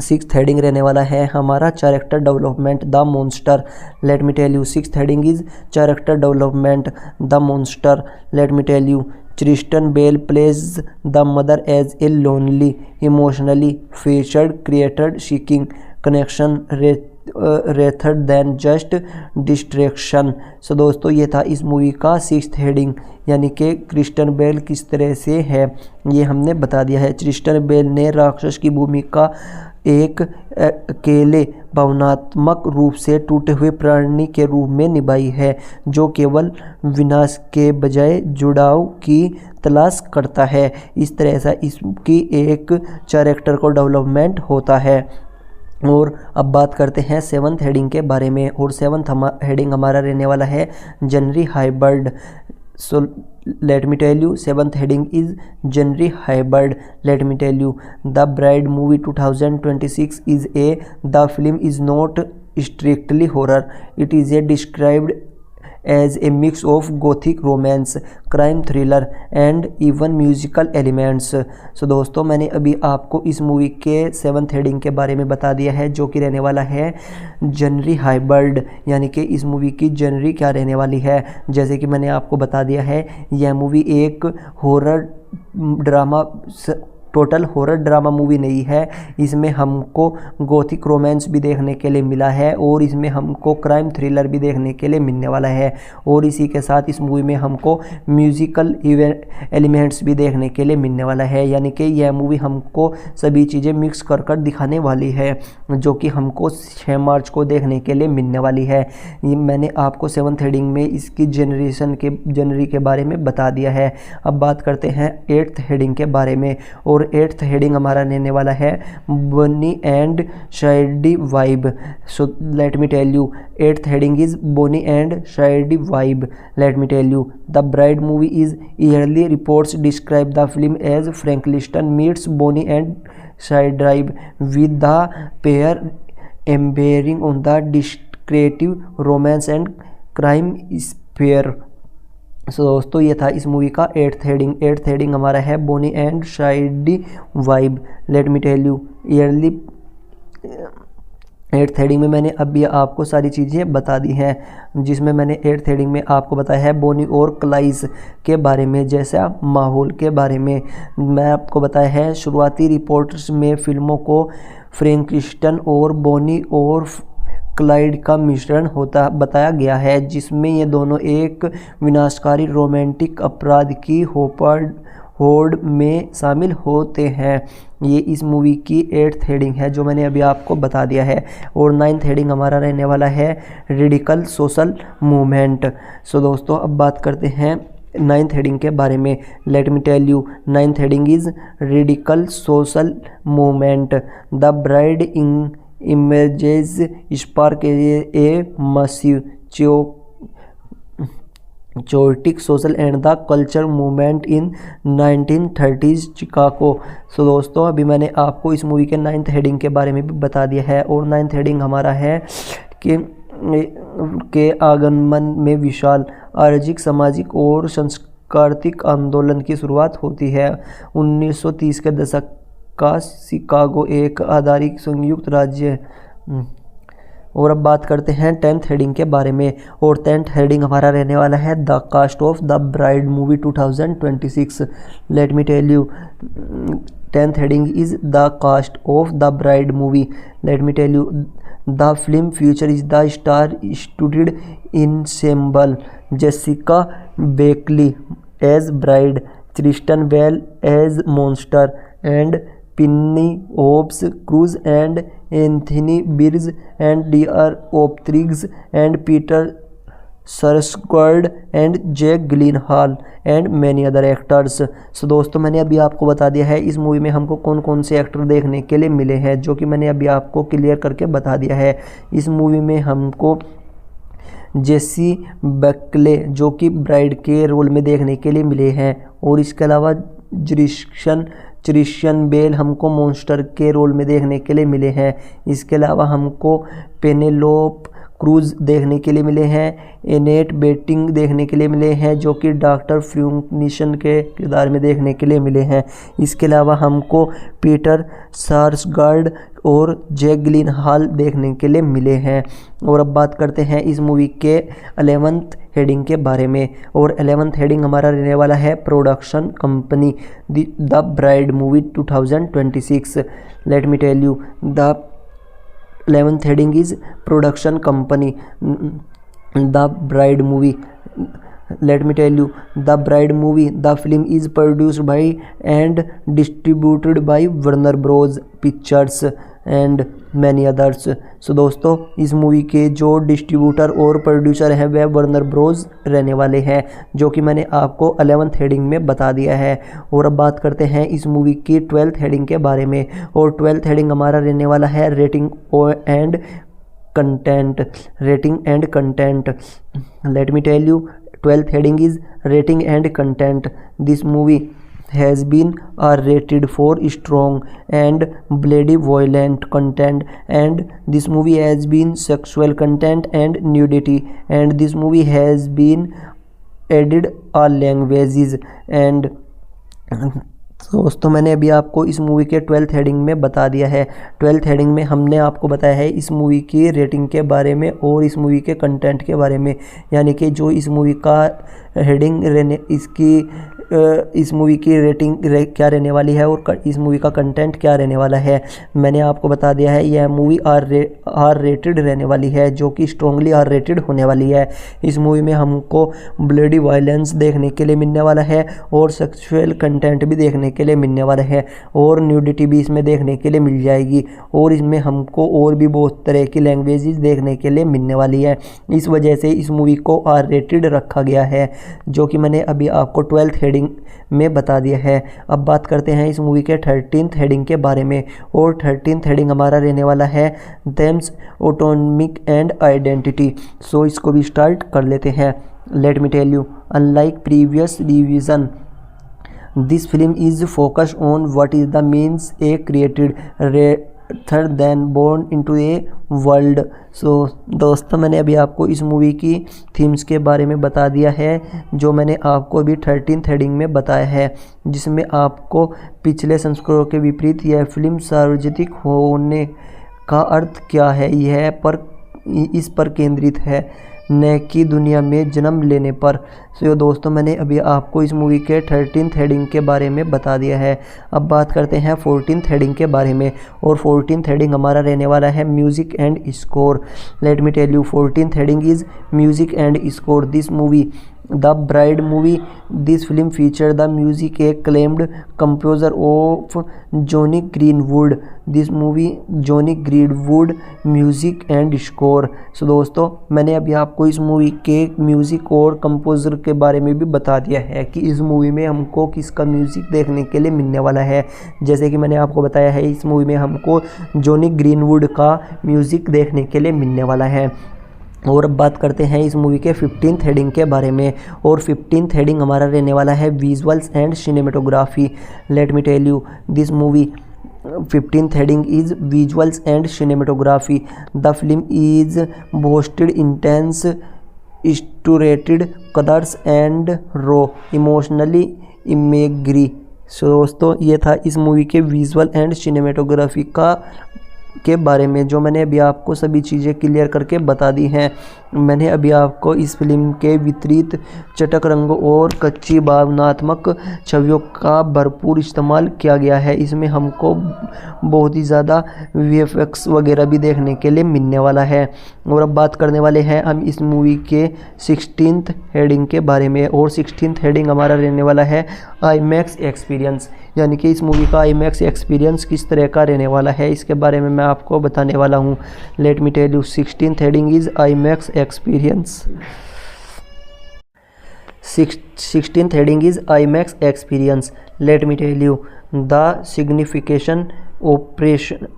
6th हेडिंग रहने वाला है हमारा character development the monster. Let me tell you 6th heading is character development the monster. Let me tell you Kristen Bell plays the mother as a lonely, emotionally featured creator seeking connection rather than just distraction। सो दोस्तों ये था इस movie का 6th heading, यानी कि Kristen bell किस तरह से है ये हमने बता दिया है। क्रिस्टन बेल ने राक्षस की भूमिका एक अकेले भावनात्मक रूप से टूटे हुए प्राणी के रूप में निभाई है, जो केवल विनाश के बजाय जुड़ाव की तलाश करता है। इस तरह से इसकी एक कैरेक्टर को डेवलपमेंट होता है। और अब बात करते हैं 7th हेडिंग के बारे में। और 7th हेडिंग हमारा रहने वाला है जनरी hybrid. So let me tell you 7th heading is genre hybrid। Let me tell you The Bride movie 2026 is the film is not strictly horror। It is described as a mix of gothic romance, crime thriller and even musical elements। सो दोस्तों मैंने अभी आपको इस movie के 7th heading के बारे में बता दिया है, जो कि रहने वाला है जनरी हाइब्रिड, यानी कि इस मूवी की जनरी क्या रहने वाली है। जैसे कि मैंने आपको बता दिया है यह मूवी एक horror drama, total horror drama movie नहीं है। इसमें हमको गोथिक रोमांस भी देखने के लिए मिला है और इसमें हमको क्राइम थ्रिलर भी देखने के लिए मिलने वाला है। और इसी के साथ इस मूवी में हमको म्यूज़िकल एलिमेंट्स भी देखने के लिए मिलने वाला है, यानी कि यह मूवी हमको सभी चीज़ें मिक्स कर कर दिखाने वाली है, जो कि हमको 6 मार्च को देखने के लिए मिलने वाली है। ये मैंने आपको 7th हेडिंग में इसकी जनरी के बारे में बता दिया है। अब बात करते हैं 8th हेडिंग के बारे में। और 8th हेडिंग हमारा रहने वाला है Bonnie and शायडी vibe. So let me tell you 8th heading is Bonnie and शायडी vibe. Let me tell you the bride movie is early reports describe the film as Frankenstein meets Bonnie and शायडी vibe with the pair embarking on the destructive romance and crime spree. सो दोस्तों ये था इस movie का 8th heading. 8th heading हमारा है Bonnie and शायडी vibe. Let me tell you early 8th heading में मैंने अभी आपको सारी चीज़ें बता दी हैं, जिसमें मैंने 8th हेडिंग में आपको बताया है बोनी और क्लाइस के बारे में, जैसा माहौल के बारे में। मैं आपको बताया है शुरुआती रिपोर्ट्स में फिल्मों को फ्रैंकलिस्टन और बोनी और क्लाइड का मिश्रण होता बताया गया है, जिसमें ये दोनों एक विनाशकारी रोमांटिक अपराध की होड़ में शामिल होते हैं। ये इस मूवी की 8th हेडिंग है, जो मैंने अभी आपको बता दिया है। और 9th हेडिंग हमारा रहने वाला है रेडिकल सोशल मूवमेंट। सो दोस्तों अब बात करते हैं 9th हेडिंग के बारे में। Let me tell you 9th heading is radical social movement. The Bride images spark a massive chaotic social and the culture movement in 1930s Chicago। सो दोस्तों अभी मैंने आपको इस मूवी के 9th हेडिंग के बारे में भी बता दिया है। और 9th हेडिंग हमारा है कि आगमन में विशाल आर्थिक, सामाजिक और सांस्कृतिक आंदोलन की शुरुआत होती है। 1930 के दशक का शिकागो एक आधारित संयुक्त राज्य है। और अब बात करते हैं 10th हेडिंग के बारे में। और 10th हेडिंग हमारा रहने वाला है the cast of the bride movie 2026। Let me tell you 10th heading is the cast of the bride movie. Let me tell you the film future is the star student ensemble Jessica Buckley as bride, Christian Bale as monster and Penelope Cruz and Anthony Birge and dear Optriggs and Peter Sarsgaard and Jake Gyllenhaal and many other actors. So दोस्तों मैंने अभी आपको बता दिया है इस movie में हमको कौन कौन से एक्टर देखने के लिए मिले हैं, जो कि मैंने अभी आपको क्लियर करके बता दिया है। इस मूवी में हमको जेसी बकले जो कि ब्राइड के रोल में देखने के लिए मिले हैं। और इसके अलावा क्रिश्चियन बेल हमको मॉन्स्टर के रोल में देखने के लिए मिले हैं। इसके अलावा हमको पेनेलोप क्रूज देखने के लिए मिले हैं। एनेट बेटिंग देखने के लिए मिले हैं जो कि डॉक्टर फ्यूनिशन के किरदार में देखने के लिए मिले हैं। इसके अलावा हमको पीटर सार्सगार्ड और जैक जिलेनहॉल देखने के लिए मिले हैं। और अब बात करते हैं इस मूवी के 11th हेडिंग के बारे में। और 11th हेडिंग हमारा रहने वाला है production company the bride movie 2026। Let me tell you the 11th heading is production company the bride movie. Let me tell you the bride movie, the film is produced by and distributed by Warner Bros Pictures and many others. So दोस्तों इस movie के जो distributor और producer हैं वह Werner Broz रहने वाले हैं जो कि मैंने आपको 11th हेडिंग में बता दिया है। और अब बात करते हैं इस मूवी की 12th हेडिंग के बारे में। और 12th हेडिंग हमारा रहने वाला है rating and content. Let me tell you 12th heading is rating and content. This movie has been rated for strong and bloody violent content, and this movie has been sexual content and nudity, and this movie has been added all languages and दोस्तों मैंने अभी आपको इस movie के 12th heading में बता दिया है। 12th हेडिंग में हमने आपको बताया है इस मूवी की रेटिंग के बारे में और इस मूवी के कंटेंट के बारे में, यानी कि जो इस मूवी का हेडिंग रहने इस मूवी की रेटिंग क्या रहने वाली है और इस मूवी का कंटेंट क्या रहने वाला है। मैंने आपको बता दिया है यह मूवी आर रेटेड रहने वाली है जो कि स्ट्रॉन्गली आर रेटेड होने वाली है। इस मूवी में हमको ब्लडी वायलेंस देखने के लिए मिलने वाला है और सेक्सुअल कंटेंट भी देखने के लिए मिलने वाला है और न्यूडिटी भी इसमें देखने के लिए मिल जाएगी और इसमें हमको और भी बहुत तरह की लैंग्वेजेस देखने के लिए मिलने वाली है। इस वजह से इस मूवी को आर रेटेड रखा गया है जो कि मैंने अभी आपको 12th हेडिंग में बता दिया है। अब बात करते हैं इस मूवी के 13th हेडिंग के बारे में। और 13th हेडिंग हमारा रहने वाला है themes autonomic and identity. So इसको भी स्टार्ट कर लेते हैं। Let me tell you unlike previous revision this film is focused on what is the means a created rather than born into a world. So दोस्तों मैंने अभी आपको इस मूवी की थीम्स के बारे में बता दिया है जो मैंने आपको अभी 13th हेडिंग में बताया है, जिसमें आपको पिछले संस्करणों के विपरीत यह फिल्म सार्वजनिक होने का अर्थ क्या है इस पर केंद्रित है न कि दुनिया में जन्म लेने पर। सो दोस्तों मैंने अभी आपको इस मूवी के 13th हेडिंग के बारे में बता दिया है। अब बात करते हैं 14th हेडिंग के बारे में। और 14th हेडिंग हमारा रहने वाला है music and score. Let me tell you 14th heading is music and score. This movie the bride movie this film feature the music acclaimed composer of Jonny Greenwood. This movie Jonny Greenwood music and score. So दोस्तों मैंने अभी आपको इस movie के music और composer के बारे में भी बता दिया है कि इस मूवी में हमको किसका म्यूज़िक देखने के लिए मिलने वाला है। जैसे कि मैंने आपको बताया है इस मूवी में हमको जॉनी ग्रीनवुड का म्यूज़िक देखने के लिए मिलने वाला है। और अब बात करते हैं इस मूवी के 15th हेडिंग के बारे में। और 15th हेडिंग हमारा रहने वाला है visuals and cinematography. Let me tell you this movie 15th heading is visuals and cinematography. The film is boasted intense saturated colors and raw emotionally imagery. सो दोस्तों ये था इस मूवी के विजुअल एंड सिनेमेटोग्राफी के बारे में जो मैंने अभी आपको सभी चीज़ें क्लियर करके बता दी हैं। मैंने अभी आपको इस फिल्म के विपरीत चटक रंगों और कच्ची भावनात्मक छवियों का भरपूर इस्तेमाल किया गया है। इसमें हमको बहुत ही ज़्यादा VFX वगैरह भी देखने के लिए मिलने वाला है। और अब बात करने वाले हैं हम इस मूवी के 16th हेडिंग के बारे में। और 16th हेडिंग हमारा रहने वाला है IMAX एक्सपीरियंस, यानी कि इस मूवी का IMAX एक्सपीरियंस किस तरह का रहने वाला है इसके बारे में मैं आपको बताने वाला हूँ। Let me tell you 16th heading is IMAX experience. 16th heading is IMAX experience. Let me tell you the significant protection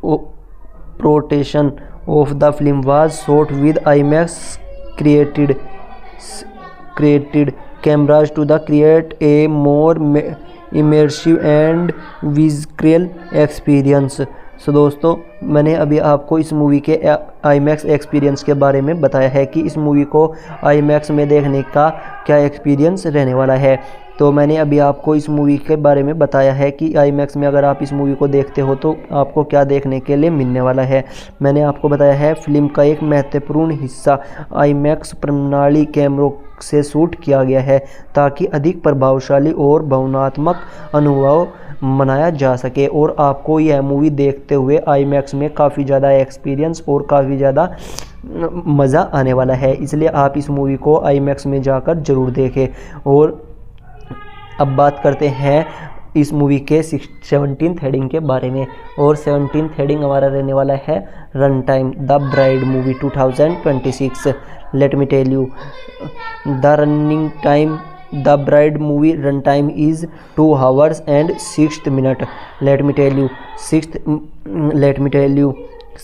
of the film was shot with IMAX created cameras to the create a more immersive and visual experience। सो दोस्तों मैंने अभी आपको इस movie के IMAX experience के बारे में बताया है कि इस मूवी को IMAX में देखने का क्या एक्सपीरियंस रहने वाला है। तो मैंने अभी आपको इस मूवी के बारे में बताया है कि IMAX में अगर आप इस मूवी को देखते हो तो आपको क्या देखने के लिए मिलने वाला है। मैंने आपको बताया है फिल्म का एक महत्वपूर्ण हिस्सा IMAX प्रणाली कैमरों से शूट किया गया है ताकि अधिक प्रभावशाली और भावनात्मक अनुभव मनाया जा सके और आपको यह मूवी देखते हुए IMAX में काफ़ी ज़्यादा एक्सपीरियंस और काफ़ी ज़्यादा मज़ा आने वाला है। इसलिए आप इस मूवी को IMAX में जाकर ज़रूर देखें। और अब बात करते हैं इस मूवी के 17th हेडिंग के बारे में। और 17th हेडिंग हमारा रहने वाला है run time the bride movie 2026। Let me tell you the running time the bride movie run time is 2 hours and 6 minutes। Let me tell you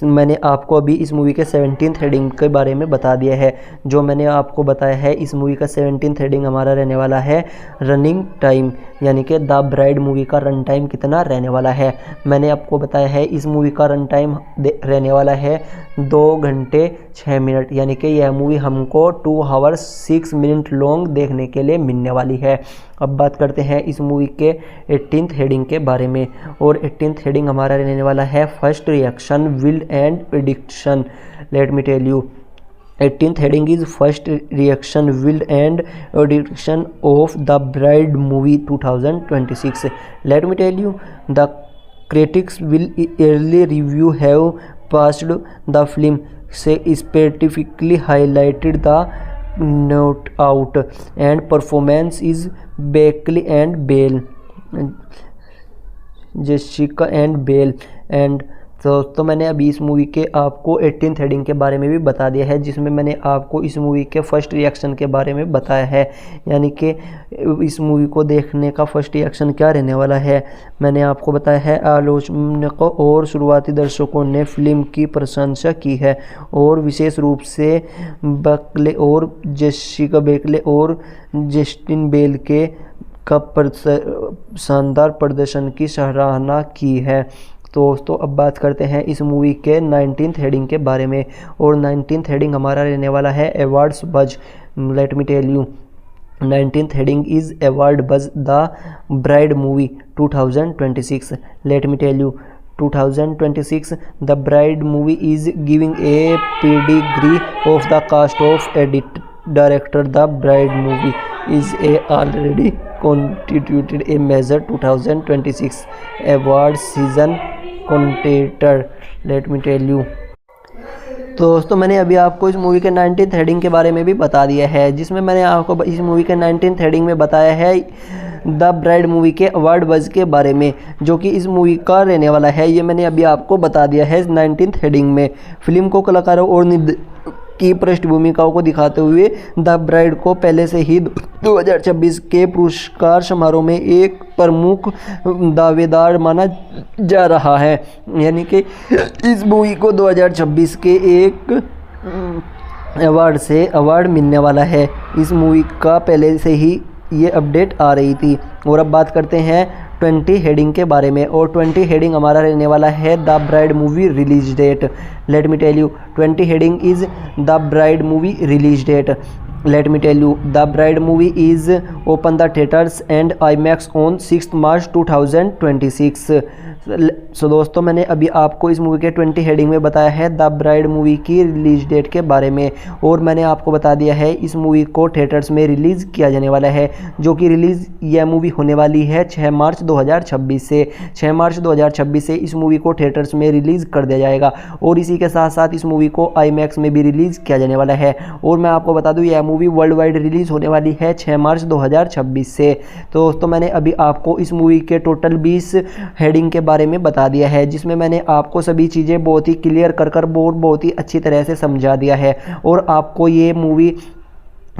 मैंने आपको अभी इस मूवी के 17th हेडिंग के बारे में बता दिया है। जो मैंने आपको बताया है इस मूवी का 17th हेडिंग हमारा रहने वाला है रनिंग टाइम, यानी कि द ब्राइड मूवी का रन टाइम कितना रहने वाला है। मैंने आपको बताया है इस मूवी का रन टाइम रहने वाला है 2 घंटे 6 मिनट, यानी कि यह मूवी हमको 2 hours 6 minutes लॉन्ग देखने के लिए मिलने वाली है। अब बात करते हैं इस मूवी के 18th हेडिंग के बारे में। और 18th हेडिंग हमारा रहने वाला है first reaction wild and prediction. Let me tell you 18th heading is first reaction wild and prediction of the bride movie 2026। Let me tell you the critics will early review have passed the film say specifically highlighted the note out and performance is Beckley and Bale, Jessica and Bale and तो मैंने अभी इस movie के आपको 18th heading के बारे में भी बता दिया है, जिसमें मैंने आपको इस मूवी के फर्स्ट रिएक्शन के बारे में बताया है, यानी कि इस मूवी को देखने का फर्स्ट रिएक्शन क्या रहने वाला है। मैंने आपको बताया है आलोचकों और शुरुआती दर्शकों ने फिल्म की प्रशंसा की है और विशेष रूप से बेकले और जेसिका बेकले और जस्टिन बेल के शानदार प्रदर्शन की सराहना की है। तो दोस्तों अब बात करते हैं इस मूवी के 19th हेडिंग के बारे में। और 19th हेडिंग हमारा रहने वाला है awards buzz. Let me tell you 19th heading is award buzz the bride movie 2026। Let me tell you 2026 the bride movie is giving a pedigree of the cast of edit director the bride movie is a already constituted a major 2026 award season contender। Let me tell you तो दोस्तों मैंने अभी आपको इस movie के 19th heading के बारे में भी बता दिया है, जिसमें मैंने आपको इस मूवी के 19th हेडिंग में बताया है द ब्राइड मूवी के अवार्ड बज के बारे में, जो कि इस मूवी का रहने वाला है। ये मैंने अभी आपको बता दिया है 19th हेडिंग में। फिल्म को कलाकारों और की पृष्ठभूमिकाओं को दिखाते हुए द ब्राइड को पहले से ही 2026 के पुरस्कार समारोह में एक प्रमुख दावेदार माना जा रहा है, यानी कि इस मूवी को 2026 के एक अवार्ड मिलने वाला है। इस मूवी का पहले से ही ये अपडेट आ रही थी। और अब बात करते हैं 20 हेडिंग के बारे में। और 20 हेडिंग हमारा रहने वाला है the bride movie release date. Let me tell you 20 heading is the bride movie release date. Let me tell you the bride movie is open the theaters and IMAX on 6th March 2026। सो दोस्तों मैंने अभी आपको इस movie के 20 heading में बताया है the bride movie की रिलीज डेट के बारे में। और मैंने आपको बता दिया है इस मूवी को थिएटर्स में रिलीज़ किया जाने वाला है, जो कि रिलीज़ यह मूवी होने वाली है 6 मार्च 2026 से। 6 मार्च 2026 से इस मूवी को थिएटर्स में रिलीज़ कर दिया जाएगा और इसी के साथ साथ इस मूवी को IMAX में भी रिलीज़ किया जाने वाला है। और मैं आपको बता दूँ यह मूवी वर्ल्ड वाइड रिलीज़ होने वाली है 6 मार्च 2026 से। तो दोस्तों मैंने अभी आपको इस मूवी के टोटल 20 हेडिंग के बारे में बता दिया है, जिसमें मैंने आपको सभी चीज़ें बहुत ही क्लियर कर बहुत ही अच्छी तरह से समझा दिया है। और आपको ये मूवी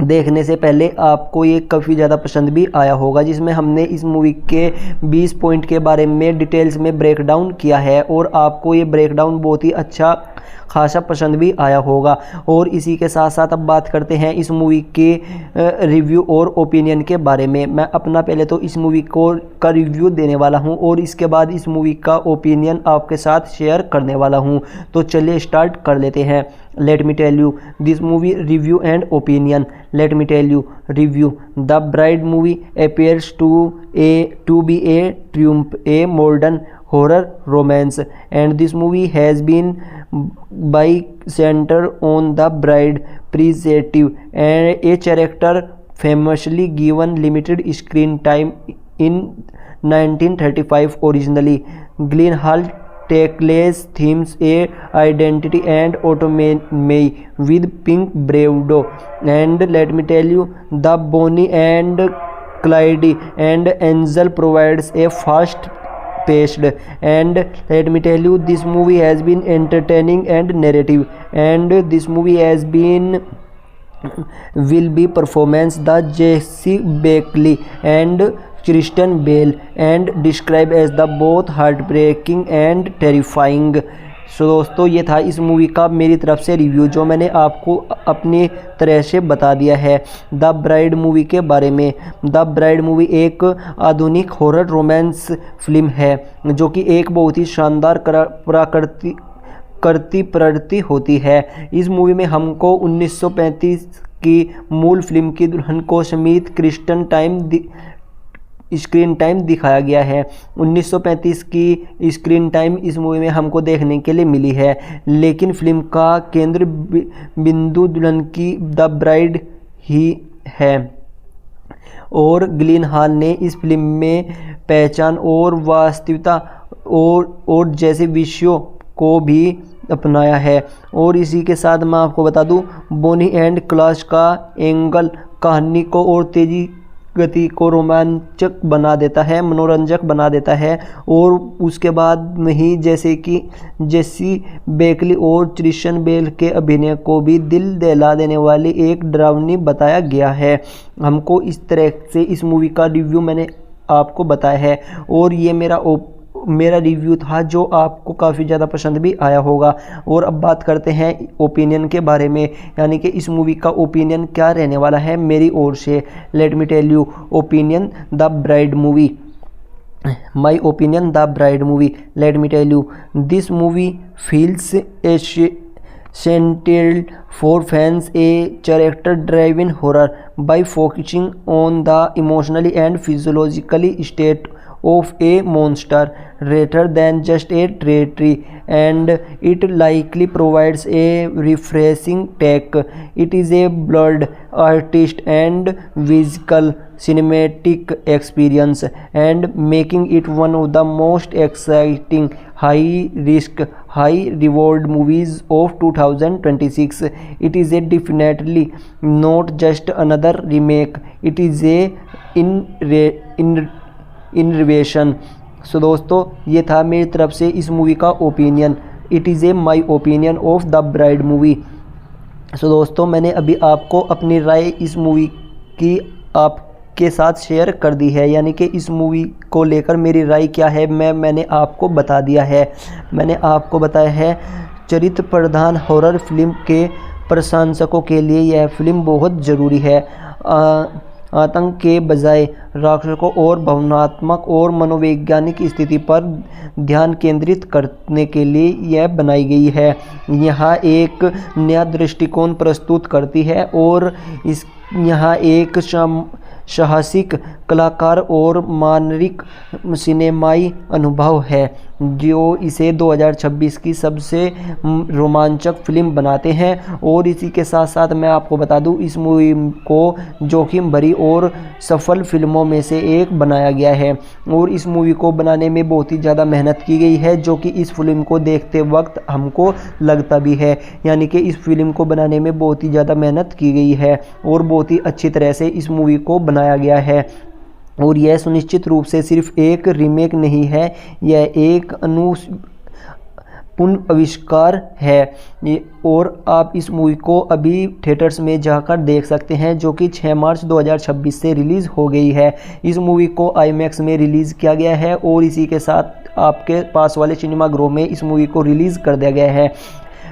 देखने से पहले आपको ये काफ़ी ज़्यादा पसंद भी आया होगा, जिसमें हमने इस मूवी के 20 पॉइंट के बारे में डिटेल्स में ब्रेक डाउन किया है और आपको ये ब्रेक डाउन बहुत ही अच्छा खासा पसंद भी आया होगा। और इसी के साथ साथ अब बात करते हैं इस मूवी के रिव्यू और ओपिनियन के बारे में। मैं अपना पहले तो इस मूवी का रिव्यू देने वाला हूं और इसके बाद इस मूवी का ओपिनियन आपके साथ शेयर करने वाला हूं। तो चलिए स्टार्ट कर लेते हैं। Let me tell you this movie review and opinion. Let me tell you review. The bride movie appears to be a triumph, a modern horror romance, and this movie has been by center on the bride preservative and a character famously given limited screen time in 1935 originally. Gyllenhaal tackles themes a identity and autonomy with pink bravado, and let me tell you the Bonnie and Clyde and Angel provides a fast paced, and let me tell you this movie has been entertaining and narrative, and this movie has been will be performance the Jesse Buckley and Christian Bale and described as the both heartbreaking and terrifying. सो दोस्तों ये था इस movie का मेरी तरफ से review जो मैंने आपको अपनी तरह से बता दिया है द ब्राइड मूवी के बारे में। द ब्राइड मूवी एक आधुनिक हॉरर रोमांस फिल्म है जो कि एक बहुत ही शानदार प्रवृत्ति होती है। इस मूवी में हमको 1935 की मूल फिल्म की दुल्हन को समेत स्क्रीन टाइम दिखाया गया है। 1935 की स्क्रीन टाइम इस मूवी में हमको देखने के लिए मिली है, लेकिन फिल्म का केंद्र बिंदु दुल्हन की द ब्राइड ही है। और ग्लिनहाल ने इस फिल्म में पहचान और वास्तविकता और जैसे विषयों को भी अपनाया है। और इसी के साथ मैं आपको बता दूं बोनी एंड क्लास का एंगल कहानी को और तेजी गति को रोमांचक बना देता है, मनोरंजक बना देता है। और उसके बाद में ही जैसे कि जेसी बेकली और क्रिश्चियन बेल के अभिनय को भी दिल दहला देने वाली एक डरावनी बताया गया है। हमको इस तरह से इस मूवी का रिव्यू मैंने आपको बताया है और ये मेरा रिव्यू था जो आपको काफ़ी ज़्यादा पसंद भी आया होगा। और अब बात करते हैं ओपिनियन के बारे में, यानी कि इस मूवी का ओपिनियन क्या रहने वाला है मेरी ओर से। Let me tell you opinion the bride movie. My opinion the bride movie. Let me tell you this movie feels centered for fans a character driven horror by focusing on the emotionally and physiologically state of a monster rather than just a treachery, and it likely provides a refreshing take. It is a blood artist and visual cinematic experience, and making it one of the most exciting high risk high reward movies of 2026. It is a definitely not just another remake, it is a innovation. So दोस्तों ये था मेरी तरफ से इस movie का opinion. It is a my opinion of the bride movie. So दोस्तों मैंने अभी आपको अपनी राय इस मूवी की आपके साथ शेयर कर दी है, यानी कि इस मूवी को लेकर मेरी राय क्या है मैंने आपको बता दिया है। मैंने आपको बताया है चरित्र प्रधान हॉरर फिल्म के प्रशंसकों के लिए यह फिल्म बहुत ज़रूरी है। आतंक के बजाय राक्षसों और भावनात्मक और मनोवैज्ञानिक स्थिति पर ध्यान केंद्रित करने के लिए यह बनाई गई है। यहाँ एक नया दृष्टिकोण प्रस्तुत करती है और यहाँ एक साहसिक कलाकार और मानरिक सिनेमाई अनुभव है जो इसे 2026 की सबसे रोमांचक फिल्म बनाते हैं। और इसी के साथ साथ मैं आपको बता दूं इस मूवी को जोखिम भरी और सफल फिल्मों में से एक बनाया गया है और इस मूवी को बनाने में बहुत ही ज़्यादा मेहनत की गई है, जो कि इस फिल्म को देखते वक्त हमको लगता भी है। यानी कि इस फिल्म को बनाने में बहुत ही ज़्यादा मेहनत की गई है और बहुत ही अच्छी तरह से इस मूवी को बनाया गया है। और यह सुनिश्चित रूप से सिर्फ एक रीमेक नहीं है, यह एक पुनः आविष्कार है। और आप इस मूवी को अभी थिएटर्स में जाकर देख सकते हैं, जो कि 6 मार्च 2026 से रिलीज़ हो गई है। इस मूवी को आईमैक्स में रिलीज़ किया गया है और इसी के साथ आपके पास वाले सिनेमा घरों में इस मूवी को रिलीज़ कर दिया गया है।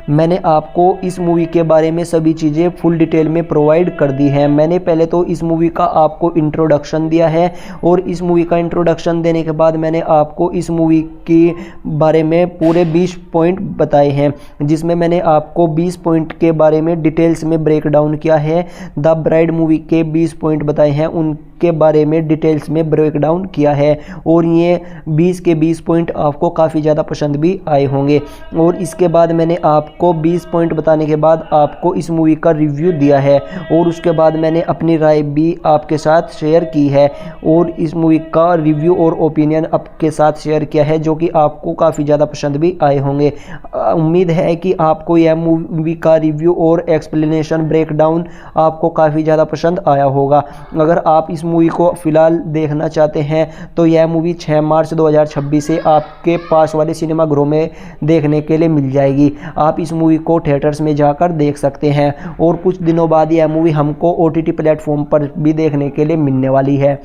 मैंने आपको इस मूवी के बारे में सभी चीज़ें फुल डिटेल में प्रोवाइड कर दी हैं। मैंने पहले तो इस मूवी का आपको इंट्रोडक्शन दिया है और इस मूवी का इंट्रोडक्शन देने के बाद मैंने आपको इस मूवी के बारे में पूरे 20 पॉइंट बताए हैं, जिसमें मैंने आपको 20 पॉइंट के बारे में डिटेल्स में ब्रेक डाउन किया है। द ब्राइड मूवी के 20 पॉइंट बताए हैं, उनके बारे में डिटेल्स में ब्रेक डाउन किया है और ये 20 के 20 पॉइंट आपको काफ़ी ज़्यादा पसंद भी आए होंगे। और इसके बाद मैंने आपको 20 पॉइंट बताने के बाद आपको इस मूवी का रिव्यू दिया है और उसके बाद मैंने अपनी राय भी आपके साथ शेयर की है और इस मूवी का रिव्यू और ओपिनियन आपके साथ शेयर किया है, जो कि आपको काफ़ी ज़्यादा पसंद भी आए होंगे। उम्मीद है कि आपको यह मूवी का रिव्यू और एक्सप्लेनेशन ब्रेक डाउन आपको काफ़ी ज़्यादा पसंद आया होगा। अगर आप इस मूवी को फ़िलहाल देखना चाहते हैं तो यह मूवी 6 मार्च 2026 से आपके पास वाले सिनेमाघरों में देखने के लिए मिल जाएगी। आप इस मूवी को थिएटर्स में जाकर देख सकते हैं और कुछ दिनों बाद यह मूवी हमको OTT प्लेटफॉर्म पर भी देखने के लिए मिलने वाली है।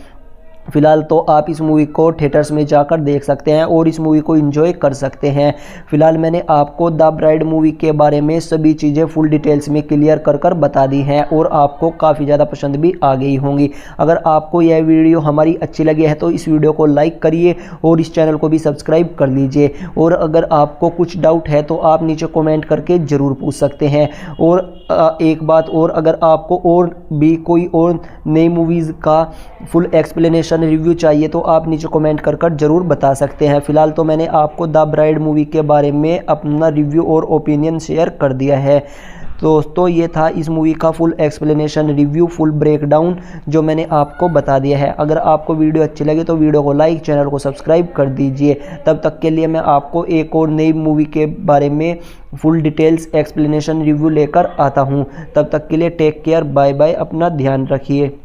फ़िलहाल तो आप इस मूवी को थिएटर्स में जाकर देख सकते हैं और इस मूवी को एंजॉय कर सकते हैं। फ़िलहाल मैंने आपको द ब्राइड मूवी के बारे में सभी चीज़ें फुल डिटेल्स में क्लियर कर बता दी हैं और आपको काफ़ी ज़्यादा पसंद भी आ गई होंगी। अगर आपको यह वीडियो हमारी अच्छी लगी है तो इस वीडियो को लाइक करिए और इस चैनल को भी सब्सक्राइब कर लीजिए। और अगर आपको कुछ डाउट है तो आप नीचे कमेंट करके ज़रूर पूछ सकते हैं। और एक बात और, अगर आपको और भी कोई और नई मूवीज़ का फुल एक्सप्लेनेशन रिव्यू चाहिए तो आप नीचे कमेंट कर जरूर बता सकते हैं। फिलहाल तो मैंने आपको द ब्राइड मूवी के बारे में अपना रिव्यू और ओपिनियन शेयर कर दिया है। दोस्तों ये था इस मूवी का full explanation review, full breakdown जो मैंने आपको बता दिया है। अगर आपको वीडियो अच्छी लगे तो वीडियो को लाइक, चैनल को सब्सक्राइब कर दीजिए। तब तक के लिए मैं आपको एक और नई मूवी के बारे में फुल डिटेल्स एक्सप्लेनेशन रिव्यू लेकर आता हूं। तब तक के लिए टेक केयर, बाय बाय, अपना ध्यान रखिए।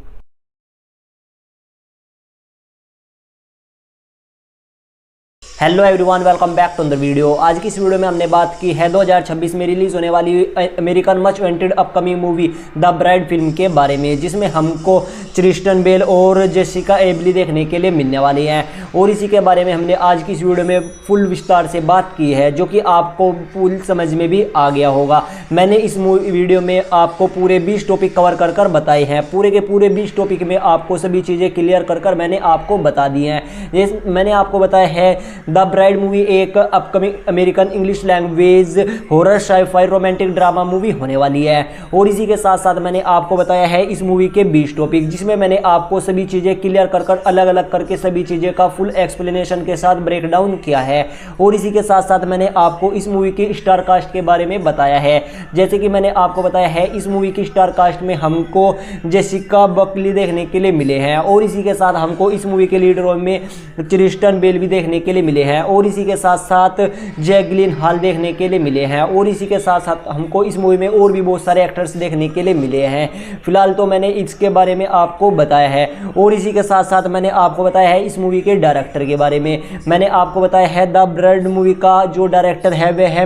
Hello everyone, welcome back to the video. आज की इस वीडियो में हमने बात की है 2026 में रिलीज होने वाली American much wanted upcoming movie the bride फिल्म के बारे में, जिसमें हमको क्रिस्टियन बेल और जेसिका एबली देखने के लिए मिलने वाली हैं। और इसी के बारे में हमने आज की इस वीडियो में फुल विस्तार से बात की है, जो कि आपको फुल समझ में भी आ गया होगा। मैंने इस वीडियो में आपको पूरे 20 टॉपिक कवर कर बताए हैं। पूरे के पूरे 20 टॉपिक में आपको सभी चीज़ें क्लियर कर मैंने आपको बता दी हैं। मैंने आपको बताया है द ब्राइड मूवी एक upcoming American English language horror sci-fi romantic drama movie होने वाली है। और इसी के साथ साथ मैंने आपको बताया है इस मूवी के 20 टॉपिक, जिसमें मैंने आपको सभी चीज़ें क्लियर कर अलग अलग करके सभी चीज़ें का फुल एक्सप्लेनेशन के साथ ब्रेक डाउन किया है। और इसी के साथ साथ मैंने आपको इस मूवी की स्टार कास्ट के बारे में बताया है। जैसे कि मैंने आपको बताया है इस मूवी की स्टार कास्ट में हमको जेसिका बकली देखने के लिए मिले हैं और इसी के साथ हमको इस मूवी के लीड रोल में क्रिस्टियन बेल भी देखने के लिए मिले हैं और इसी के साथ साथ जैक जिलेनहॉल देखने के लिए मिले हैं और इसी के साथ साथ हमको इस मूवी में और भी बहुत सारे एक्टर्स देखने के लिए मिले हैं। फिलहाल तो मैंने इसके बारे में आपको बताया है। और इसी के साथ साथ मैंने आपको बताया है इस मूवी के डायरेक्टर के बारे में। मैंने आपको बताया है द ब्राइड मूवी का जो डायरेक्टर है वह है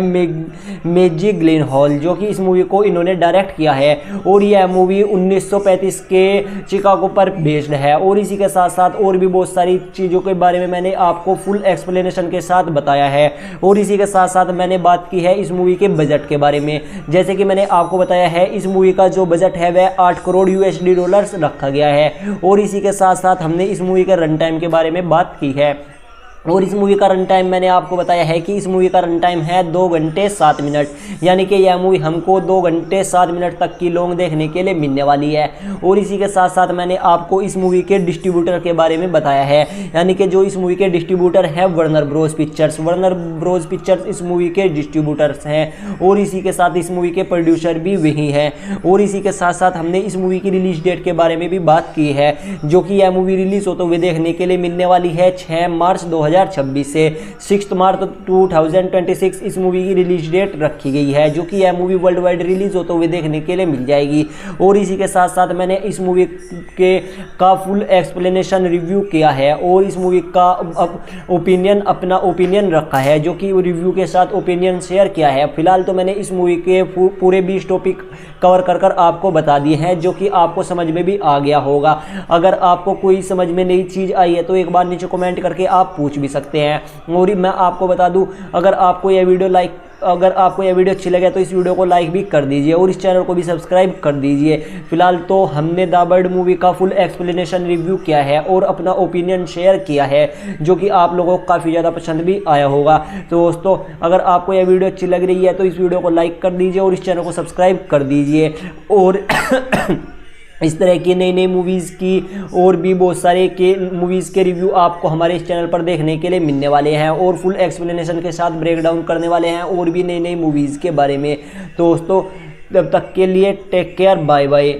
जैक जिलेनहॉल, जो कि इस मूवी को इन्होंने डायरेक्ट किया है और यह मूवी 1935 के चिकागो पर बेस्ड है। और इसी के साथ साथ और भी बहुत सारी चीज़ों के बारे में मैंने आपको फुल एक्सप्लेनेशन के साथ बताया है। और इसी के साथ साथ मैंने बात की है इस मूवी के बजट के बारे में। जैसे कि मैंने आपको बताया है इस मूवी का जो बजट है वह 8 करोड़ USD डॉलर्स रखा गया है। और इसी के साथ साथ हमने इस मूवी के रन टाइम के बारे में बात की है। और इस मूवी का रन टाइम मैंने आपको बताया है कि इस मूवी का रन टाइम है 2 घंटे 7 मिनट, यानी कि यह मूवी हमको 2 घंटे 7 मिनट तक की लॉन्ग देखने के लिए मिलने वाली है। और इसी के साथ साथ मैंने आपको इस मूवी के डिस्ट्रीब्यूटर के बारे में बताया है, यानी कि जो इस मूवी के डिस्ट्रीब्यूटर हैं Warner Bros pictures. Warner Bros pictures इस मूवी के डिस्ट्रीब्यूटर्स हैं और इसी के साथ इस मूवी के प्रोड्यूसर भी वही हैं। और इसी के साथ साथ हमने इस मूवी की रिलीज डेट के बारे में भी बात की है, जो कि यह मूवी रिलीज होते हुए देखने के लिए मिलने वाली है 6 मार्च 2026 से 6 मार्च 2026 इस मूवी की रिलीज डेट रखी गई है, जो कि यह मूवी वर्ल्ड वाइड रिलीज होते हुए देखने के लिए मिल जाएगी। और इसी के साथ साथ मैंने इस मूवी के का फुल एक्सप्लेनेशन रिव्यू किया है और इस मूवी का ओपिनियन अपना ओपिनियन रखा है, जो कि रिव्यू के साथ ओपिनियन शेयर किया है। फिलहाल तो मैंने इस मूवी के पूरे 20 टॉपिक कवर कर आपको बता दिए हैं, जो कि आपको समझ में भी आ गया होगा। अगर आपको कोई समझ में नई चीज़ आई है तो एक बार नीचे कमेंट करके आप पूछ भी सकते हैं। और मैं आपको बता दूं, अगर आपको यह वीडियो लाइक अगर आपको यह वीडियो अच्छी लगे तो इस वीडियो को लाइक भी कर दीजिए और इस चैनल को भी सब्सक्राइब कर दीजिए। फिलहाल तो हमने द बर्ड मूवी का फुल एक्सप्लेनेशन रिव्यू किया है और अपना ओपिनियन शेयर किया है, जो कि आप लोगों को काफ़ी ज़्यादा पसंद भी आया होगा। तो दोस्तों, अगर आपको यह वीडियो अच्छी लग रही है तो इस वीडियो को लाइक कर दीजिए और इस चैनल को सब्सक्राइब कर दीजिए। और इस तरह की नई नई मूवीज़ की और भी बहुत सारे मूवीज़ के रिव्यू आपको हमारे इस चैनल पर देखने के लिए मिलने वाले हैं और फुल एक्सप्लेनेशन के साथ ब्रेक डाउन करने वाले हैं और भी नई नई मूवीज़ के बारे में। दोस्तों, तब तक के लिए टेक केयर, बाय बाय।